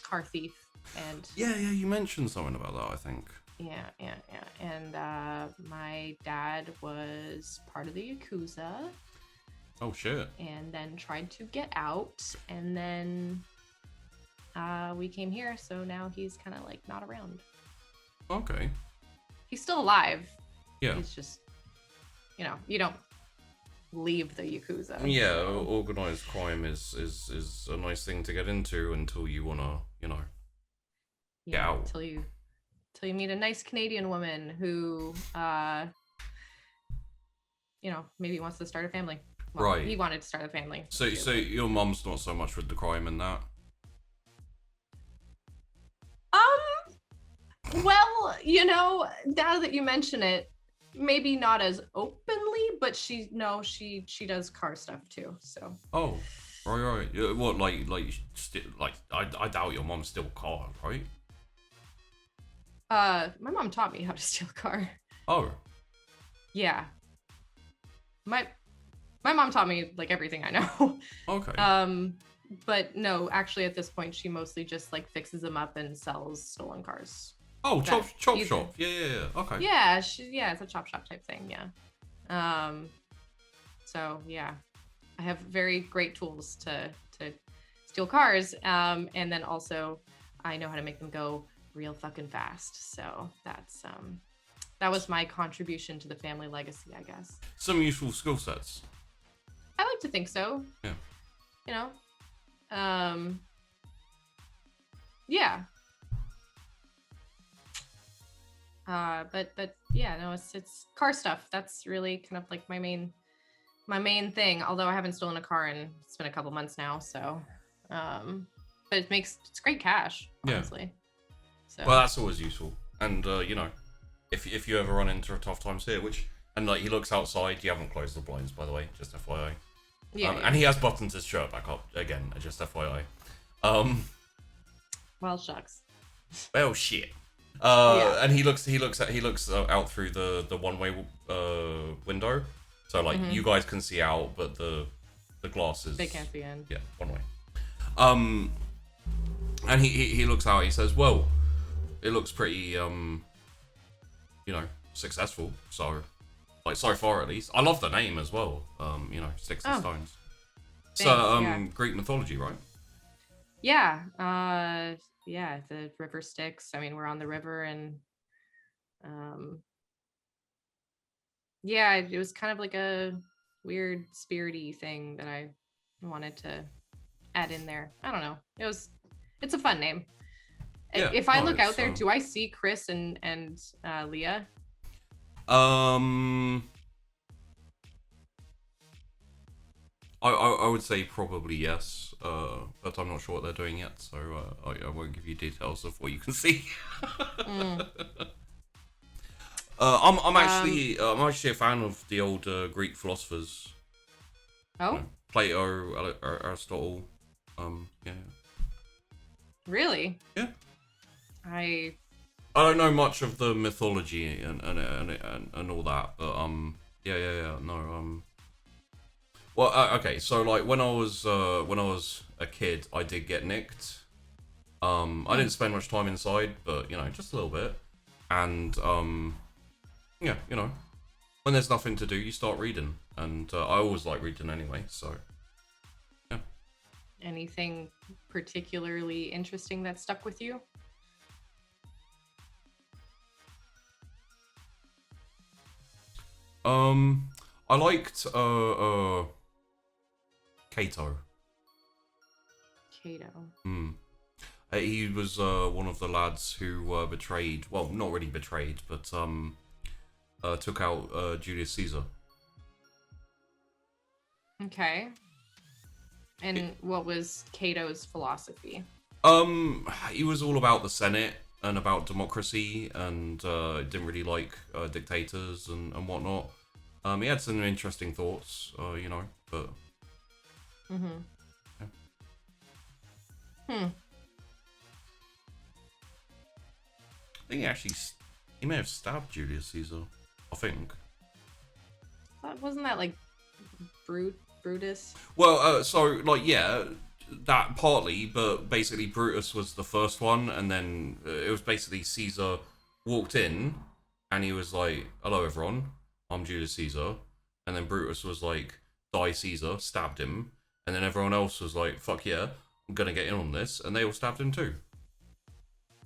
Car thief and Yeah, you mentioned something about that, I think. yeah. And my dad was part of the Yakuza. Oh shit. And then tried to get out, and then we came here, so now he's kind of like not around. Okay. He's still alive. Yeah. He's just, you know, you don't leave the Yakuza. Yeah, so. organized crime is a nice thing to get into until you wanna, you know, get out. Till you meet a nice Canadian woman who you know, maybe wants to start a family. Well, right. He wanted to start a family. So your mum's not so much with the crime and that? Well, you know, now that you mention it, maybe not as openly, but she does car stuff too. So. Oh, right. Yeah, what, like I doubt your mum still car, right? My mom taught me how to steal a car. Oh. Yeah. My mom taught me like everything I know. Okay. But no, actually at this point she mostly just like fixes them up and sells stolen cars. Oh, chop shop. Yeah. Okay. Yeah, it's a chop shop type thing, yeah. So yeah. I have very great tools to steal cars. And then also I know how to make them go real fucking fast. So that's that was my contribution to the family legacy, I guess. Some useful skill sets. I like to think so. Yeah. You know? Yeah. But yeah, no, it's car stuff. That's really kind of like my main thing. Although I haven't stolen a car and it's been a couple months now, so but it's great cash, honestly. Yeah. So well, that's always useful. And you know, if you ever run into tough times here, which And like he looks outside. You haven't closed the blinds, by the way, just FYI. Yeah, And he has buttoned his shirt back up again, just FYI. Well, shucks. Well, shit. Yeah. And he looks out through the one-way window, so like you guys can see out, but the glass is, They can't be in. yeah, one way. And he looks out. He says, "Well, it looks pretty successful. So, like so far at least. I love the name as well. Sticks and Stones. Thanks, So yeah. Greek mythology, right? Yeah. Yeah, the river Styx. I mean, we're on the river, and yeah, it was kind of like a weird spirity thing that I wanted to add in there. I don't know. It's a fun name. Yeah, If I no, look out it's, there, do I see Chrys and Leah? I would say probably yes, but I'm not sure what they're doing yet, so I won't give you details of what you can see. I'm actually a fan of the old Greek philosophers. Oh, Plato, Aristotle. Yeah. really? Yeah. I I don't know much of the mythology and all that, but no. Well, okay, so like when I was a kid, I did get nicked. I didn't spend much time inside, but just a little bit. And yeah, when there's nothing to do, you start reading, and I always like reading anyway. So yeah. anything particularly interesting that stuck with you? I liked Cato. Cato. He was one of the lads who betrayed. Well, not really betrayed, but took out Julius Caesar. Okay. And what was Cato's philosophy? He was all about the Senate and about democracy, and didn't really like dictators and whatnot. He had some interesting thoughts, but. Mm-hmm. Yeah. I think he may have stabbed Julius Caesar. I think. Wasn't that like Brutus? Well, that partly, but basically Brutus was the first one, and then it was basically Caesar walked in, and he was like, "Hello, everyone, I'm Julius Caesar," and then Brutus was like, "Die, Caesar," stabbed him, and then everyone else was like, "Fuck yeah, I'm gonna get in on this," and they all stabbed him too.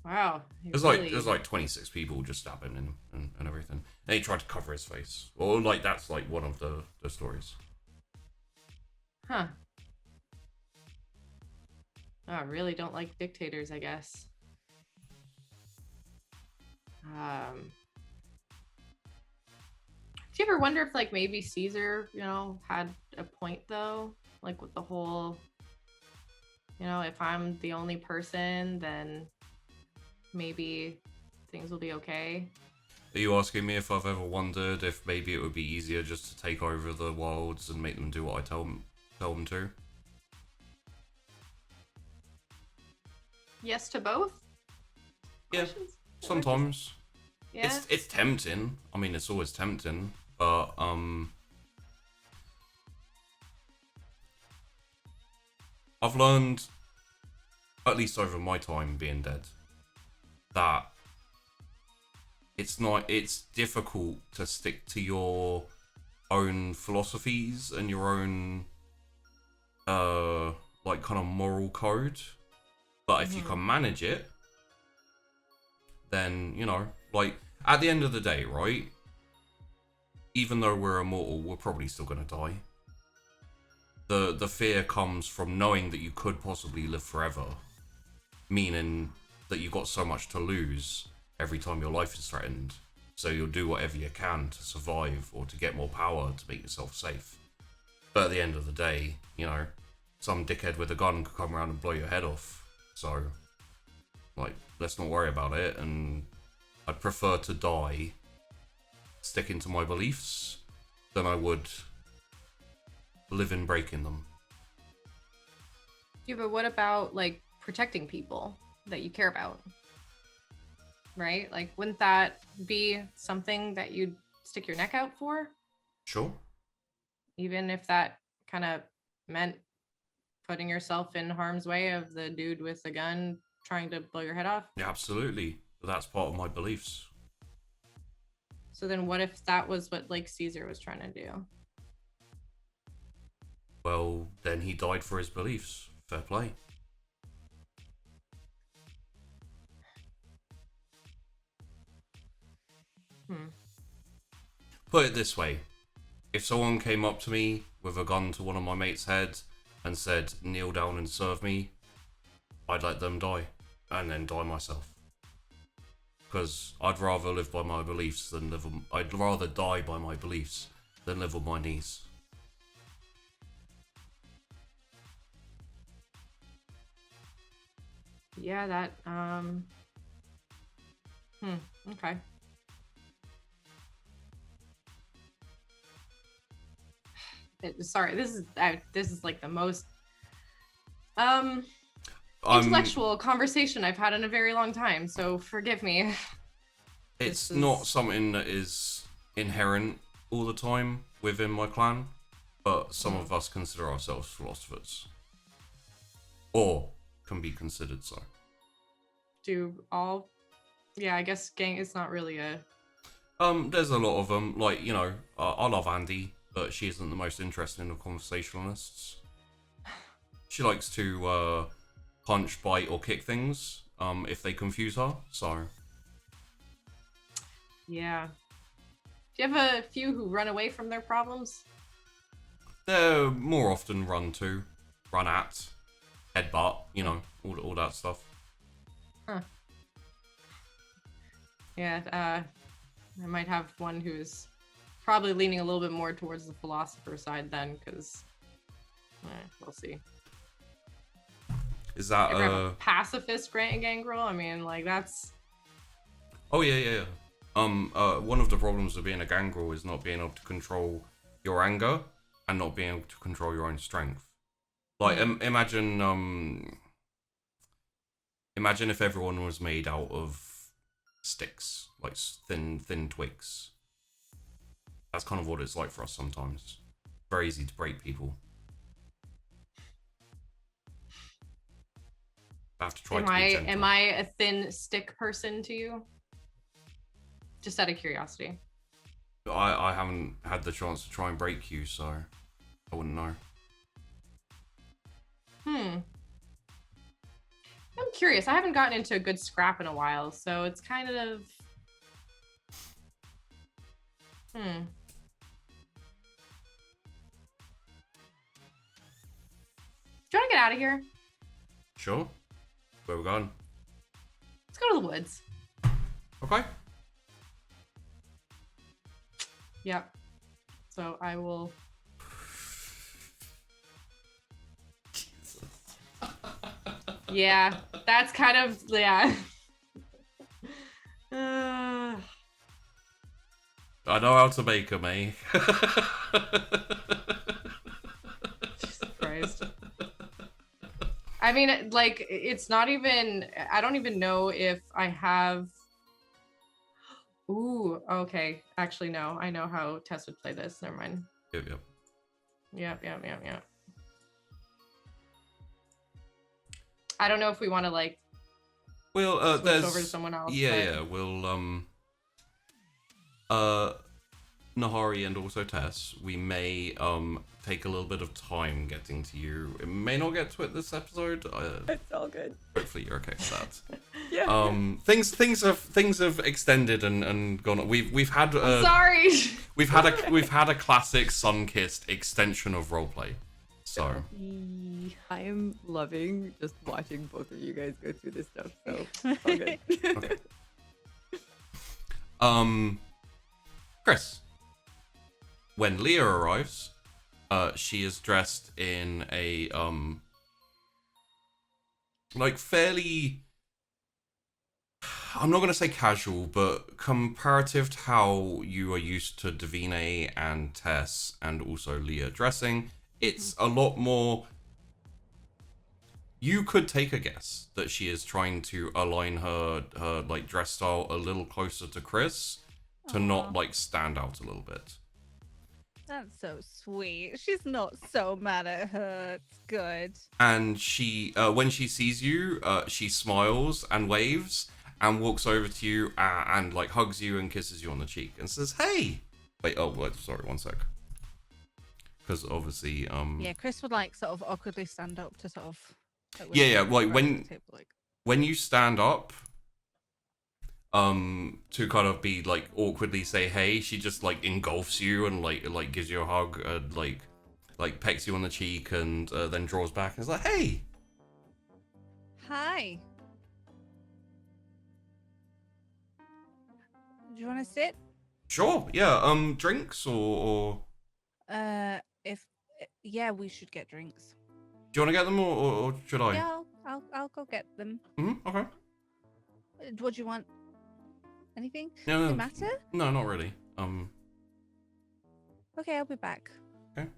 Wow. There's like 26 people just stabbing him and everything. And he tried to cover his face. Or like that's like one of the stories. Huh. Oh, I really don't like dictators, I guess. Do you ever wonder if like maybe Caesar, had a point though? Like with the whole, if I'm the only person, then maybe things will be okay. Are you asking me if I've ever wondered if maybe it would be easier just to take over the wilds and make them do what I tell them to? Yes to both? Yeah, Questions? sometimes. Yeah. It's tempting. I mean, it's always tempting, but I've learned, at least over my time being dead, that it's difficult to stick to your own philosophies and your own like kind of moral code, but if you can manage it, then like at the end of the day, right, even though we're immortal, we're probably still gonna die. The fear comes from knowing that you could possibly live forever, meaning that you've got so much to lose every time your life is threatened, so you'll do whatever you can to survive or to get more power to make yourself safe. But at the end of the day, some dickhead with a gun could come around and blow your head off, so like let's not worry about it. And I'd prefer to die sticking to my beliefs than I would live in breaking them. Yeah, but what about like protecting people that you care about? Right? Like, wouldn't that be something that you'd stick your neck out for? Sure. Even if that kind of meant putting yourself in harm's way of the dude with the gun trying to blow your head off? Yeah, absolutely. But that's part of my beliefs. So then what if that was what like Caesar was trying to do? Well, then he died for his beliefs. Fair play. Put it this way. If someone came up to me with a gun to one of my mates' heads and said, kneel down and serve me, I'd let them die. And then die myself. Because I'd rather live by my beliefs than live on... I'd rather die by my beliefs than live on my knees. Yeah, that okay. Sorry, this is like the most intellectual conversation I've had in a very long time, so forgive me. It's not something that is inherent all the time within my clan, but some of us consider ourselves philosophers. Or can be considered so. Do all... Yeah, I guess gang is not really a... There's a lot of them. Like, you know, I love Andy, but she isn't the most interesting of conversationalists. She likes to punch, bite, or kick things if they confuse her, so... Yeah. Do you have a few who run away from their problems? They're more often run at, headbutt, you know, all that stuff. Huh. Yeah, I might have one who's probably leaning a little bit more towards the philosopher side then, because we'll see. Is that Ever have a pacifist gangrel? I mean, like, that's... Oh, yeah. One of the problems of being a gangrel is not being able to control your anger and not being able to control your own strength. Like, imagine if everyone was made out of sticks, like thin twigs. That's kind of what it's like for us sometimes. Very easy to break people. I have to try to be gentle. Am I a thin stick person to you? Just out of curiosity. I haven't had the chance to try and break you, so I wouldn't know. I'm curious. I haven't gotten into a good scrap in a while, so it's kind of... Do you want to get out of here? Sure. Where we going? Let's go to the woods. Okay. Yep. So I will... Yeah, that's kind of... Yeah. I know how to make them, eh? Jesus Christ. I mean, like, it's not even... I don't even know if I have... Ooh, okay. Actually, no. I know how Tess would play this. Never mind. Yep. Yep. I don't know if we want to, like, Well, switch there's... over to someone else. Yeah, we'll, Nahari and also Tess, we may, take a little bit of time getting to you. It may not get to it this episode. It's all good. Hopefully you're okay with that. Yeah. Things have extended and gone. We've had Sorry. we've had a classic sun-kissed extension of roleplay. So I am loving just watching both of you guys go through this stuff. So it's all good. Okay. Chrys. When Leah arrives, she is dressed in a like fairly I'm not going to say casual, but comparative to how you are used to Davine and Tess and also Leah dressing, it's a lot more... You could take a guess that she is trying to align her like dress style a little closer to Chrys to not like stand out a little bit. That's so sweet. She's not so mad at her. It's good. And she, when she sees you, she smiles and waves and walks over to you and like hugs you and kisses you on the cheek and says, "Hey!" Wait, oh, wait, sorry, one sec. Because obviously, Yeah, Chrys would like sort of awkwardly stand up to sort of. Like, Yeah, like table, when you stand up, to kind of be like awkwardly say hey, she just like engulfs you and like gives you a hug and like pecks you on the cheek and then draws back and is like, "Hey." Hi. Do you want to sit? Sure, yeah. Drinks or Yeah, we should get drinks. do you want to get them or should I? Yeah, I'll go get them. Okay. What do you want? Anything? No, Does it matter? No, not really. Okay, I'll be back. Okay.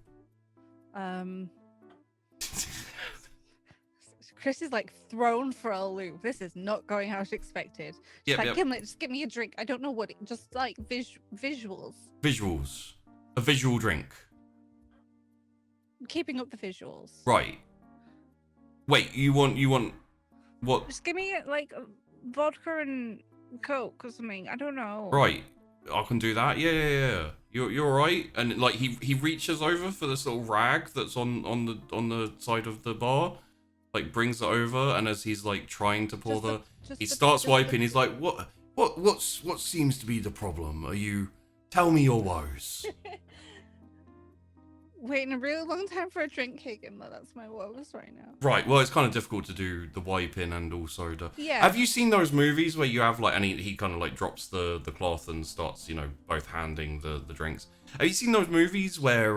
Chrys is like thrown for a loop. This is not going how she expected. She's like, Gimlet, just give me a drink. I don't know what just like visuals. Visuals. A visual drink. Keeping up the visuals. Right. Wait, you want what? Just give me like vodka and Coke or something. I don't know. Right. I can do that. Yeah. You're right. And like he reaches over for this little rag that's on the side of the bar, like brings it over, and as he's like trying to pour he starts wiping. He's like, what seems to be the problem? Tell me your woes. Waiting a really long time for a drink, Hagen. That's my woes right now. Right. Well, it's kind of difficult to do the wiping and also the. Yeah. Have you seen those movies where you have like, and he kind of like drops the cloth and starts, both handing the drinks. Have you seen those movies where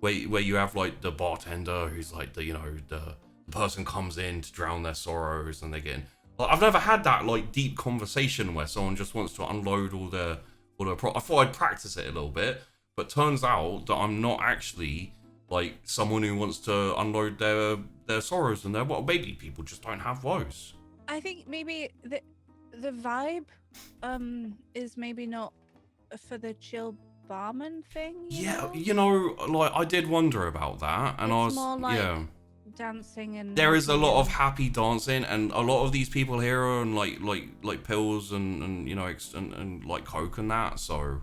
you have like the bartender who's like the person comes in to drown their sorrows and they get in. Like, I've never had that like deep conversation where someone just wants to unload all their I thought I'd practice it a little bit. But turns out that I'm not actually like someone who wants to unload their sorrows and maybe people just don't have woes. I think maybe the vibe is maybe not for the chill barman thing. You know? Like I did wonder about that, and it's more like dancing and. There is a lot of happy dancing, and a lot of these people here are on like pills and and like coke and that, so.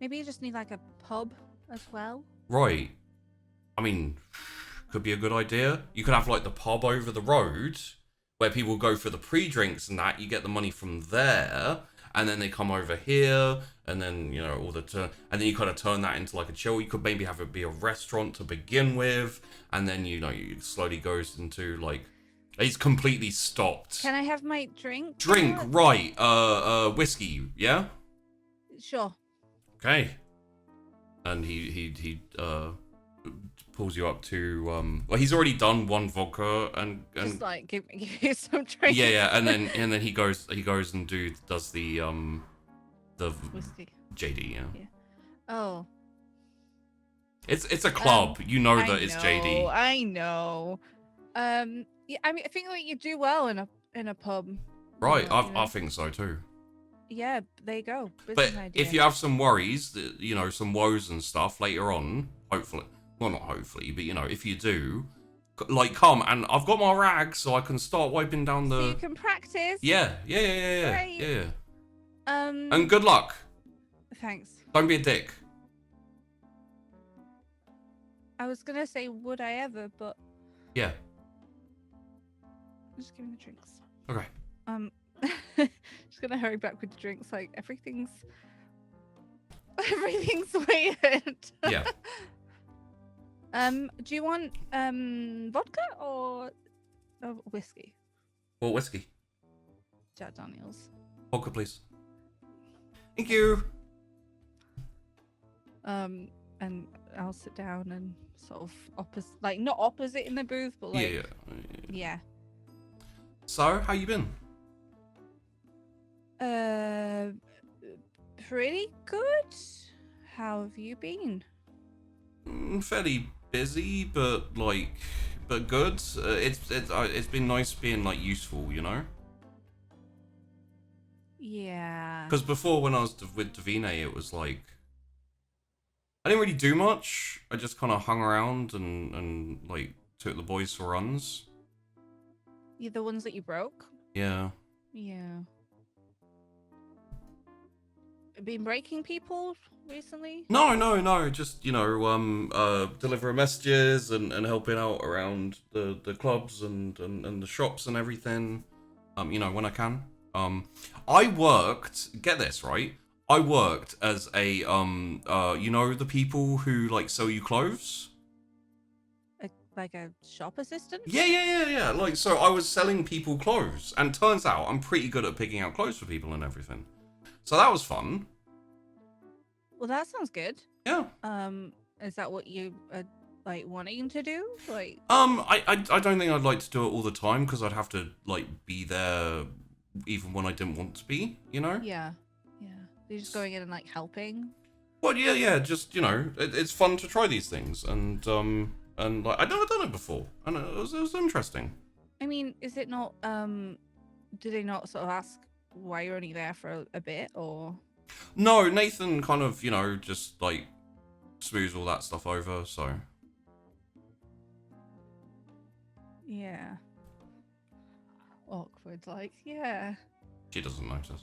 Maybe you just need like a pub as well. Right. I mean, could be a good idea. You could have like the pub over the road where people go for the pre-drinks and that. You get the money from there, and then they come over here, and then and then you kind of turn that into like a chill. You could maybe have it be a restaurant to begin with, and then it slowly goes into like. He's completely stopped. Can I have my drink? Drink, right? Whiskey, yeah. Sure. Okay. And he pulls you up to well, he's already done one vodka and just like give you some drink. Yeah, and then he goes and does the whiskey. JD, yeah. Oh. It's a club. It's JD. I know. Yeah, I mean I think like you do well in a pub. Right, I think so too. Yeah, there you go. But if you have some worries, some woes and stuff later on, hopefully, well, not hopefully, but if you do, like, come and I've got my rag, so I can start wiping down the. So you can practice. Yeah. Great. Yeah. And good luck. Thanks. Don't be a dick. I was gonna say, would I ever, but. Yeah. Just give me the drinks. Okay. Just gonna hurry back with the drinks. Like everything's weird. Yeah. Do you want vodka or whiskey? Well, whiskey. Jack Daniels. Vodka, please. Thank you. And I'll sit down and sort of not opposite in the booth, but like Yeah. yeah. So, how you been? Uh, pretty good. How have you been? Fairly busy, but good. It's been nice being like useful, you know. Yeah. Because before, when I was with Davine, it was like I didn't really do much. I just kind of hung around and like took the boys for runs. You the ones that you broke? Yeah. Yeah. Been breaking people recently? No. Just delivering messages and helping out around the clubs and the shops and everything. When I can. I worked. Get this right. I worked as a the people who like sell you clothes. Like a shop assistant? Yeah. Like, so I was selling people clothes, and turns out I'm pretty good at picking out clothes for people and everything. So that was fun. Well, that sounds good. Yeah. Is that what you are like wanting to do? Like, I don't think I'd like to do it all the time because I'd have to like be there even when I didn't want to be, you know? yeah. You're just going in and like helping. Well, yeah. Just it's fun to try these things, and like I'd never done it before, and it was interesting. I mean, is it not? Do they not sort of ask why you're only there for a bit, or? No, Nathan kind of just like smooths all that stuff over, so. Yeah. Awkward, like, yeah. She doesn't notice.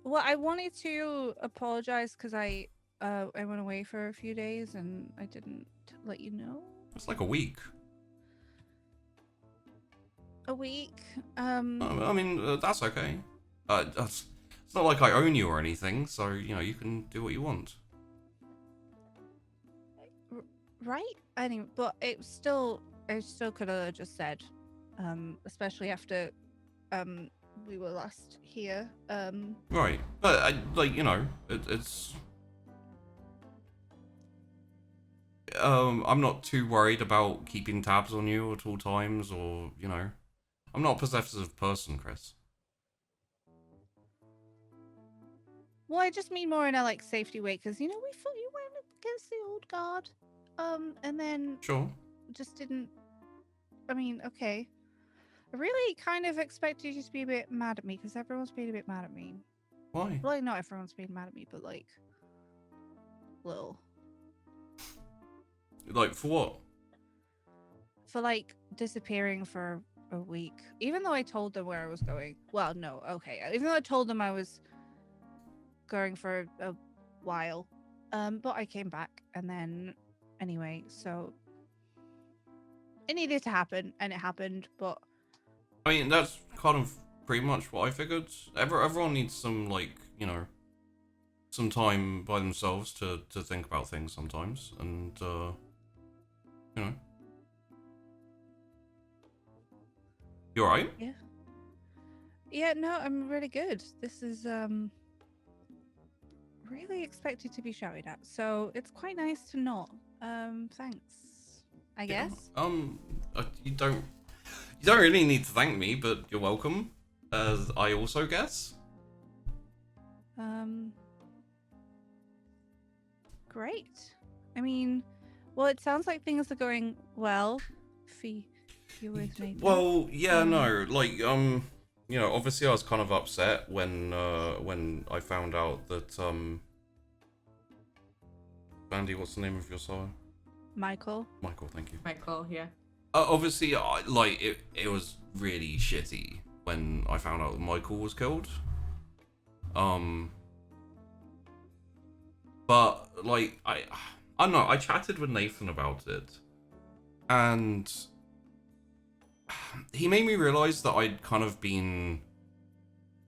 Well, I wanted to apologize because I went away for a few days and I didn't let you know. It's like a week. A week. I mean, that's okay. It's not like I own you or anything, so you can do what you want. Right. Anyway, but I still could have just said, especially after we were last here. Right, but it's. I'm not too worried about keeping tabs on you at all times, or I'm not a possessive person, Chrys. Well, I just mean more in a like safety way, because we thought you went against the old guard, and then Sure. just didn't. I mean, okay. I really kind of expected you to be a bit mad at me because everyone's been a bit mad at me. Why? Well, not everyone's been mad at me, but like, little. Like, for what? For like disappearing for a week, even though I told them where I was going. Well, no, okay. Even though I told them I was going for a while, but I came back, and then anyway, so it needed to happen, and it happened. But I mean, that's kind of pretty much what I figured. Everyone needs some some time by themselves to think about things sometimes, and You alright? yeah, no, I'm really good. This is really expected to be shouted at, so it's quite nice to not. Thanks, I guess. You don't really need to thank me, but you're welcome. As I also guess. Great. I mean, well, it sounds like things are going well for you with Nathan. Well, yeah, no, like, obviously I was kind of upset when I found out that, Andy, what's the name of your sire? Michael, thank you. Michael, yeah. Obviously, it was really shitty when I found out that Michael was killed. But, like, I don't know, I chatted with Nathan about it, and he made me realize that I'd kind of been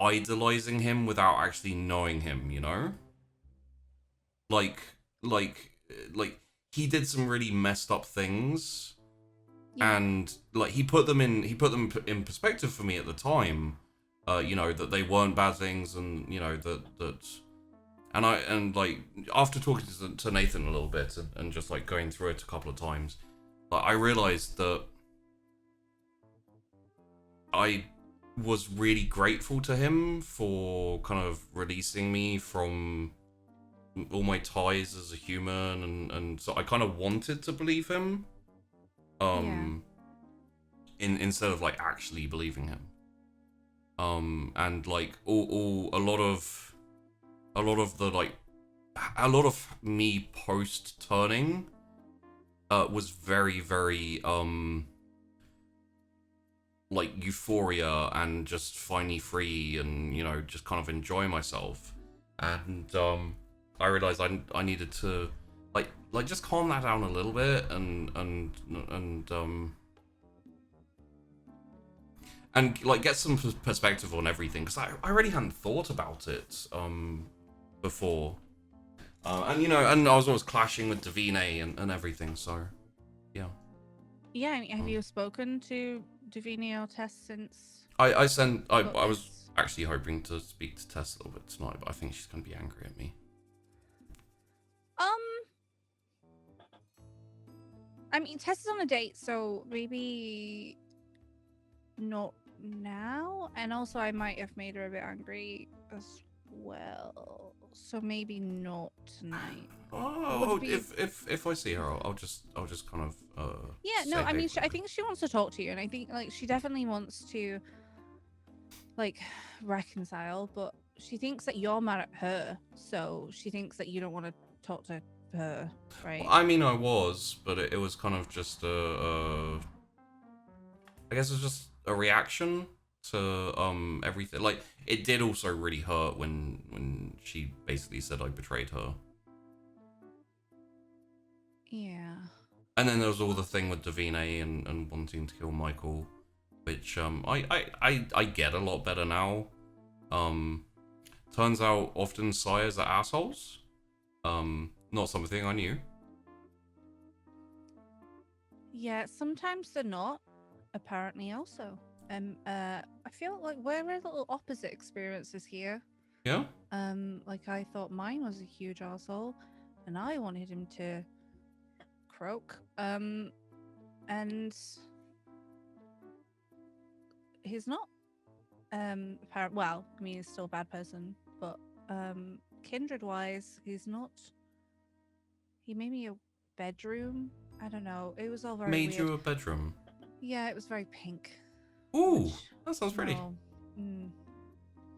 idolizing him without actually knowing him, Like, he did some really messed up things, and, like, he put them in perspective for me at the time, that they weren't bad things, and, And like after talking to Nathan a little bit and just like going through it a couple of times, like I realized that I was really grateful to him for kind of releasing me from all my ties as a human, and so I kind of wanted to believe him, instead of like actually believing him, and like a lot of me post turning was very, very like euphoria and just finally free, and you know, just kind of enjoy myself. And I realized I needed to like just calm that down a little bit, and like get some perspective on everything, because I really hadn't thought about it before, and you know, and I was always clashing with Davine and everything, so yeah. Yeah, I mean, have you spoken to Davine or Tess since? I was actually hoping to speak to Tess a little bit tonight, but I think she's gonna be angry at me. I mean, Tess is on a date, so maybe not now. And also, I might have made her a bit angry as well, so maybe not tonight. Oh, if I see her, I'll just kind of yeah, no, I mean, I think she wants to talk to you, and I think like she definitely wants to like reconcile, but she thinks that you're mad at her, so she thinks that you don't want to talk to her, right? Well, I mean, I was, but it was kind of just I guess it was just a reaction to everything. Like, it did also really hurt when she basically said I betrayed her. Yeah. And then there was all the thing with Davine and wanting to kill Michael, which I get a lot better now. Turns out often sires are assholes. Not something I knew. Yeah, sometimes they're not. Apparently, also. I feel like we're a little opposite experiences here. Yeah. Like I thought mine was a huge arsehole, and I wanted him to croak. And he's not. Well, I mean, he's still a bad person, but kindred-wise, he's not. He made me a bedroom. I don't know. It was all very Made weird. you a bedroom. Yeah, it was very pink. Ooh, that sounds pretty. No,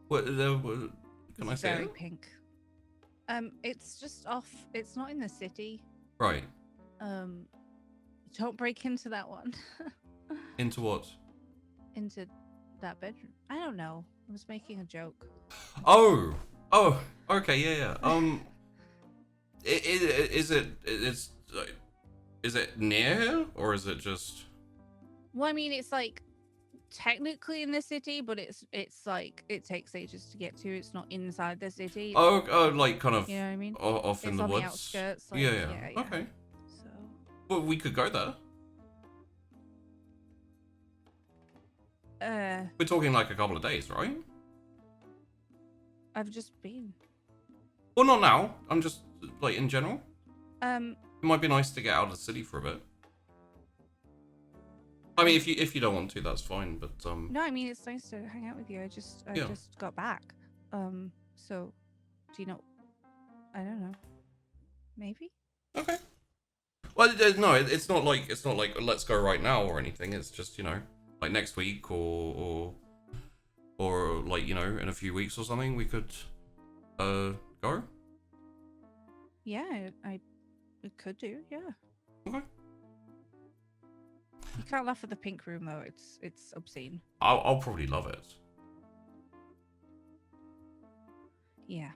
What can I say? Very pink. It's just off. It's not in the city. Right. Don't break into that one. Into what? Into that bedroom. I don't know. I was making a joke. Oh, okay, yeah. Is it near here, or is it just? Well, I mean, it's like technically in the city, but it's like it takes ages to get to. It's not inside the city. Oh, like kind of. You know what I mean? Off in it's the on woods. The outskirts. Like, yeah. Okay. So. Well, we could go there. We're talking like a couple of days, right? I've just been. Well, not now. I'm just like in general. It might be nice to get out of the city for a bit. I mean, if you don't want to, that's fine. But No, I mean, it's nice to hang out with you. I just got back. So do you know? I don't know. Maybe. Okay. Well, no, it's not like let's go right now or anything. It's just, you know, like next week or like, you know, in a few weeks or something we could go. Yeah, I could do. Yeah. Okay. You can't laugh at the pink room though. It's obscene. I'll probably love it. Yeah.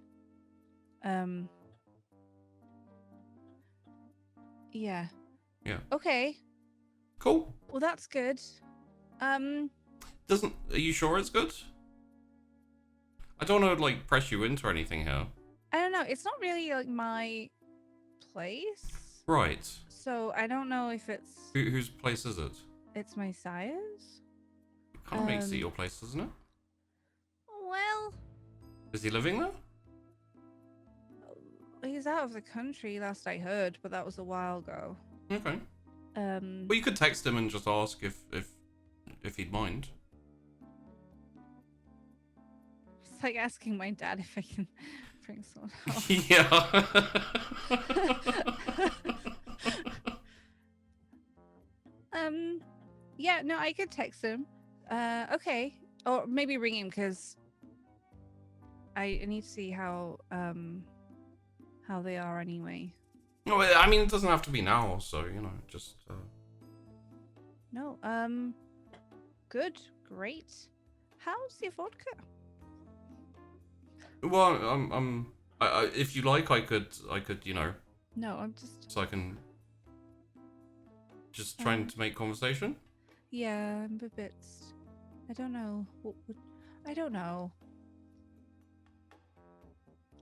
Yeah. Yeah. Okay. Cool. Well, that's good. Are you sure it's good? I don't want to like press you into anything here. I don't know. It's not really like my place. Right. So I don't know if it's. Whose place is it? It's my sire's. It kind of makes it your place, doesn't it? Well. Is he living there? He's out of the country, last I heard, but that was a while ago. Okay. Well, you could text him and just ask if he'd mind. It's like asking my dad if I can bring someone home. Yeah. Yeah, no, I could text him. Okay. Or maybe ring him because I need to see how they are anyway. No, I mean, it doesn't have to be now, so, just... No, good, great. How's your vodka? Well, if you like, I could, No, I'm just... so I can just trying to make conversation. Yeah, I'm a bit... I don't know. I don't know.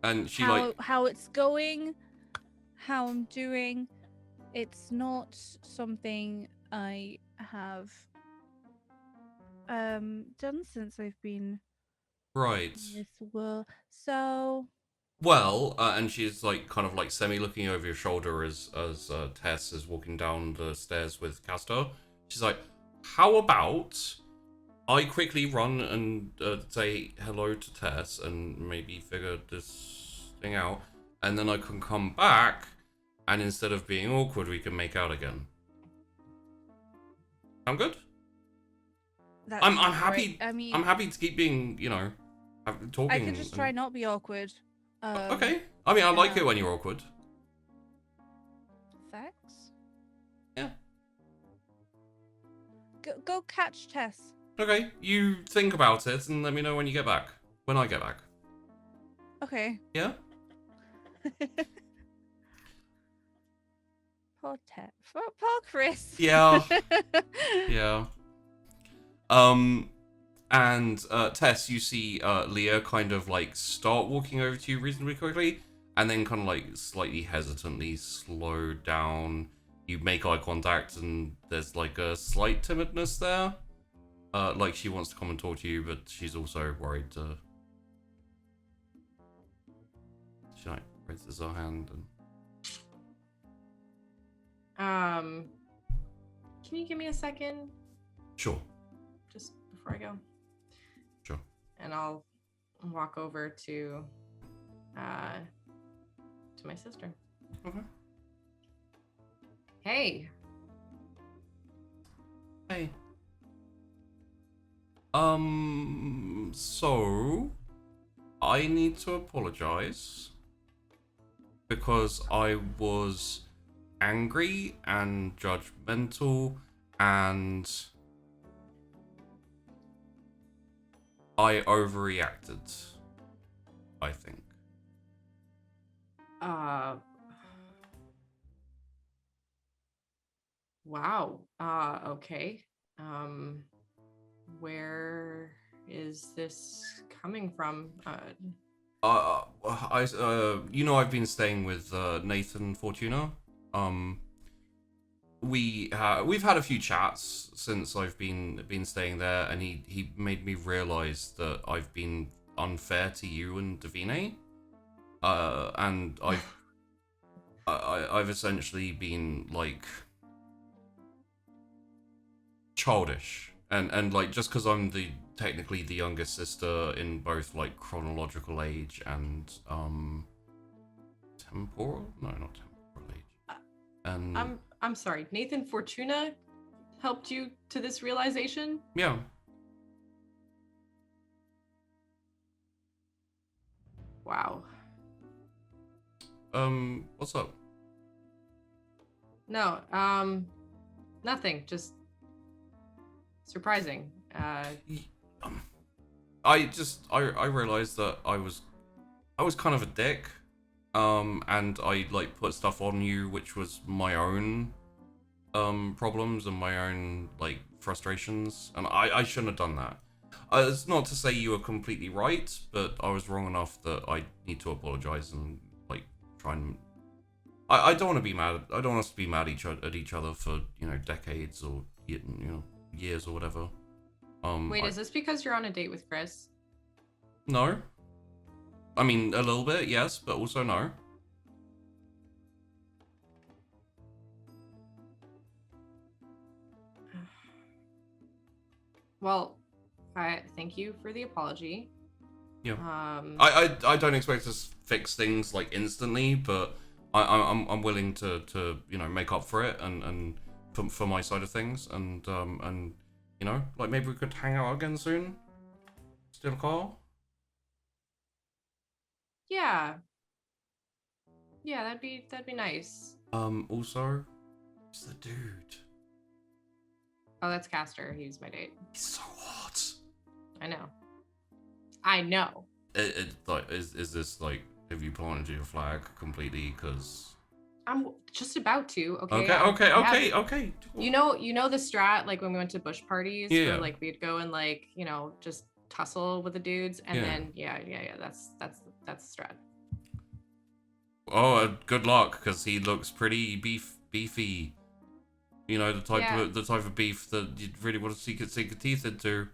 And she, how it's going, how I'm doing. It's not something I have done since I've been right. in this world. So Well, and she's kind of semi looking over your shoulder as Tess is walking down the stairs with Castor. She's like, "How about I quickly run and say hello to Tess and maybe figure this thing out, and then I can come back, and instead of being awkward, we can make out again." I'm good. I'm happy. I mean, I'm happy to keep being, talking. I can just try not be awkward. Okay. I mean, I like it when you're awkward. Thanks. Yeah. Go catch Tess. Okay, you think about it and let me know when you get back. When I get back. Okay. Yeah? Poor Tess. Poor Chrys. Yeah. Yeah. And Tess, you see Leah kind of start walking over to you reasonably quickly, and then kind of slightly hesitantly slow down. You make eye contact, and there's a slight timidness there. She wants to come and talk to you, but she's also worried to... She raises her hand and... Can you give me a second? Sure. Just before I go. Sure. And I'll walk over to my sister. Okay. Hey. Hey. So I need to apologize because I was angry and judgmental, and I overreacted, I think. Wow. Okay. Where is this coming from? I've been staying with Nathan Fortuna. We've had a few chats since I've been staying there, and he made me realize that I've been unfair to you and Davine. And I've essentially been childish. And just because I'm technically the youngest sister in both chronological age and temporal? No, not temporal age. And I'm sorry. Nathan Fortuna helped you to this realization? yeah. Wow. What's up? No, nothing. Just surprising. I realized that I was kind of a dick, and I put stuff on you which was my own problems and my own frustrations, and I shouldn't have done that. It's not to say you were completely right, but I was wrong enough that I need to apologize and try and. I don't want to be mad. I don't want us to be mad at each other for decades or years or whatever. Wait, is this because you're on a date with Chrys? No. I mean, a little bit, yes, but also no. Well, I thank you for the apology. Yeah. I don't expect to fix things like instantly, but I'm willing to you know, make up for it and for my side of things, and you know, like maybe we could hang out again soon. Steal a car. Yeah. Yeah, that'd be nice. Also, it's the dude. Oh, that's Castor. He's my date. He's so hot. I know. I know. Like, is this like, have you planted your flag completely? Because I'm just about to. Okay. Okay. You know the strat, like when we went to bush parties, Yeah. where like we'd go and like, you know, just tussle with the dudes, and then yeah. That's the strat. Oh, good luck, because he looks pretty beefy. You know, the type of beef that you'd really want to sink your teeth into.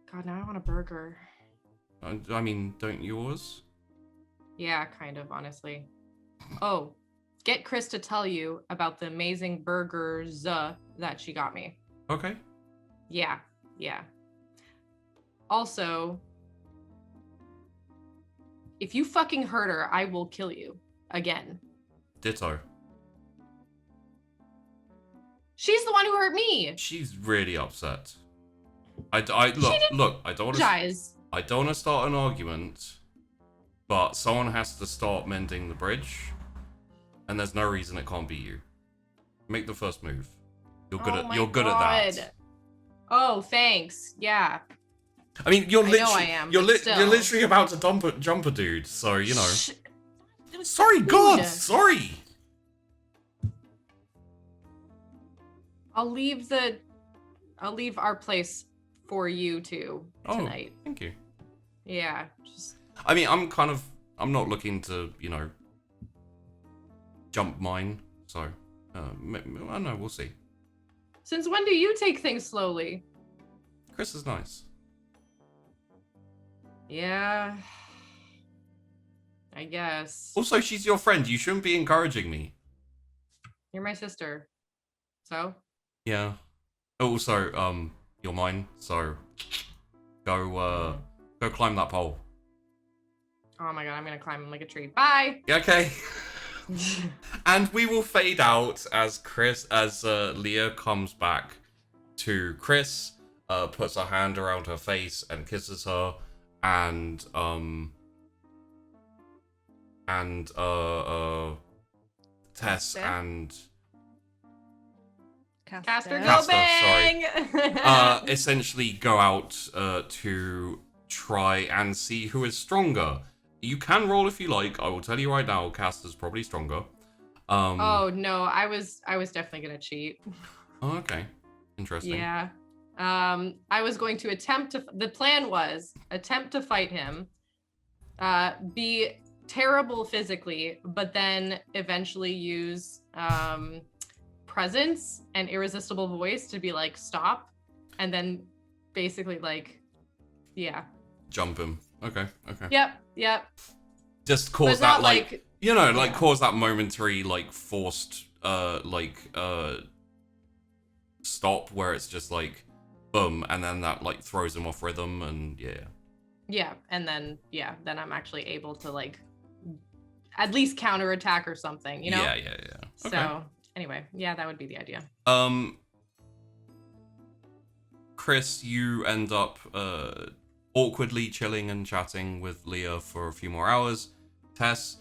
God, now I want a burger. I mean, don't yours? Yeah, kind of, honestly. Oh, get Chrys to tell you about the amazing burgers that she got me. Okay. Yeah. Also, if you fucking hurt her, I will kill you again. Ditto. She's the one who hurt me. She's really upset. Look. I don't want to start an argument, but someone has to start mending the bridge, and there's no reason it can't be you. Make the first move. You're good at that. Oh, thanks. Yeah. I mean, you're you're literally about to jump a dude, so you know. Sorry, God, sorry. I'll leave our place for you two tonight. Oh, thank you. Yeah, just. I mean, I'm not looking to, you know, jump mine, so I don't know, we'll see. Since when do you take things slowly? Chrys is nice. Yeah. I guess. Also, she's your friend. You shouldn't be encouraging me. You're my sister. So? Yeah. Also, you're mine, so go climb that pole. Oh my god, I'm gonna climb like a tree. Bye! Okay. And we will fade out as Leah comes back to Chrys, puts her hand around her face and kisses her, and Tess and Castor, go bang! essentially go out to try and see who is stronger. You can roll if you like. I will tell you right now, Castor's probably stronger. Oh no, I was definitely gonna cheat. Oh, okay. Interesting. Yeah. I was going to the plan was attempt to fight him, be terrible physically, but then eventually use presence and irresistible voice to be like stop, and then basically like, yeah, jump him. Okay. Yep. Just cause that like you know, like cause that momentary like forced stop where it's just like boom, and then that like throws him off rhythm, and yeah, and then then I'm actually able to like at least counterattack or something, you know? Yeah. So okay. Anyway, yeah, that would be the idea. Chrys, you end up awkwardly chilling and chatting with Leah for a few more hours. Tess,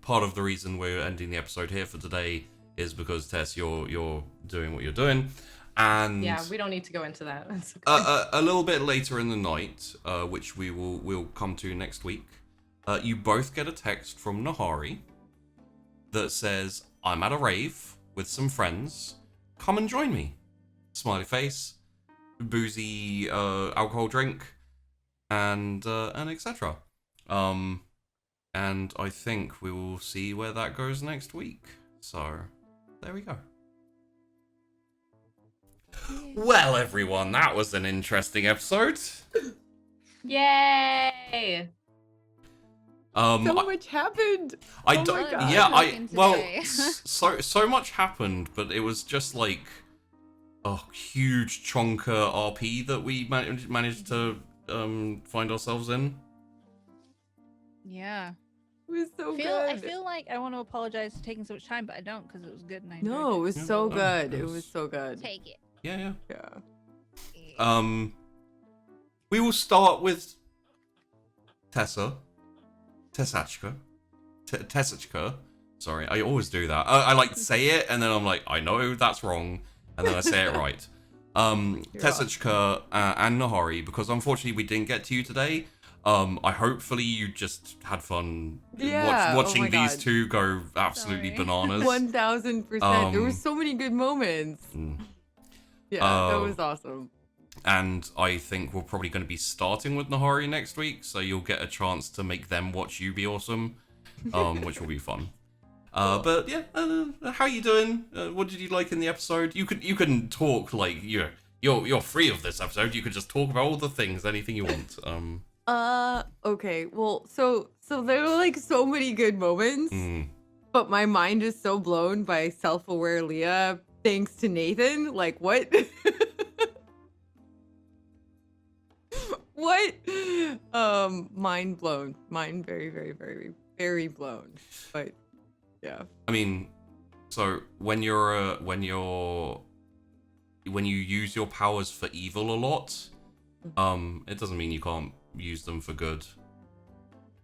part of the reason we're ending the episode here for today is because Tess, you're doing what you're doing, and yeah, we don't need to go into that. Okay. A little bit later in the night, which we'll come to next week, you both get a text from Nahari that says, "I'm at a rave with some friends. Come and join me." Smiley face, boozy alcohol drink, and etc. And I think we will see where that goes next week. So there we go. Well, everyone, that was an interesting episode. Yay! So much happened. So much happened, but it was just like a huge chonker RP that we managed to find ourselves in. Yeah. It was so I good. feel like I want to apologize for taking so much time, but I don't because it was good and I No, it enjoyed was Yeah, so no, good. it It was- was so good. Take it. Yeah. Yeah. We will start with Tessachka. Sorry, I always do that. I like say it, and then I'm like, I know that's wrong, and then I say it right. Tessachka and Nahari, because unfortunately we didn't get to you today. Hopefully you just had fun Yeah, watching oh my these God. two go absolutely Sorry. bananas. 1000%. There were Um, so many good moments. Mm. Yeah, that was awesome. And I think we're probably going to be starting with Nahari next week, so you'll get a chance to make them watch you be awesome, which will be fun. But yeah, how you doing? What did you like in the episode? You can talk like you're free of this episode. You can just talk about all the things, anything you want. Okay. Well, so there were like so many good moments, but my mind is so blown by self-aware Leah thanks to Nathan. Like what? What? Mind blown. Mind very, very, very, very blown. But yeah. I mean, so when you use your powers for evil a lot, it doesn't mean you can't use them for good.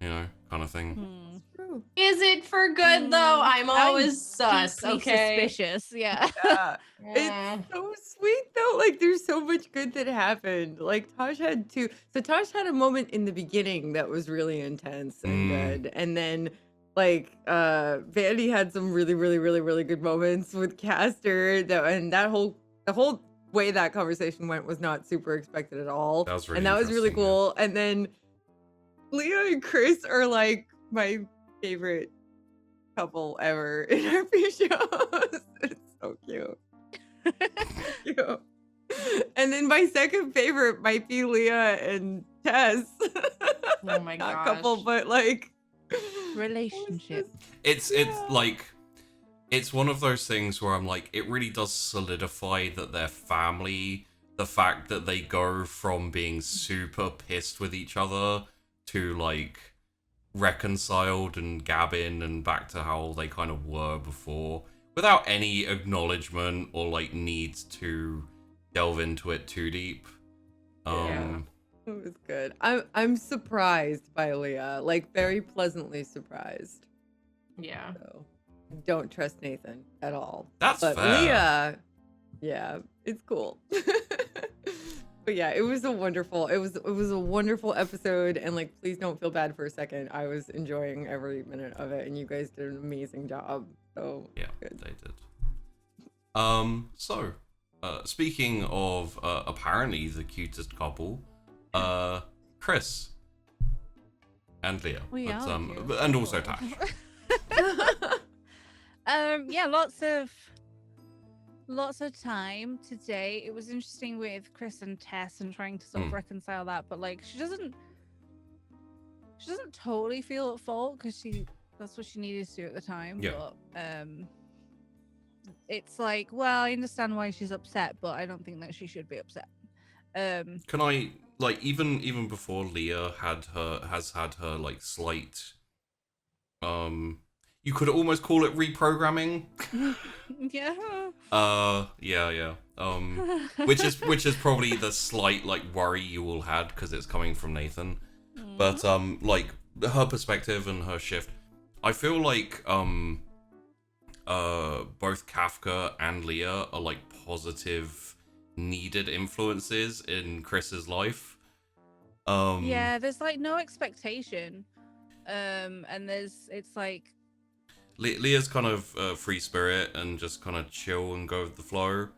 You know, kind of thing. True. Is it for good though? I'm always sus. Deeply Okay. suspicious. Yeah. Yeah. Eh. It's so sweet though. Like there's so much good that happened. Like Tosh had two. So Tosh had a moment in the beginning that was really intense and good. And then like Vandy had some really, really, really, really good moments with Caster. The whole way that conversation went was not super expected at all. That was really and that was really interesting, yeah. cool. And then Leah and Chrys are like my favorite couple ever in our shows. It's so cute. Cute. And then my second favorite might be Leah and Tess. Oh my Not gosh. couple, but like Relationship. It's like it's one of those things where I'm like, it really does solidify that they're family. The fact that they go from being super pissed with each other to like reconciled and gabbing and back to how they kind of were before, without any acknowledgement or like need to delve into it too deep. Yeah. It was good. I'm surprised by Leah, like very pleasantly surprised. Yeah. So don't trust Nathan at all. That's But fair. Leah, yeah, it's cool. But yeah, it was a wonderful episode, and like please don't feel bad for a second. I was enjoying every minute of it, and you guys did an amazing job. So Yeah, good. they did. So speaking of apparently the cutest couple, Chrys and Leah, We are cute. and also Tash. Yeah, lots of time today. It was interesting with Chrys and Tess and trying to sort of reconcile that, but like she doesn't totally feel at fault because that's what she needed to do at the time. Yeah. But it's like, well, I understand why she's upset, but I don't think that she should be upset. Can I like even before Leah has had her like slight you could almost call it reprogramming. Yeah. Yeah. Which is probably the slight like worry you all had because it's coming from Nathan. But like her perspective and her shift, I feel like both Kafka and Leah are like positive needed influences in Chris's life. Yeah, there's like no expectation. And it's like Leah's kind of free spirit and just kind of chill and go with the flow,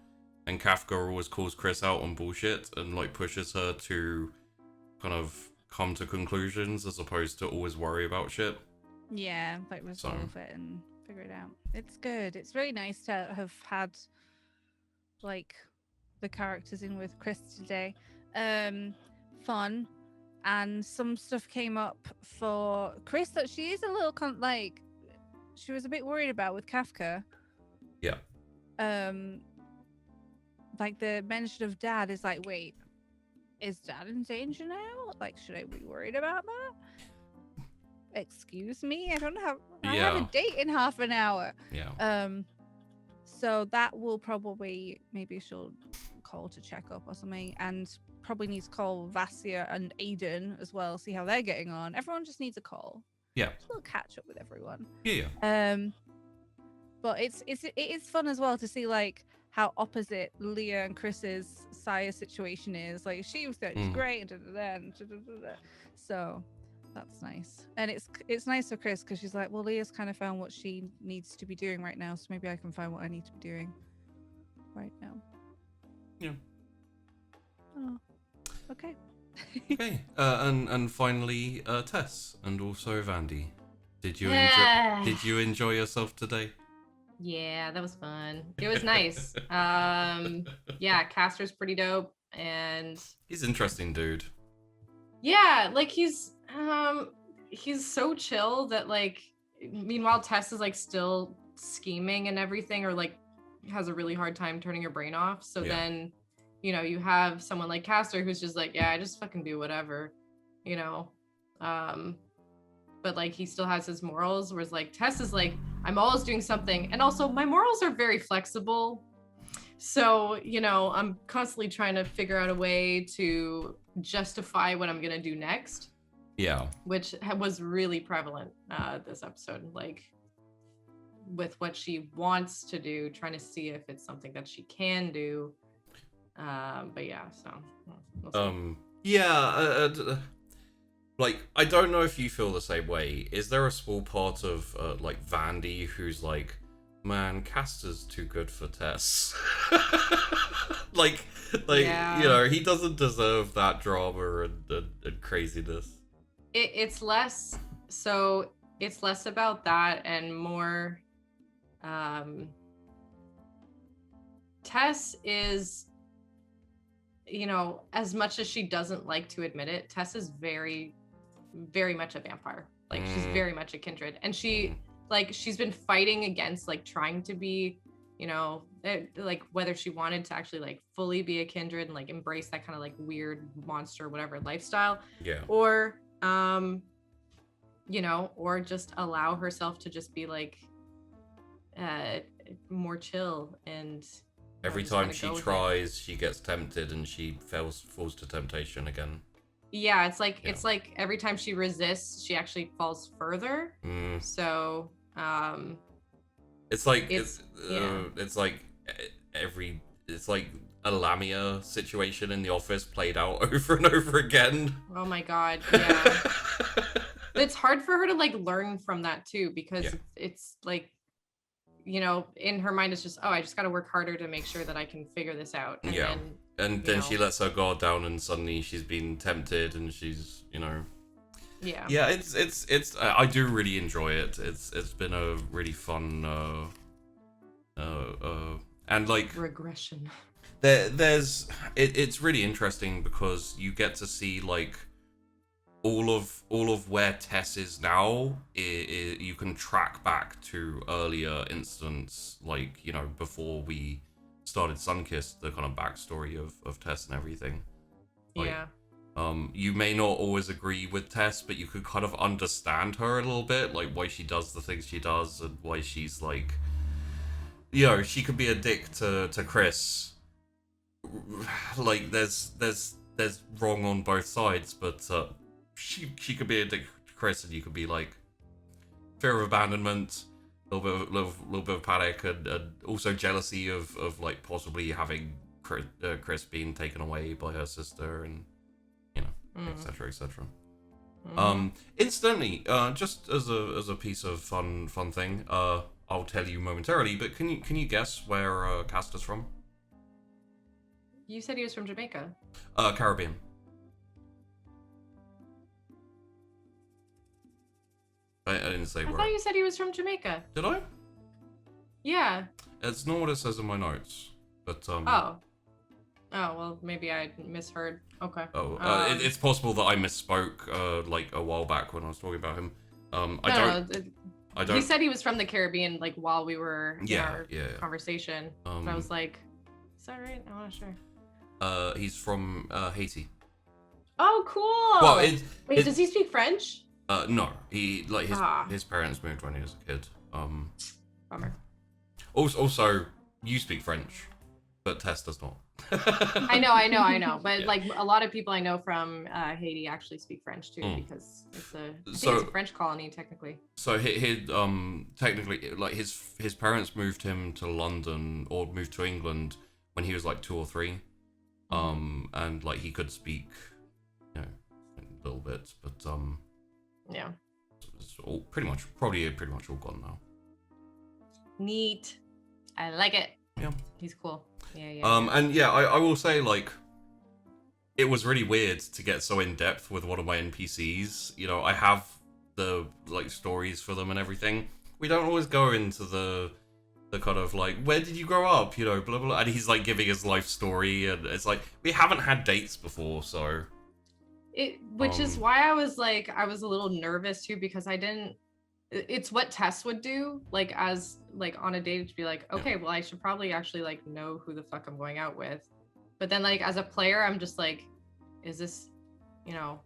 and Kafka always calls Chrys out on bullshit and like pushes her to kind of come to conclusions as opposed to always worry about shit. yeah, like resolve it and figure it out. It's good. It's really nice to have had like the characters in with Chrys today. Fun, and some stuff came up for Chrys that she is a little like she was a bit worried about with Kafka. Yeah. like the mention of dad is like, wait, is dad in danger now? Like, should I be worried about that? Excuse me, I have a Yeah. date in half an hour. Yeah. So that will probably, maybe she'll call to check up or something, and probably needs to call Vassia and Aiden as well, see how they're getting on. Everyone just needs a call. Yeah. Just a little catch up with everyone. Yeah. But it is fun as well to see like how opposite Leah and Chris's Sire situation is. Like she was it's great, and so that's nice. And it's nice for Chris because she's like, well, Leah's kind of found what she needs to be doing right now, so maybe I can find what I need to be doing right now. Yeah. Oh, okay. Okay. And finally, Tess, and also Vandy. Did you enjoy yourself today? Yeah, that was fun. It was nice. Yeah, Castor's pretty dope, and He's an interesting dude. yeah, like he's so chill that like meanwhile Tess is like still scheming and everything, or like has a really hard time turning her brain off. So then, you know, you have someone like Castor who's just like, yeah, I just fucking do whatever, you know. But like he still has his morals, whereas like Tess is like, I'm always doing something, and also my morals are very flexible. So, you know, I'm constantly trying to figure out a way to justify what I'm gonna do next. Yeah. Which was really prevalent this episode, like with what she wants to do, trying to see if it's something that she can do. But yeah, so we'll see. Yeah. Like, I don't know if you feel the same way. Is there a small part of like Vandy who's like, man, Castor's too good for Tess? like Yeah. you know, he doesn't deserve that drama and craziness. It's less about that and more Tess is, you know, as much as she doesn't like to admit it, Tess is very, very much a vampire. Like she's very much a kindred, and she's been fighting against like trying to be, you know, like whether she wanted to actually like fully be a kindred and like embrace that kind of like weird monster whatever lifestyle, or you know, or just allow herself to just be like more chill. And every time she tries, she gets tempted and she falls to temptation again. Yeah, it's like every time she resists, she actually falls further. So it's like it's like a Lamia situation in The Office played out over and over again. Oh my god, yeah. It's hard for her to like learn from that too, because it's like, you know, in her mind it's just, oh, I just got to work harder to make sure that I can figure this out. And then she lets her guard down, and suddenly she's been tempted, and she's, you know. Yeah. It's. I do really enjoy it. It's been a really fun. And like regression. It's really interesting because you get to see like all of where Tess is now. You can track back to earlier incidents, like, you know, before we started Sunkissed, the kind of backstory of Tess and everything. Like, you may not always agree with Tess, but you could kind of understand her a little bit, like why she does the things she does and why she's like, you know, she could be a dick to Chrys. Like there's wrong on both sides, but she could be a dick to Chrys, and you could be like fear of abandonment, a little bit of panic, and also jealousy of like possibly having Chrys being taken away by her sister, and you know, etc. Incidentally, just as a piece of fun thing, I'll tell you momentarily, but can you guess where Castor's from? You said he was from Jamaica. Caribbean. I didn't say where. I thought you said he was from Jamaica. Did I? Yeah. It's not what it says in my notes, but Oh, well, maybe I misheard. Okay. It's possible that I misspoke like a while back when I was talking about him. I don't. He said he was from the Caribbean, like while we were in our yeah. conversation. And I was like, Is that right? I'm not sure. He's from Haiti. Oh, cool. Well, Wait, does he speak French? No. His parents moved when he was a kid. Bummer. Also, you speak French, but Tess does not. I know. But Yeah. like a lot of people I know from Haiti actually speak French too, because it's I think it's a French colony technically. So technically, like his parents moved him to London or moved to England when he was like 2 or 3, and like he could speak, a little bit, but Yeah. it's all pretty much all gone now. Neat. I like it. Yeah. He's cool. Yeah. And yeah, I will say, like, it was really weird to get so in depth with one of my NPCs. I have the like stories for them and everything. We don't always go into the kind of like, where did you grow up? Blah blah blah. And he's like giving his life story, and it's like we haven't had dates before, so. Which is why I was a little nervous too, because I didn't. It's what Tess would do, like as like on a date, to be like, okay, well I should probably actually like know who the fuck I'm going out with, but then like as a player, I'm just like, is this,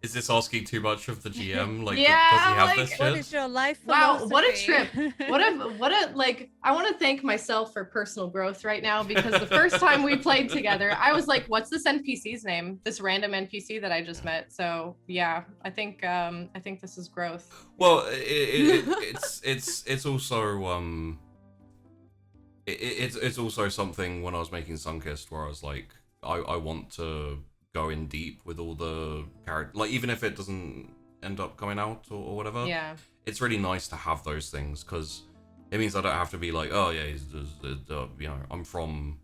Is this asking too much of the GM? Like, Yeah, does he have like, this shit? What is your life wow, what a philosophy? trip. What a like, I want to thank myself for personal growth right now, because the first time we played together, I was like, what's this NPC's name? This random NPC that I just met. So yeah, I think this is growth. Well, it's also it's also something when I was making Sunkist where I was like, I want to go in deep with all the characters, like even if it doesn't end up coming out or whatever. Yeah. It's really nice to have those things, because it means I don't have to be like, oh yeah, I'm from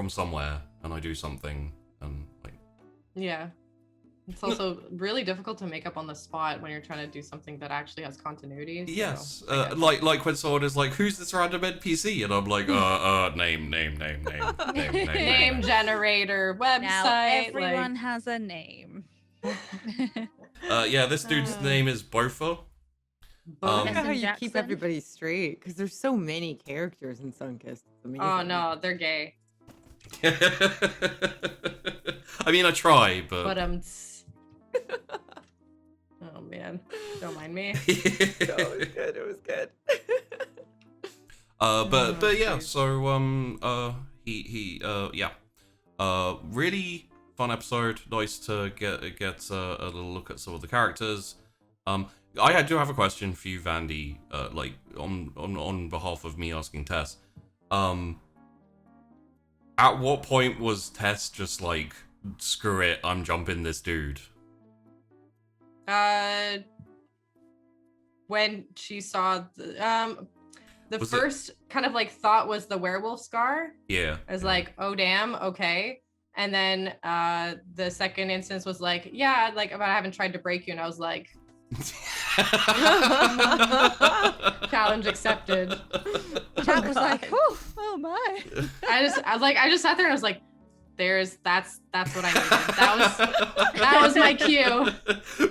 somewhere and I do something, and like. Yeah. It's also really difficult to make up on the spot when you're trying to do something that actually has continuity. So Yes, I guess. like when someone is like, "Who's this random NPC?" and I'm like, name, Name generator, website. Now everyone has a name. Yeah, this dude's name is Bofa. I don't know how you Jackson? keep everybody straight, because there's so many characters in Sunkist. It's amazing. Oh no, they're gay. I mean, I try, but. Oh man, don't mind me. No, it was good. It was good. But yeah, so really fun episode. Nice to get a little look at some of the characters. I do have a question for you, Vandy. Like on behalf of me asking Tess. At what point was Tess just like, screw it, I'm jumping this dude? When she saw the first kind of like thought was the werewolf scar. Yeah. I was like, oh damn, okay. And then the second instance was like, yeah, like, but I haven't tried to break you, and I was like, challenge accepted. Chat was like, oh my. I just sat there and I was like, that's what I needed. That was my cue.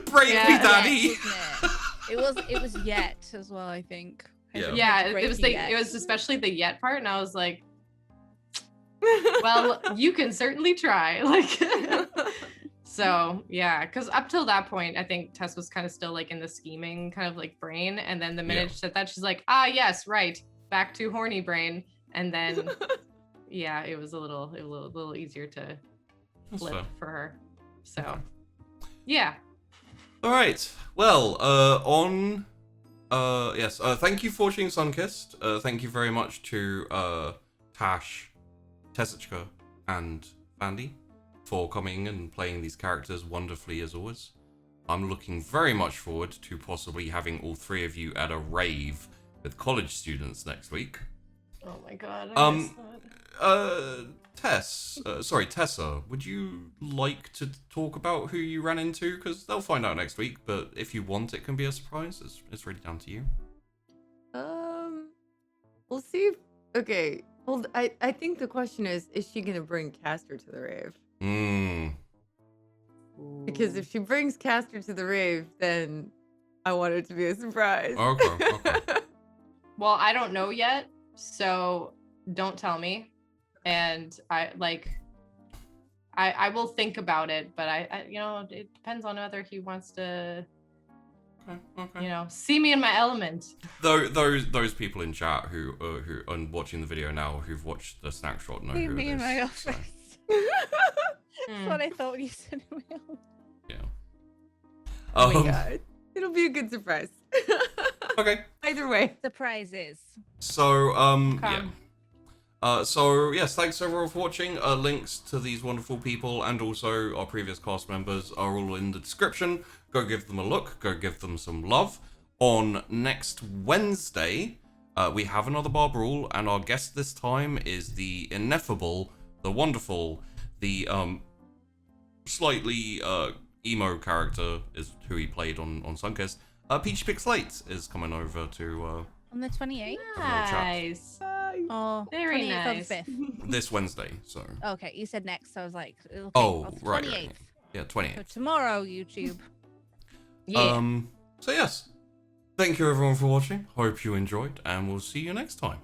Break me, daddy. It was yet as well, I think. Yeah, it was especially the yet part, and I was like, well, you can certainly try. Like, so yeah, because up till that point, I think Tess was kind of still like in the scheming kind of like brain, and then the minute she said that, she's like, yes, right, back to horny brain, and then yeah, it was a little easier to flip for her. So yeah. All right. Well, yes. Thank you for watching Sunkist. Thank you very much to Tash, Tess Aquila, and Vandy for coming and playing these characters wonderfully as always. I'm looking very much forward to possibly having all three of you at a rave with college students next week. Oh my god. I missed that. Tessa, would you like to talk about who you ran into? Because they'll find out next week, but if you want, it can be a surprise. It's really down to you. We'll see. Okay, well, I think the question is she gonna bring Castor to the rave? Because if she brings Castor to the rave, then I want it to be a surprise. Okay. Well, I don't know yet, so don't tell me. and I will think about it, but I it depends on whether he wants to, Okay. see me in my element. Those people in chat who are watching the video now, who've watched the snapshot, know who it me in is. my So, office. That's what I thought you said. yeah. Oh my god. It'll be a good surprise. Okay. Either way. Surprises. So, Okay. so yes, thanks everyone for watching. Links to these wonderful people and also our previous cast members are all in the description. Go give them a look. Go give them some love. On next Wednesday, we have another bar brawl, and our guest this time is the ineffable, the wonderful, the slightly emo character is who he played on Sunkist. Peachy Pixelate is coming over to On the 28th? Nice. Oh, Very 28th nice. or the 5th? this Wednesday. So. Okay, you said next, so I was like, okay, Oh, the 28th. right. Yeah, 28th. So tomorrow, YouTube. Yeah. So yes, thank you everyone for watching. Hope you enjoyed, and we'll see you next time.